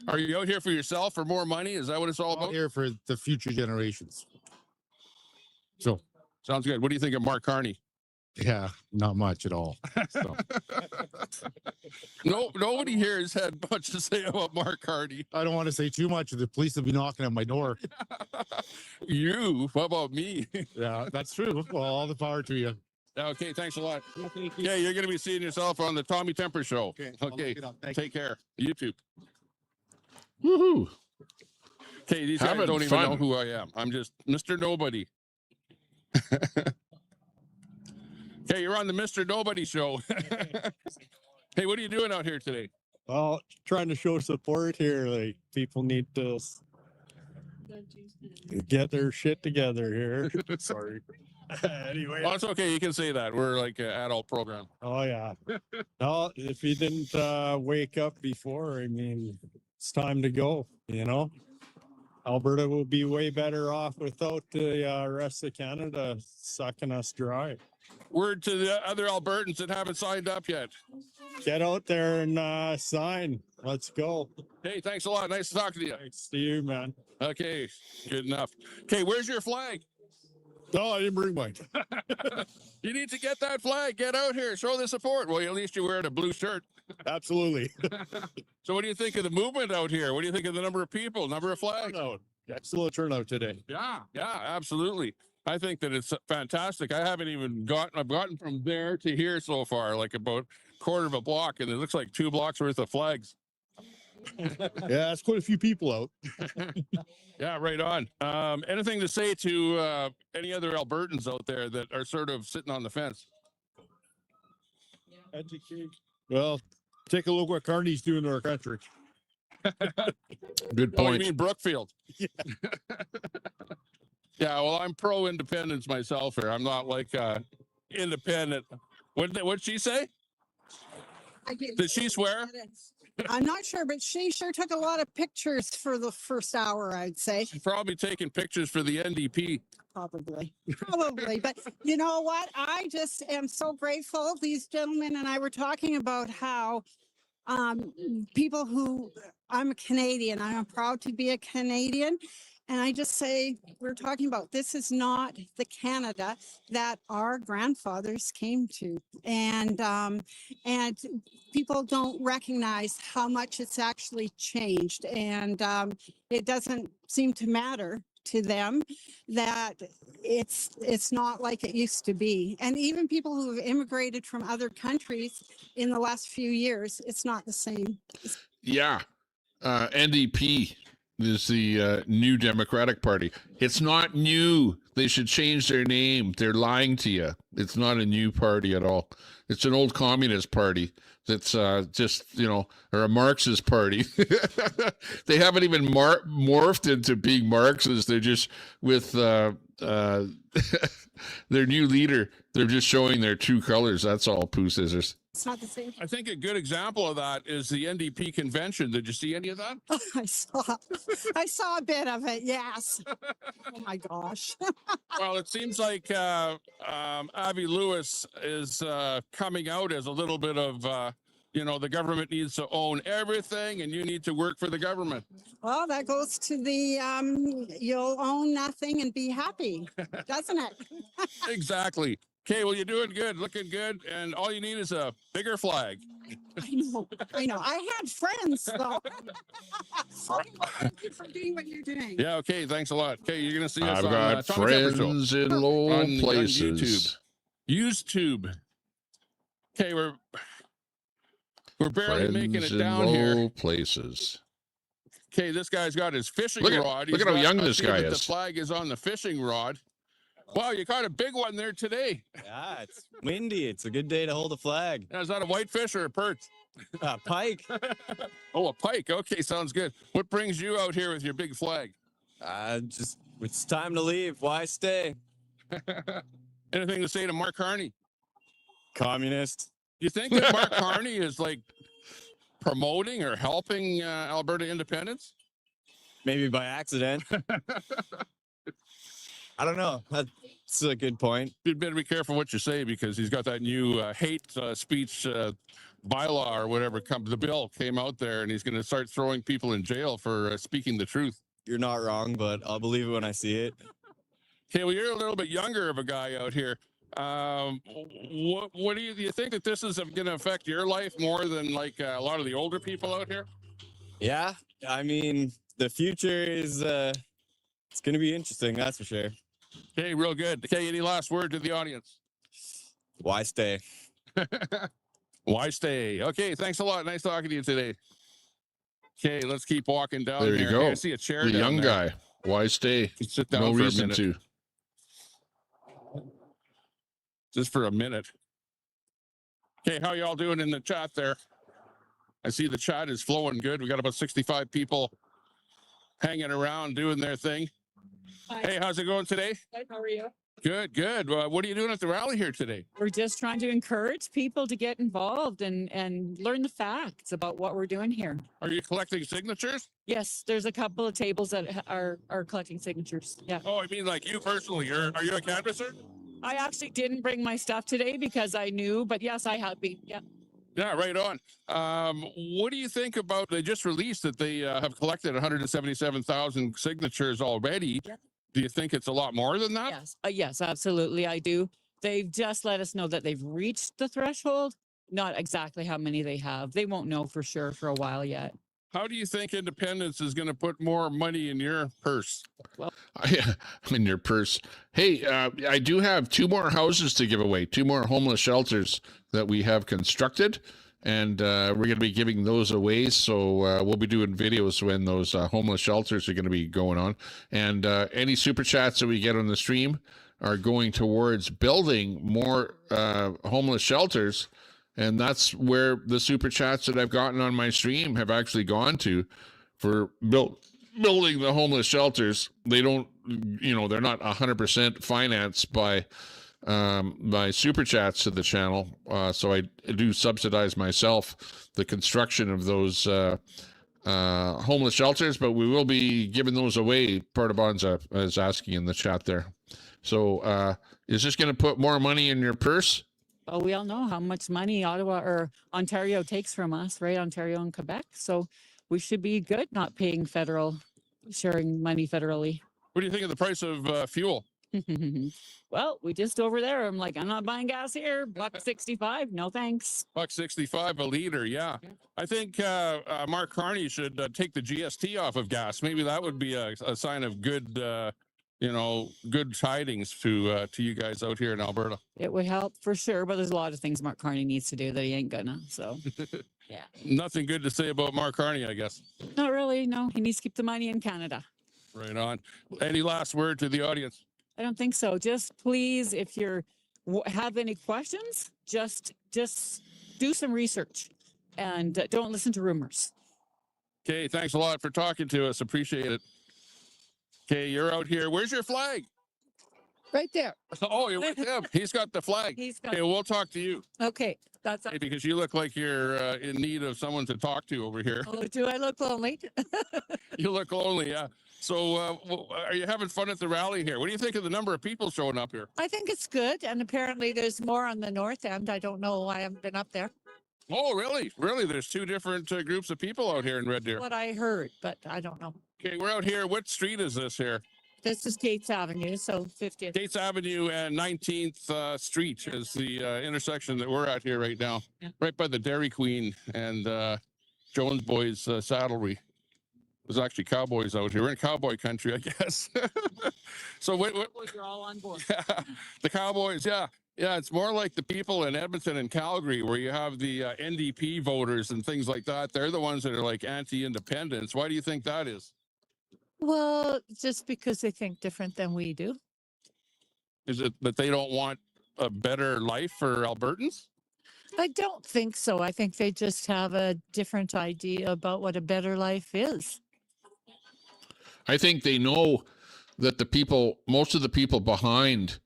H: Are you out here for yourself, for more money? Is that what it's all about?
R: Here for the future generations. So
H: sounds good. What do you think of Mark Carney?
R: Yeah, not much at all. So.
H: Nobody here has had much to say about Mark Carney.
R: I don't want to say too much. The police will be knocking at my door.
H: What about me?
R: Yeah, that's true. Well, all the power to you.
H: Okay, thanks a lot. Yeah, you're going to be seeing yourself on the Tommy Temper Show. Okay. Take care. YouTube.
B: Woohoo.
H: Okay, these guys don't even know who I am. I'm just Mr. Nobody. Okay, you're on the Mr. Nobody Show. Hey, what are you doing out here today?
S: Well, trying to show support here. Like, people need to get their shit together here. Sorry. Anyway,
H: it's okay. You can say that. We're like an adult program.
S: Oh yeah. No, if you didn't wake up before, I mean, it's time to go. Alberta will be way better off without the rest of Canada sucking us dry.
H: Word to the other Albertans that haven't signed up yet.
S: Get out there and sign. Let's go.
H: Hey, thanks a lot. Nice to talk to you.
S: Thanks to you, man.
H: Okay, good enough. Okay, where's your flag?
R: No, I didn't bring mine.
H: You need to get that flag. Get out here. Show the support. Well, at least you're wearing a blue shirt.
R: Absolutely.
H: So what do you think of the movement out here? What do you think of the number of people, number of flags?
R: Excellent turnout today.
H: Yeah, absolutely. I think that it's fantastic. I've gotten from there to here so far, like about quarter of a block, and it looks like 2 blocks worth of flags.
R: Yeah, that's quite a few people out.
H: Yeah, right on. Anything to say to any other Albertans out there that are sort of sitting on the fence?
R: Well, take a look what Carney's doing to our country.
B: Good
H: Oh, you
B: point.
H: mean Brookfield? Yeah, well, I'm pro-independence myself here. I'm not like independent. What'd she say? Did she swear?
G: I'm not sure, but she sure took a lot of pictures for the first hour, I'd say.
H: She's probably taking pictures for the NDP.
G: Probably. But you know what? I just am so grateful. These gentlemen and I were talking about how people who I'm a Canadian, I'm proud to be a Canadian. And I just say, we're talking about this is not the Canada that our grandfathers came to. And people don't recognize how much it's actually changed. And it doesn't seem to matter to them that it's not like it used to be. And even people who have immigrated from other countries in the last few years, it's not the same.
B: Yeah. NDP is the new Democratic Party. It's not new. They should change their name. They're lying to you. It's not a new party at all. It's an old communist party that's just, or a Marxist party. They haven't even morphed into being Marxists. They're just with their new leader. They're just showing their true colors. That's all, poo scissors.
G: It's not the same.
H: I think a good example of that is the NDP convention. Did you see any of that?
G: I saw a bit of it. Yes. Oh my gosh.
H: Well, it seems like Avi Lewis is coming out as a little bit of, the government needs to own everything and you need to work for the government.
G: Well, that goes to the you'll own nothing and be happy, doesn't it?
H: Exactly. Okay, well, you're doing good, looking good, and all you need is a bigger flag.
G: I know. I had friends, though. Thank you for doing what you're doing.
H: Yeah, okay, thanks a lot. Okay, you're going to see us
B: I've
H: on
B: got
H: Tommy Pepper Show.
B: friends in low
H: on
B: places.
H: YouTube. Okay, we're barely making it
B: Friends in
H: down
B: low
H: here.
B: places.
H: Okay, this guy's got his fishing rod.
B: Look at how young this guy
H: The
B: is.
H: flag is on the fishing rod. Wow, you caught a big one there today.
N: Yeah, it's windy. It's a good day to hold a flag.
H: Is that a whitefish or a perch?
N: Pike.
H: Oh, a pike. Okay, sounds good. What brings you out here with your big flag?
N: Just it's time to leave. Why stay?
H: Anything to say to Mark Carney?
N: Communist.
H: You think that Mark Carney is like promoting or helping Alberta independence?
N: Maybe by accident. I don't know. That's a good point.
H: You'd better be careful what you say because he's got that new hate speech bylaw or whatever. The bill came out there and he's going to start throwing people in jail for speaking the truth.
N: You're not wrong, but I'll believe it when I see it.
H: Okay, well, you're a little bit younger of a guy out here. What do you think that this is going to affect your life more than like a lot of the older people out here?
N: Yeah, I mean, the future is it's going to be interesting, that's for sure.
H: Okay, real good. Okay, any last word to the audience?
N: Why stay?
H: Why stay? Okay, thanks a lot. Nice talking to you today. Okay, let's keep walking down
B: There you
H: here.
B: go.
H: I see a chair
B: The
H: down
B: young
H: there.
B: guy. Why stay?
H: Sit down
B: No
H: for a
B: reason
H: minute.
B: to.
H: Just for a minute. Okay, how y'all doing in the chat there? I see the chat is flowing good. We got about 65 people hanging around doing their thing.
T: Hi.
H: Hey, how's it going today?
T: Good, how are you?
H: Good, good. What are you doing at the rally here today?
T: We're just trying to encourage people to get involved and learn the facts about what we're doing here.
H: Are you collecting signatures?
T: Yes, there's a couple of tables that are collecting signatures. Yeah.
H: Oh, I mean like you personally. Are you a canvasser?
T: I actually didn't bring my stuff today because I knew, but yes, I have been. Yeah.
H: Yeah, right on. What do you think about, they just released that they have collected 177,000 signatures already. Do you think it's a lot more than that?
T: Yes, yes, absolutely. I do. They've just let us know that they've reached the threshold. Not exactly how many they have. They won't know for sure for a while yet.
H: How do you think independence is going to put more money in your purse?
T: Well,
B: in your purse. Hey, I do have 2 more houses to give away, 2 more homeless shelters that we have constructed, and we're going to be giving those away. So we'll be doing videos when those homeless shelters are going to be going on, and any super chats that we get on the stream are going towards building more homeless shelters. And that's where the super chats that I've gotten on my stream have actually gone to for building the homeless shelters. They don't, they're not 100% financed by super chats to the channel. So I do subsidize myself the construction of those homeless shelters, but we will be giving those away. Portabonza is asking in the chat there. So is this going to put more money in your purse?
T: well, we all know how much money Ottawa or Ontario takes from us, right? Ontario and Quebec. So we should be good not paying sharing money federally.
H: What do you think of the price of fuel?
T: Well, we just over there. I'm like, I'm not buying gas here. $1.65. No thanks.
H: $1.65 a liter. Yeah. I think Mark Carney should take the GST off of gas. Maybe that would be a sign of good, good tidings to you guys out here in Alberta.
T: It would help for sure, but there's a lot of things Mark Carney needs to do that he ain't gonna. So, yeah.
H: Nothing good to say about Mark Carney, I guess.
T: Not really. No, he needs to keep the money in Canada.
H: Right on. Any last word to the audience?
T: I don't think so. Just please, if you have any questions, just do some research and don't listen to rumors.
H: Okay, thanks a lot for talking to us. Appreciate it. Okay, you're out here. Where's your flag?
T: Right there.
H: Oh, you're with him. He's got the flag.
T: He's got.
H: Okay, we'll talk to you.
T: Okay, that's.
H: Hey, because you look like you're in need of someone to talk to over here.
T: Oh, do I look lonely?
H: You look lonely, yeah. So are you having fun at the rally here? What do you think of the number of people showing up here?
G: I think it's good. And apparently there's more on the north end. I don't know. I haven't been up there.
H: Oh, really? Really? There's 2 different groups of people out here in Red Deer.
G: What I heard, but I don't know.
H: Okay, we're out here. What street is this here?
G: This is Gates Avenue, so 50th.
H: Gates Avenue and 19th Street is the intersection that we're at here right now.
T: Yeah.
H: Right by the Dairy Queen and Jones Boys saddlery. There's actually cowboys out here. We're in cowboy country, I guess. So what
T: You're all on board.
H: Yeah, the Cowboys, yeah. Yeah, it's more like the people in Edmonton and Calgary where you have the NDP voters and things like that. They're the ones that are like anti-independence. Why do you think that is?
G: Well, just because they think different than we do.
H: Is it that they don't want a better life for Albertans?
G: I don't think so. I think they just have a different idea about what a better life is.
B: I think they know that most of the people behind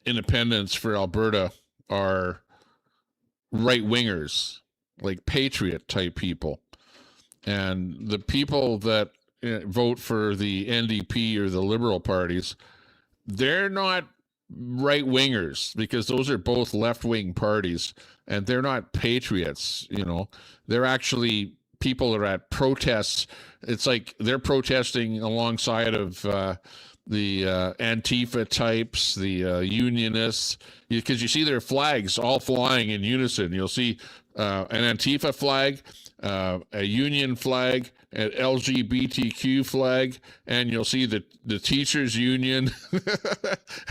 B: independence for Alberta are right wingers, like patriot type people. And the people that vote for the NDP or the Liberal parties, they're not right wingers because those are both left wing parties and they're not patriots. They're actually people that are at protests. It's like they're protesting alongside of the Antifa types, the unionists, because you see their flags all flying in unison. You'll see an Antifa flag, a union flag, an LGBTQ flag, and you'll see the teachers union.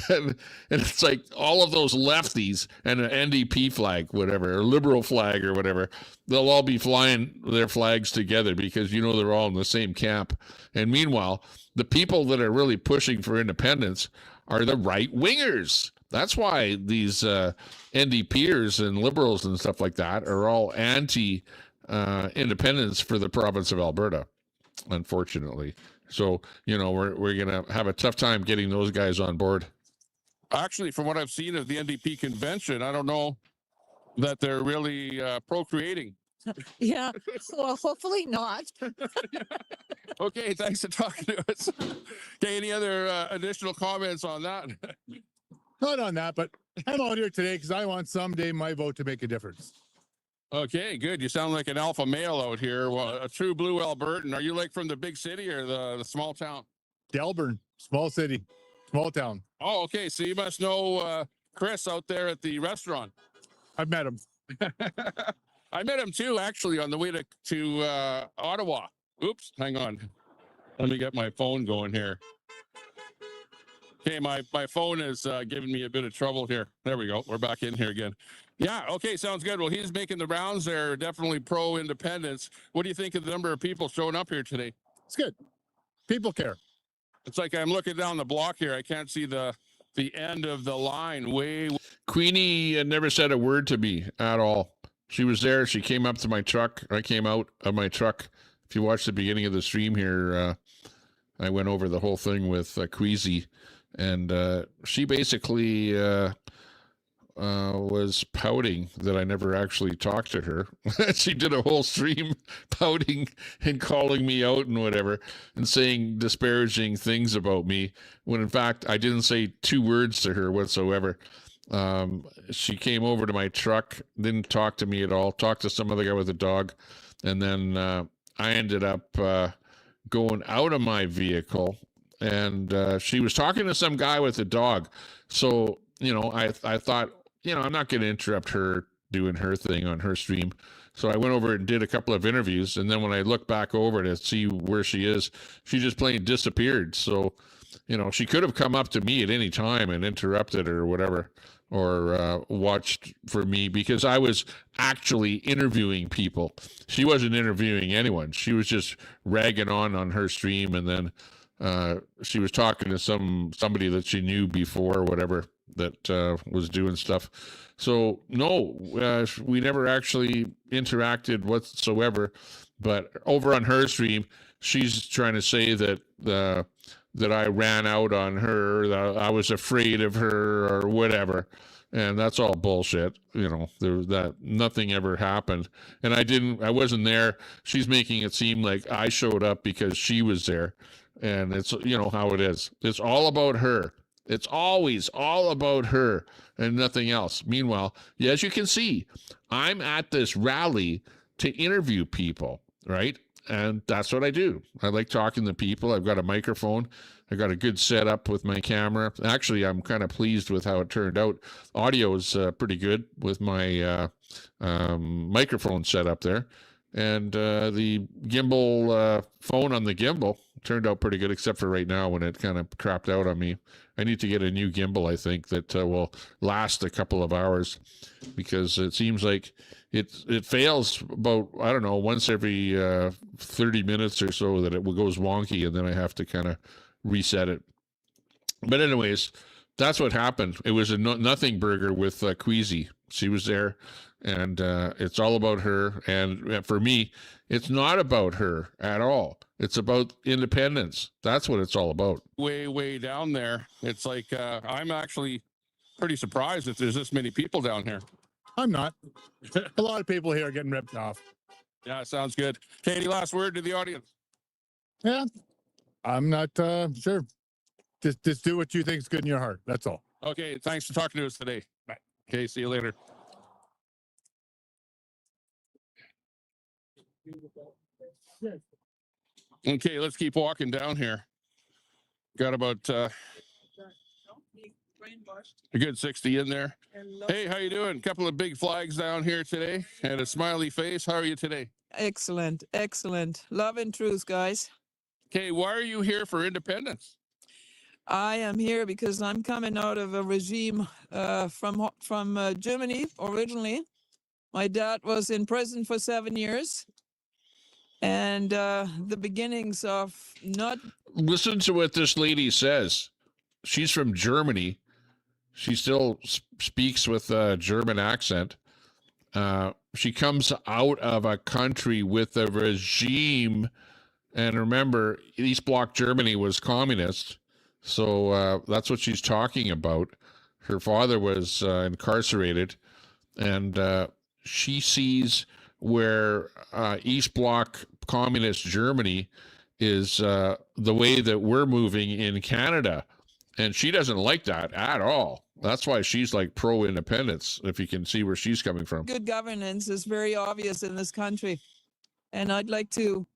B: and it's like all of those lefties and an NDP flag, whatever, or liberal flag or whatever, they'll all be flying their flags together because they're all in the same camp. And meanwhile, the people that are really pushing for independence are the right wingers. That's why these NDPers and liberals and stuff like that are all anti independence for the province of Alberta, unfortunately. So, we're going to have a tough time getting those guys on board.
H: Actually, from what I've seen of the NDP convention, I don't know that they're really procreating.
G: Yeah. Well, hopefully not.
H: Okay, thanks for talking to us. Okay, any other additional comments on that?
R: Not on that, but I'm out here today because I want someday my vote to make a difference.
H: Okay, good. You sound like an alpha male out here. Well, a true blue Albertan. Are you like from the big city or the small town?
R: Delburn, small city, small town.
H: Oh, okay. So you must know Chris out there at the restaurant.
R: I've met him.
H: I met him too, actually, on the way to Ottawa. Oops, hang on. Let me get my phone going here. Okay, my phone is giving me a bit of trouble here. There we go. We're back in here again. Yeah, okay, sounds good. Well, he's making the rounds there, definitely pro-independence. What do you think of the number of people showing up here today?
R: It's good. People care.
H: It's like I'm looking down the block here. I can't see the end of the line.
B: Queenie never said a word to me at all. She was there. She came up to my truck. I came out of my truck. If you watch the beginning of the stream here, I went over the whole thing with Queasy, and she basically was pouting that I never actually talked to her. She did a whole stream pouting and calling me out and whatever, and saying disparaging things about me, when in fact I didn't say 2 words to her whatsoever. She came over to my truck, didn't talk to me at all, talked to some other guy with a dog, and then I ended up going out of my vehicle, and she was talking to some guy with a dog. So, you know, I thought, you know, I'm not going to interrupt her doing her thing on her stream. So I went over and did a couple of interviews, and then when I looked back over to see where she is, she just plain disappeared. So, you know, she could have come up to me at any time and interrupted her or whatever, or watched for me, because I was actually interviewing people. She wasn't interviewing anyone. She was just ragging on her stream, and then she was talking to somebody that she knew before or whatever that was doing stuff. So no, we never actually interacted whatsoever. But over on her stream, she's trying to say that that I ran out on her, that I was afraid of her or whatever. And that's all bullshit. You know, that nothing ever happened. And I wasn't there. She's making it seem like I showed up because she was there. And it's, you know, how it is. It's all about her. It's always all about her and nothing else. Meanwhile, as you can see, I'm at this rally to interview people, right? And that's what I do. I like talking to people. I've got a microphone. I got a good setup with my camera. Actually, I'm kind of pleased with how it turned out. Audio is pretty good with my microphone setup there. And the gimbal phone on the gimbal turned out pretty good, except for right now when it kind of crapped out on me. I need to get a new gimbal, I think, that will last a couple of hours, because it seems like it fails about, I don't know, once every 30 minutes or so, that it goes wonky, and then I have to kind of reset it. But anyways, that's what happened. It was a nothing burger with Queasy. She was there, and it's all about her. And for me, it's not about her at all. It's about independence. That's what it's all about.
H: Way down there. It's like I'm actually pretty surprised that there's this many people down here.
R: I'm not. A lot of people here are getting ripped off.
H: Yeah, sounds good. Katie, last word to the audience.
R: Yeah, I'm not sure. Just do what you think is good in your heart. That's all.
H: Okay, thanks for talking to us today. Bye. Okay, see you later. Okay, let's keep walking down here. Got about a good 60 in there. Hey, how you doing? A couple of big flags down here today and a smiley face. How are you today?
U: Excellent, excellent. Love and truth, guys.
H: Okay, why are you here for independence?
U: I am here because I'm coming out of a regime from Germany originally. My dad was in prison for 7 years. And the beginnings of not...
B: Listen to what this lady says. She's from Germany. She still speaks with a German accent. She comes out of a country with a regime. And remember, East Bloc Germany was communist. So that's what she's talking about. Her father was incarcerated. And she sees where East Bloc communist Germany is the way that we're moving in Canada. And she doesn't like that at all. That's why she's like pro-independence, if you can see where she's coming from.
U: Good governance is very obvious in this country. And I'd like to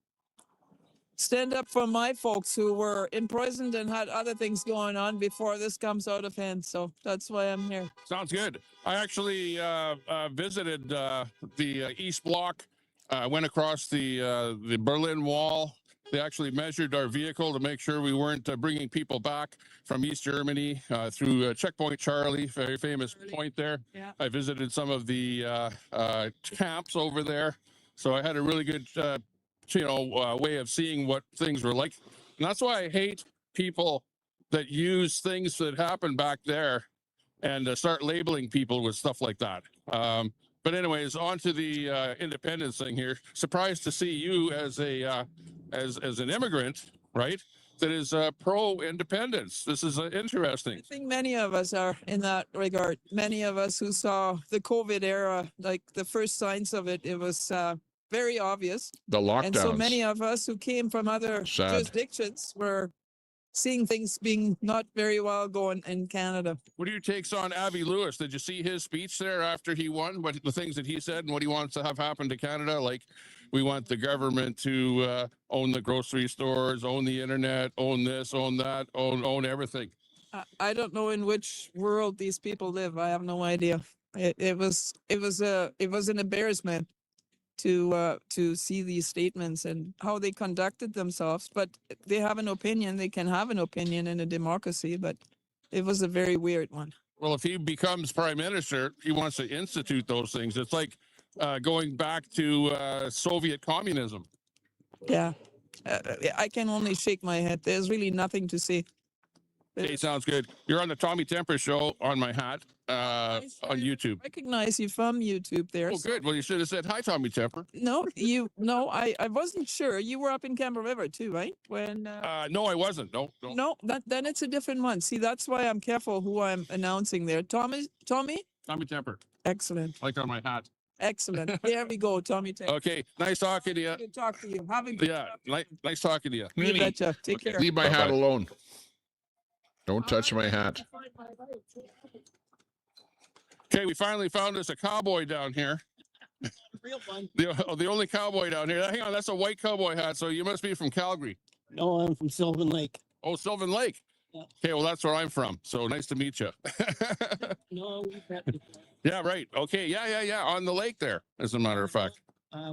U: stand up for my folks who were imprisoned and had other things going on before this comes out of hand. So that's why I'm here.
H: Sounds good. I actually visited the East Bloc. Went across the Berlin Wall. They actually measured our vehicle to make sure we weren't bringing people back from East Germany through Checkpoint Charlie, very famous point there.
U: Yeah.
H: I visited some of the camps over there, so I had a really good, way of seeing what things were like. And that's why I hate people that use things that happened back there and start labeling people with stuff like that. But anyways, on to the independence thing here. Surprised to see you as a as an immigrant, right? That is pro-independence. This is interesting.
U: I think many of us are in that regard. Many of us who saw the COVID era, like the first signs of it, it was very obvious.
O: The lockdowns.
U: And so many of us who came from other
O: Sad.
U: jurisdictions were seeing things being not very well going in Canada.
H: What are your takes on Avi Lewis? Did you see his speech there after he won? What the things that he said and what he wants to have happen to Canada? Like, we want the government to own the grocery stores, own the internet, own this, own that, own everything.
U: I don't know in which world these people live. I have no idea. It was an embarrassment to see these statements and how they conducted themselves. But they have an opinion. They can have an opinion in a democracy, but it was a very weird one.
H: Well, if he becomes prime minister, he wants to institute those things. It's like going back to Soviet communism.
U: Yeah. I can only shake my head. There's really nothing to say.
H: Hey, sounds good. You're on the Tommy Temper Show on my hat on YouTube.
U: Recognize you from YouTube there.
H: Oh, good. Well, you should have said hi, Tommy Temper.
U: No, I wasn't sure. You were up in Canberra River too, right? When
H: no, I wasn't. No.
U: Then it's a different one. See, that's why I'm careful who I'm announcing there. Tommy?
H: Tommy Temper.
U: Excellent.
H: Like on my hat.
U: Excellent. There we go, Tommy Temper.
H: Okay, nice talking to you.
U: Good talk to you. Have a good
H: Nice talking to you.
U: You betcha. Take care.
O: Leave my hat
H: Bye-bye.
O: alone. Don't touch my hat.
H: Okay, we finally found us a cowboy down here.
E: Real fun.
H: The only cowboy down here. Hang on, that's a white cowboy hat, so you must be from Calgary.
E: No, I'm from Sylvan Lake.
H: Oh, Sylvan Lake.
E: Yeah.
H: Okay, well, that's where I'm from, so nice to meet you.
E: No, we've met before.
H: Yeah, right. Okay, yeah, on the lake there, as a matter of fact.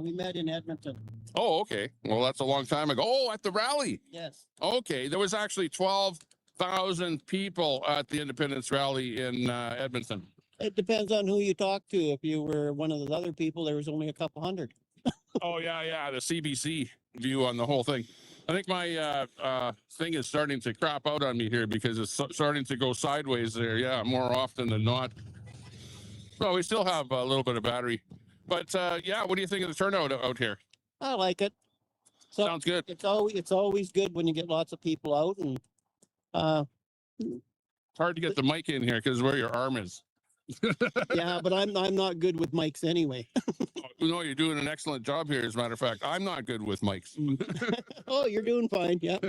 E: We met in Edmonton.
H: Oh, okay. Well, that's a long time ago. Oh, at the rally.
E: Yes.
H: Okay, there was actually 12,000 people at the Independence Rally in Edmonton.
E: It depends on who you talk to. If you were one of those other people, there was only a couple hundred.
H: Oh, yeah, the CBC view on the whole thing. I think my thing is starting to crap out on me here because it's starting to go sideways there. Yeah, more often than not. Well, we still have a little bit of battery. But, yeah, what do you think of the turnout out here?
E: I like it. So
H: Sounds good.
E: It's always good when you get lots of people out, and
H: it's hard to get the mic in here because where your arm is.
E: yeah, but I'm not good with mics anyway.
H: No, you're doing an excellent job here. As a matter of fact, I'm not good with mics.
E: Oh, you're doing fine. Yeah.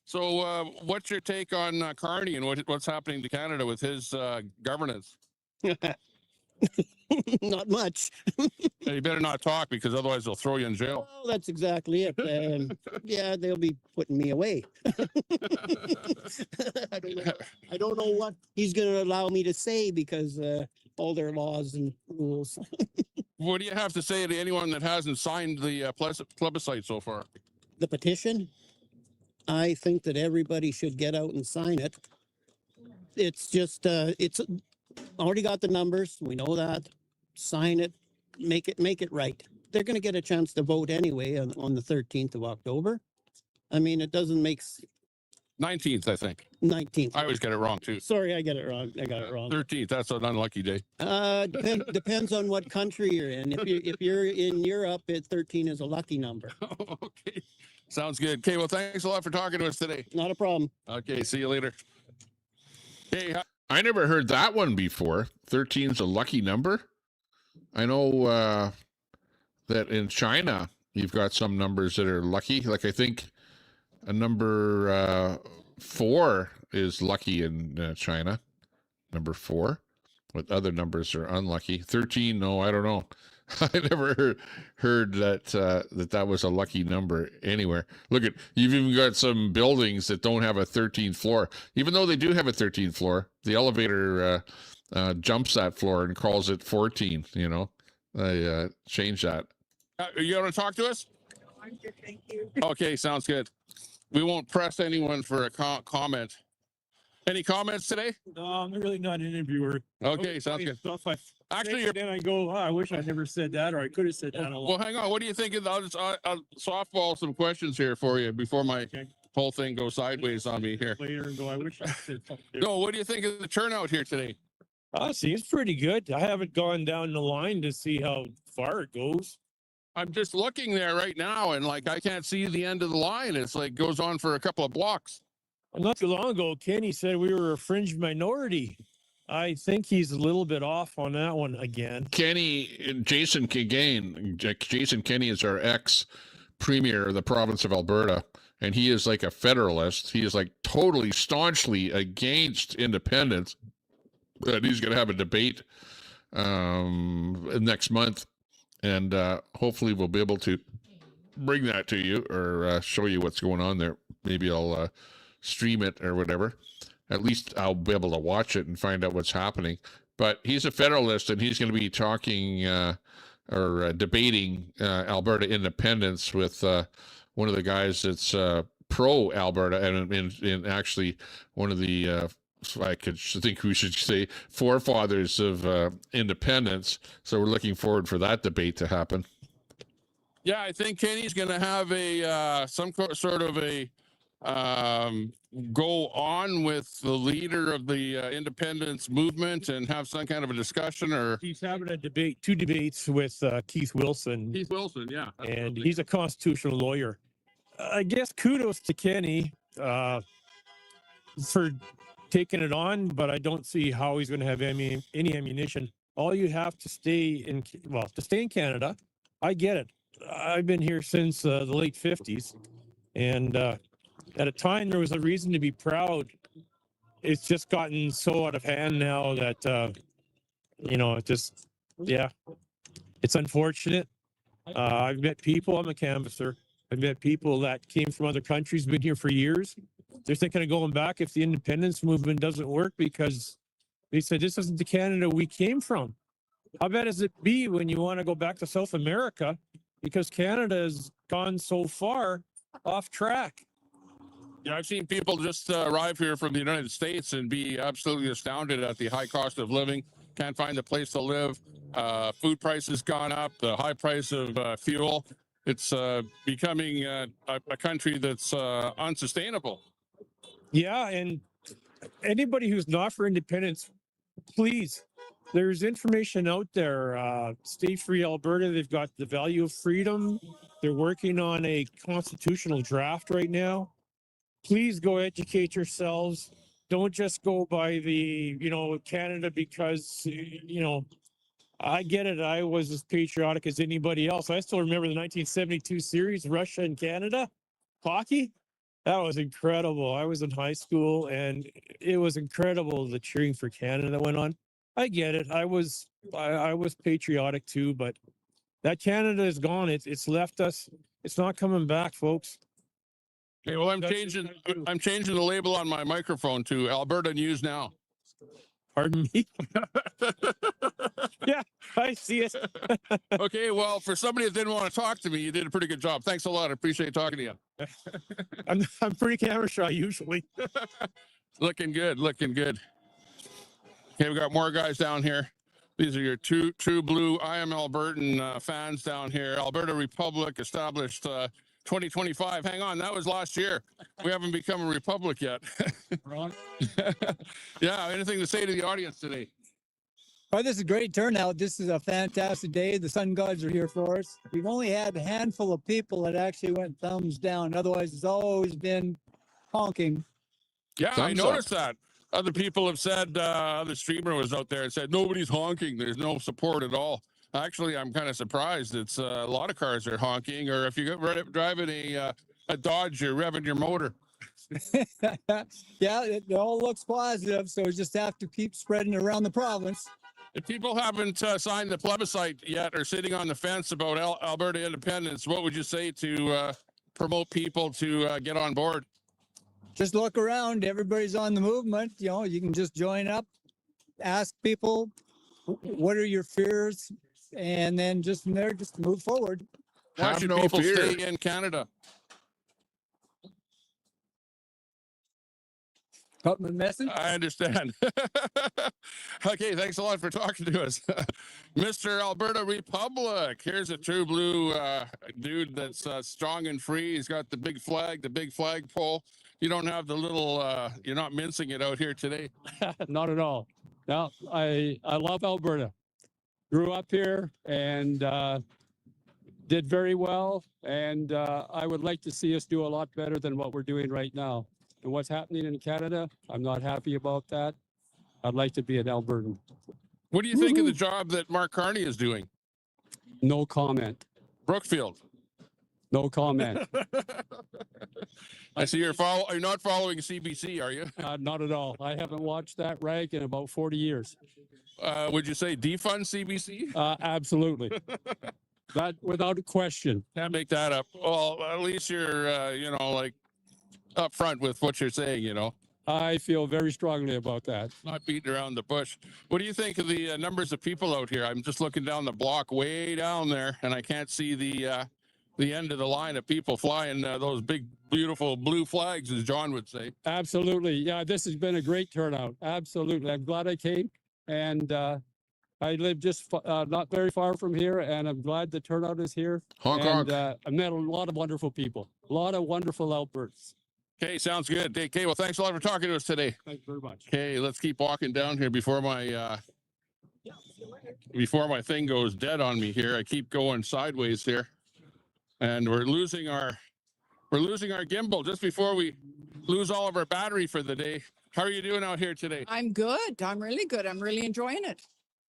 H: So, what's your take on Carney and what's happening to Canada with his governance?
E: Not much.
H: You better not talk because otherwise they'll throw you in jail.
E: Well, that's exactly it. And yeah, they'll be putting me away. I don't know what he's going to allow me to say because all their laws and rules.
H: What do you have to say to anyone that hasn't signed the plebiscite so far?
E: The petition? I think that everybody should get out and sign it. It's just, it's already got the numbers. We know that. Sign it, make it right. They're going to get a chance to vote anyway on the 13th of October. I mean, it doesn't make
H: 19th, I think.
E: 19th.
H: I always get it wrong too.
E: Sorry, I got it wrong.
H: 13th. That's an unlucky day.
E: Depends on what country you're in. If you're in Europe, 13 is a lucky number.
H: Okay. Sounds good. Okay, well, thanks a lot for talking to us today.
E: Not a problem.
H: Okay, see you later. Hey,
O: I never heard that one before. 13's a lucky number. I know that in China, you've got some numbers that are lucky. Like I think a number 4 is lucky in China. Number 4. But other numbers are unlucky. 13, no, I don't know. I never heard that that was a lucky number anywhere. Look at, you've even got some buildings that don't have a 13th floor, even though they do have a 13th floor. The elevator jumps that floor and calls it 14. You know, I changed that.
H: You want to talk to us?
U: Thank you.
H: Okay, sounds good. We won't press anyone for a comment. Any comments today?
S: No, I'm really not an interviewer.
H: Okay, sounds good.
S: Stuff I
H: Actually,
S: then I go, oh, I wish I never said that, or I could have said that a lot.
H: well, hang on. What do you think of? I'll just softball some questions here for you before my whole thing goes sideways on me here.
S: Later and go, I wish I said something.
H: No, what do you think of the turnout here today?
S: Seems pretty good. I haven't gone down the line to see how far it goes.
H: I'm just looking there right now, and like I can't see the end of the line. It's like goes on for a couple of blocks.
S: Not too long ago, Kenny said we were a fringe minority. I think he's a little bit off on that one again.
O: Jason Kenney is our ex-premier of the province of Alberta, and he is like a federalist. He is like totally staunchly against independence. And he's going to have a debate next month, and hopefully we'll be able to bring that to you or show you what's going on there. Maybe I'll stream it or whatever. At least I'll be able to watch it and find out what's happening. But he's a federalist, and he's going to be talking or debating Alberta independence with one of the guys that's pro Alberta, and actually one of the I think we should say forefathers of independence. So we're looking forward for that debate to happen.
H: Yeah, I think Kenny's going to have a some sort of a go on with the leader of the independence movement and have some kind of a discussion. Or
S: he's having a debate, 2 debates with Keith Wilson.
H: Keith Wilson, yeah,
S: and he's a constitutional lawyer. I guess kudos to Kenny for taking it on, but I don't see how he's going to have any ammunition. All you have to stay in Canada. I get it. I've been here since the late 50s, and at a time there was a reason to be proud. It's just gotten so out of hand now that it just, yeah, it's unfortunate. I've met people, I'm a canvasser, I've met people that came from other countries, been here for years. They're thinking of going back if the independence movement doesn't work, because they said this isn't the Canada we came from. How bad does it be when you want to go back to South America, because Canada has gone so far off track?
H: Yeah, I've seen people just arrive here from the United States and be absolutely astounded at the high cost of living. Can't find a place to live. Food prices gone up. The high price of fuel. It's becoming a country that's unsustainable.
S: Yeah, and anybody who's not for independence, please, there's information out there. Stay Free Alberta, they've got the value of freedom. They're working on a constitutional draft right now. Please go educate yourselves. Don't just go by the, Canada, because, I get it. I was as patriotic as anybody else. I still remember the 1972 series, Russia and Canada, hockey. That was incredible. I was in high school, and it was incredible, the cheering for Canada that went on. I get it. I was patriotic too, but that Canada is gone. It's left us. It's not coming back, folks.
H: Okay, well, I'm changing the label on my microphone to Alberta News Now.
S: Pardon me? Yeah, I see it.
H: Okay, well, for somebody that didn't want to talk to me, you did a pretty good job. Thanks a lot. I appreciate talking to you.
S: I'm pretty camera shy usually.
H: Looking good, looking good. Okay, we got more guys down here. These are your true blue I Am Albertan fans down here. Alberta Republic established 2025. Hang on, that was last year. We haven't become a republic yet. Yeah, anything to say to the audience today?
F: Oh, this is a great turnout. This is a fantastic day. The sun gods are here for us. We've only had a handful of people that actually went thumbs down. Otherwise, it's always been honking.
H: Yeah, I noticed that. Other people have said, other streamer was out there and said, nobody's honking. There's no support at all. Actually, I'm kind of surprised. It's a lot of cars are honking, or if you're driving a Dodge, you're revving your motor.
F: Yeah, it all looks positive. So we just have to keep spreading around the province.
H: If people haven't signed the plebiscite yet or sitting on the fence about Alberta independence, what would you say to promote people to get on board?
F: Just look around. Everybody's on the movement. You know, you can just join up, ask people, what are your fears? And then just from there, just move forward.
H: Why
B: Have
H: should
B: no
H: people
B: fear.
H: stay in Canada?
F: Got my message?
H: I understand. Okay, thanks a lot for talking to us. Mr. Alberta Republic. Here's a true blue dude that's strong and free. He's got the big flagpole. You don't have the little, you're not mincing it out here today.
D: Not at all. No, I love Alberta. Grew up here and did very well. And I would like to see us do a lot better than what we're doing right now. And what's happening in Canada, I'm not happy about that. I'd like to be an Albertan.
H: What do you think of the job that Mark Carney is doing?
D: No comment.
H: Brookfield.
D: No comment.
H: I see you're not following CBC, are you?
D: Not at all. I haven't watched that rag in about 40 years.
H: Would you say defund CBC?
D: Absolutely. That without a question.
H: Can't make that up. Well, at least you're, like upfront with what you're saying,
D: I feel very strongly about that.
H: Not beating around the bush. What do you think of the numbers of people out here? I'm just looking down the block way down there, and I can't see the end of the line of people flying those big, beautiful blue flags, as John would say.
D: Absolutely. Yeah, this has been a great turnout. Absolutely. I'm glad I came. And I live just not very far from here, and I'm glad the turnout is here.
B: Honk,
D: and
B: honk.
D: I met a lot of wonderful people, a lot of wonderful Alberts.
H: Okay, sounds good. Okay, well, thanks a lot for talking to us today.
D: Thank you very much.
H: Okay, let's keep walking down here before my thing goes dead on me here. I keep going sideways here, and we're losing our gimbal just before we lose all of our battery for the day. How are you doing out here today?
V: I'm good. I'm really good. I'm really enjoying it.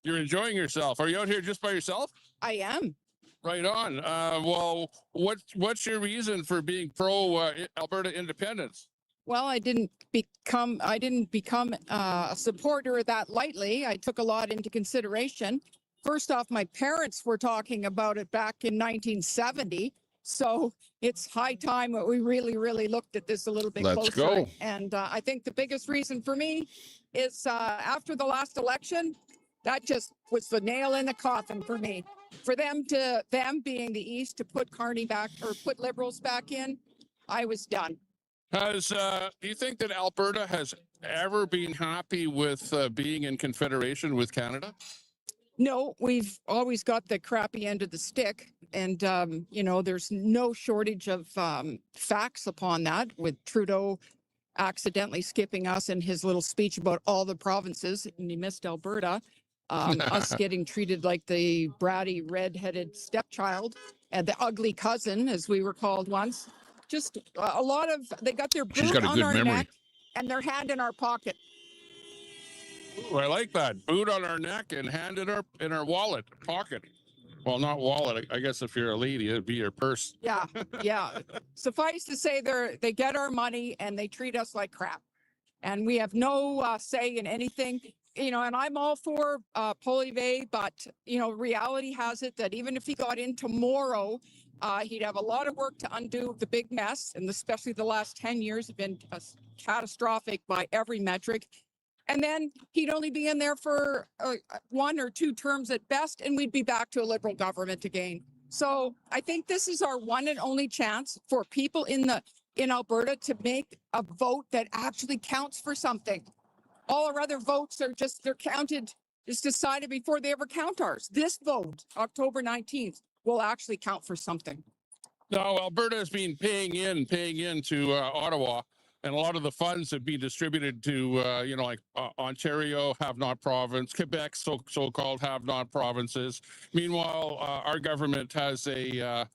H: You're enjoying yourself. Are you out here just by yourself?
V: I am.
H: Right on. Well, what's your reason for being pro Alberta independence?
V: Well, I didn't become a supporter of that lightly. I took a lot into consideration. First off, my parents were talking about it back in 1970. So it's high time that we really, really looked at this a little bit
B: Let's
V: closer.
B: go.
V: And I think the biggest reason for me is after the last election, that just was the nail in the coffin for me. For them being the East, to put Carney back or put Liberals back in, I was done.
H: Do you think that Alberta has ever been happy with being in confederation with Canada?
V: No, we've always got the crappy end of the stick. And, there's no shortage of facts upon that, with Trudeau accidentally skipping us in his little speech about all the provinces, and he missed Alberta. Us getting treated like the bratty red-headed stepchild and the ugly cousin, as we were called once. Just a lot of, they got their
B: She's
V: boot
B: got a
V: on
B: good
V: our
B: memory.
V: neck and their hand in our pocket.
H: Ooh, I like that. Boot on our neck and hand in our wallet, pocket. Well, not wallet. I guess if you're a lady, it'd be your purse.
V: Yeah, yeah. Suffice to say, they get our money and they treat us like crap. And we have no say in anything. And I'm all for Poilievre, but, reality has it that even if he got in tomorrow, he'd have a lot of work to undo the big mess. And especially the last 10 years have been catastrophic by every metric. And then he'd only be in there for 1 or 2 terms at best, and we'd be back to a Liberal government again. So I think this is our one and only chance for people in Alberta to make a vote that actually counts for something. All our other votes are they're counted, it's decided before they ever count ours. This vote, October 19th, will actually count for something.
H: No, Alberta has been paying in to Ottawa, and a lot of the funds have been distributed to, Ontario, have-not province, Quebec, so-called have-not provinces. Meanwhile, our government has a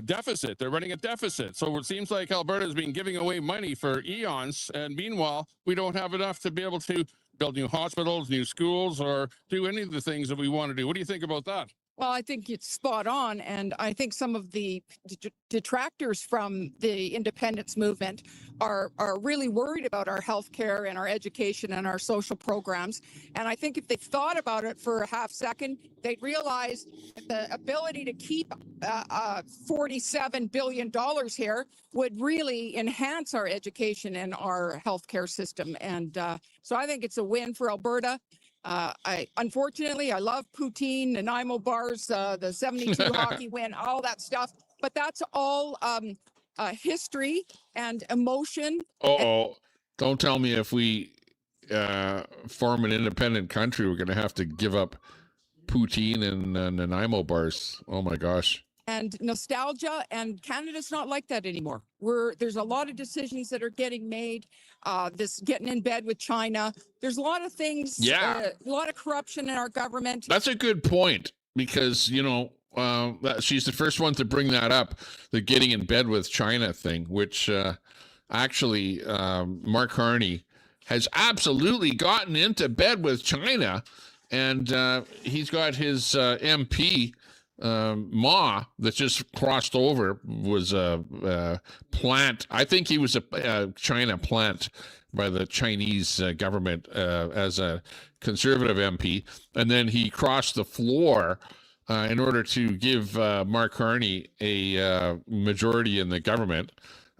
H: deficit. They're running a deficit. So it seems like Alberta has been giving away money for eons, and meanwhile, we don't have enough to be able to build new hospitals, new schools, or do any of the things that we want to do. What do you think about that?
V: Well, I think it's spot on. And I think some of the detractors from the independence movement are really worried about our healthcare and our education and our social programs. And I think if they thought about it for a half second, they'd realize that the ability to keep $47 billion here would really enhance our education and our healthcare system. And so I think it's a win for Alberta. Unfortunately, I love poutine, Nanaimo bars, the 72 hockey win, all that stuff. But that's all history and emotion.
B: Uh-oh. Don't tell me if we form an independent country, we're going to have to give up poutine and Nanaimo bars. Oh, my gosh.
V: And nostalgia, and Canada's not like that anymore. There's a lot of decisions that are getting made. This getting in bed with China. There's a lot of things.
B: Yeah,
V: a lot of corruption in our government.
B: That's a good point because she's the first one to bring that up, the getting in bed with China thing, which actually Mark Carney has absolutely gotten into bed with China, and he's got his MP. Ma that just crossed over was a plant. I think he was a China plant by the Chinese government as a conservative MP, and then he crossed the floor in order to give Mark Carney a majority in the government.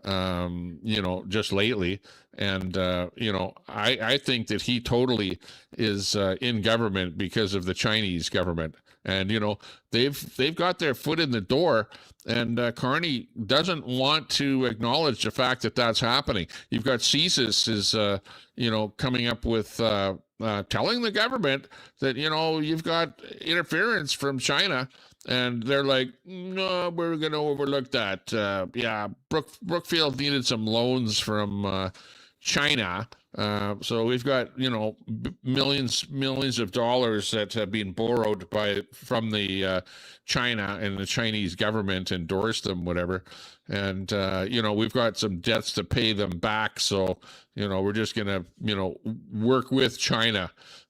B: Just lately, and I think that he totally is in government because of the Chinese government. And they've got their foot in the door, and Carney doesn't want to acknowledge the fact that that's happening. You've got CSIS is coming up with telling the government that you've got interference from China, and they're like, no, we're going to overlook that. Brookfield needed some loans from China. So we've got, millions of dollars that have been borrowed from the China, and the Chinese government endorsed them, whatever. And, we've got some debts to pay them back. So, we're just going to, work with China.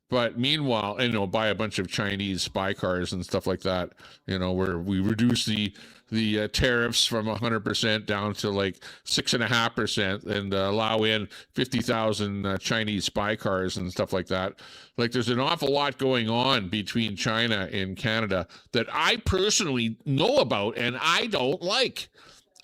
B: But meanwhile, buy a bunch of Chinese spy cars and stuff like that, where we reduce the tariffs from 100% down to like 6.5%, and allow in 50,000 Chinese spy cars and stuff like that. Like, there's an awful lot going on between China and Canada that I personally know about, and I don't like.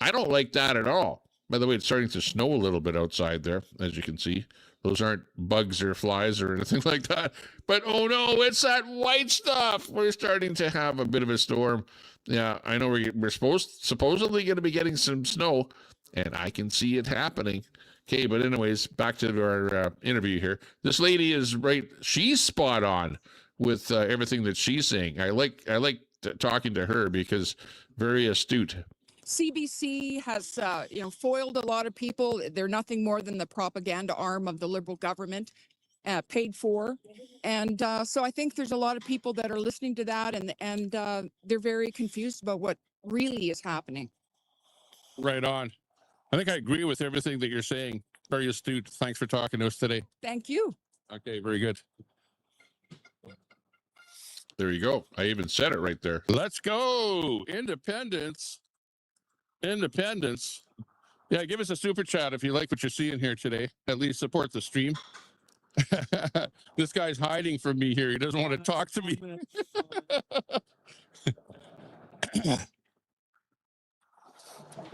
B: I don't like that at all. By the way, it's starting to snow a little bit outside there, as you can see. Those aren't bugs or flies or anything like that. But, oh no, it's that white stuff. We're starting to have a bit of a storm. Yeah, I know we're supposedly going to be getting some snow, and I can see it happening. Okay, but anyways, back to our interview here. This lady is right. She's spot on with everything that she's saying. I like talking to her because very astute.
V: CBC has, foiled a lot of people. They're nothing more than the propaganda arm of the Liberal government, paid for. And so I think there's a lot of people that are listening to that, and they're very confused about what really is happening.
H: Right on. I think I agree with everything that you're saying. Very astute. Thanks for talking to us today.
V: Thank you.
H: Okay, very good.
B: There you go. I even said it right there.
H: Let's go. Independence. Yeah, give us a super chat if you like what you're seeing here today. At least support the stream. This guy's hiding from me here. He doesn't want to talk to me.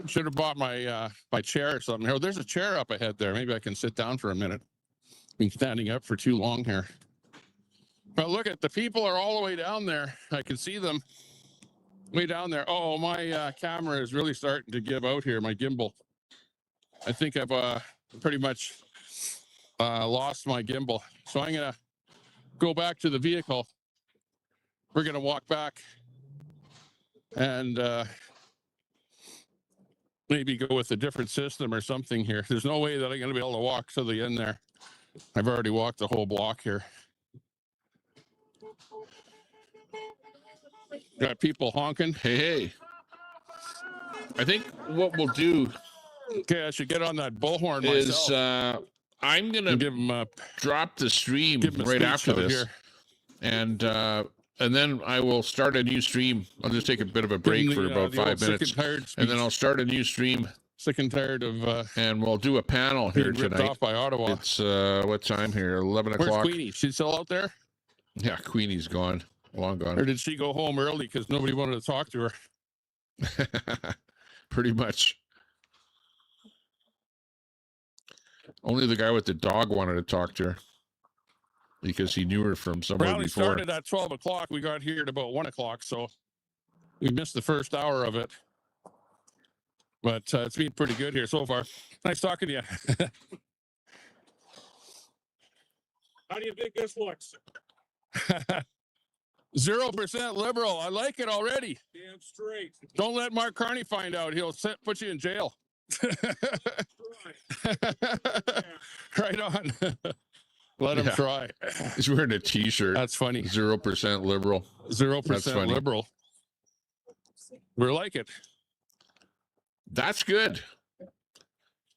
H: Should have bought my chair or something. Oh, there's a chair up ahead there. Maybe I can sit down for a minute. Been standing up for too long here. But look at the people are all the way down there. I can see them. Way down there. Oh, my camera is really starting to give out here, my gimbal. I think I've pretty much lost my gimbal. So I'm going to go back to the vehicle. We're going to walk back and maybe go with a different system or something here. There's no way that I'm going to be able to walk to the end there. I've already walked the whole block here. Got people honking.
B: Hey. I think what we'll do.
H: Okay, I should get on that bullhorn
B: is
H: myself.
B: I'm gonna
H: give him
B: drop the stream right after this, here. And and then I will start a new stream. I'll just take a bit of a break for about
H: the
B: 5
H: old sick
B: minutes,
H: and tired
B: and then
H: speech.
B: I'll start a new stream.
H: Sick and tired of
B: and we'll do a panel here
H: being ripped
B: tonight.
H: off by Ottawa.
B: It's what time here? 11
H: Where's
B: o'clock.
H: Queenie? She's still out there?
B: Yeah, Queenie's gone. Long gone.
H: Or did she go home early because nobody wanted to talk to her?
B: Pretty much. Only the guy with the dog wanted to talk to her because he knew her from somewhere
H: Rally
B: before.
H: started at 12 o'clock. We got here at about 1 o'clock, so we missed the first hour of it. But it's been pretty good here so far. Nice talking to you.
S: How do you think this looks?
H: 0% liberal. I like it already.
S: Damn straight.
H: Don't let Mark Carney find out. He'll put you in jail. Right on. Let him try.
B: He's wearing a t-shirt.
H: That's funny.
B: 0% liberal.
H: 0% liberal. We like it.
B: That's good.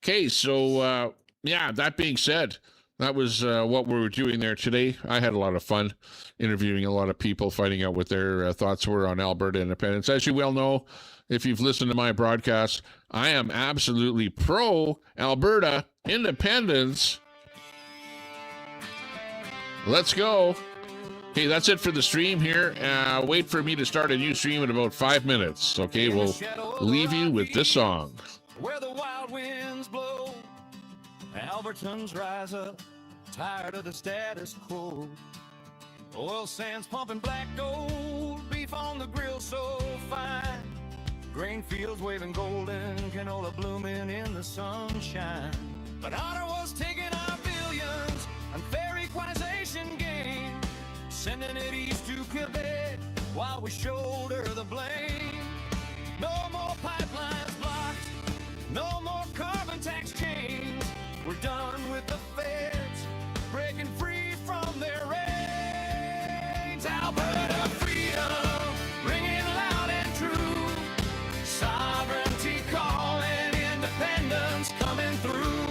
B: Okay, so yeah, that being said, that was what we were doing there today. I had a lot of fun interviewing a lot of people, finding out what their thoughts were on Alberta independence. As you well know, if you've listened to my broadcast, I am absolutely pro Alberta independence. Let's go. Okay, that's it for the stream here. Wait for me to start a new stream in about 5 minutes. Okay, we'll leave you with this song.
A: Where the wild winds blow, Albertans rise up, tired of the status quo. Oil sands pumping black gold, beef on the grill so fine. Grain fields waving golden, canola blooming in the sunshine. But Ottawa's taking our billions, unfair equalization gain, sending it east to Quebec while we shoulder the blame. No more pipelines blocked, no more carbon tax chains. We're done with the feds, breaking free from their reins. Alberta freedom, ringing loud and true. Sovereignty calling, independence coming through.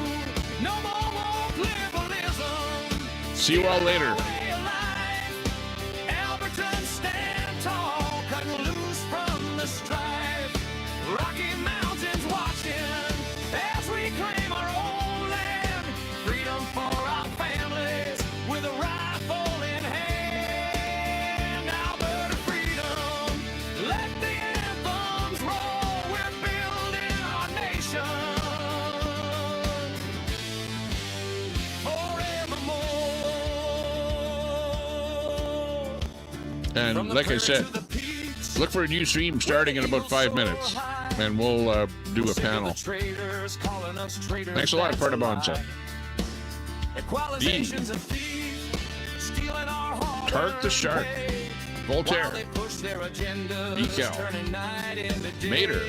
A: No more woke liberalism.
B: See you all later.
A: Albertans stand tall, cutting loose from the strife. Rocky Mountains watching as we claim our own land. Freedom for our families with a rifle in hand. Alberta freedom, let the anthems roll. We're building our nation forevermore.
B: And like I said, look for a new stream starting in about 5 minutes, and we'll do a panel. Thanks a lot, Part of Bonza.
A: Equalization's a thief, stealing our hard
B: Tart the Shark, Voltaire,
A: Decal,
B: Mater,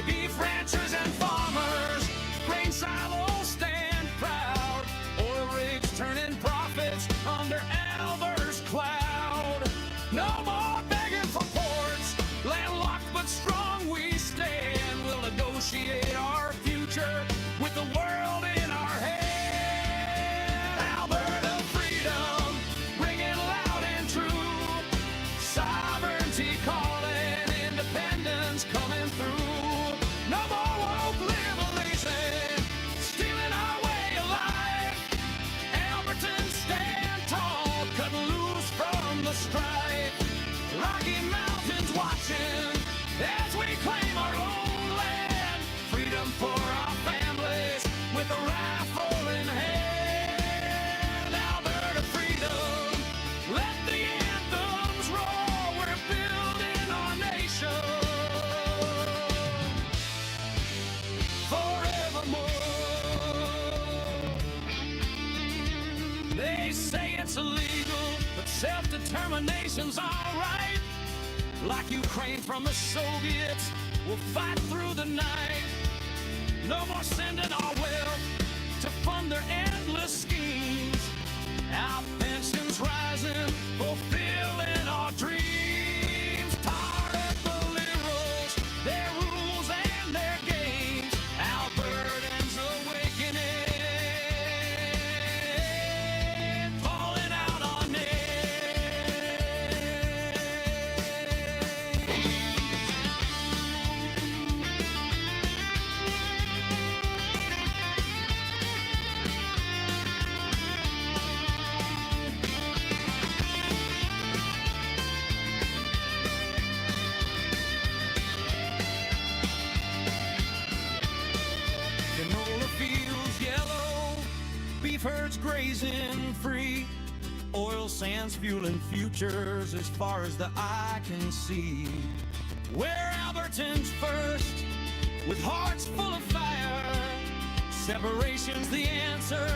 A: beef ranchers and farmers, grain silos stand proud, oil rigs turning profits under Alberta's cloud. No more begging for ports, landlocked but strong we stand. We'll negotiate our future with the world in our hand. Alberta freedom, ringing loud and true. Sovereignty calling, independence coming through. No more woke liberalism, stealing our way of life. Albertans stand tall, cutting loose from the strife. Rocky Mountains watching as we claim our own land. Freedom for our families with a rifle in hand. Alberta freedom, let the anthems roll. We're building our nation forevermore. They say it's illegal, but self-determination's all right. Like Ukraine from the Soviets, we'll fight through the night. No more sending our wealth to fund their endless schemes. Our pensions rising, fulfilling our dreams. Tired of the liberals, their rules and their games. Albertans awakening, falling out on names. herds grazing free, oil sands fueling futures as far as the eye can see. We're Albertans first, with hearts full of fire. Separation's the answer,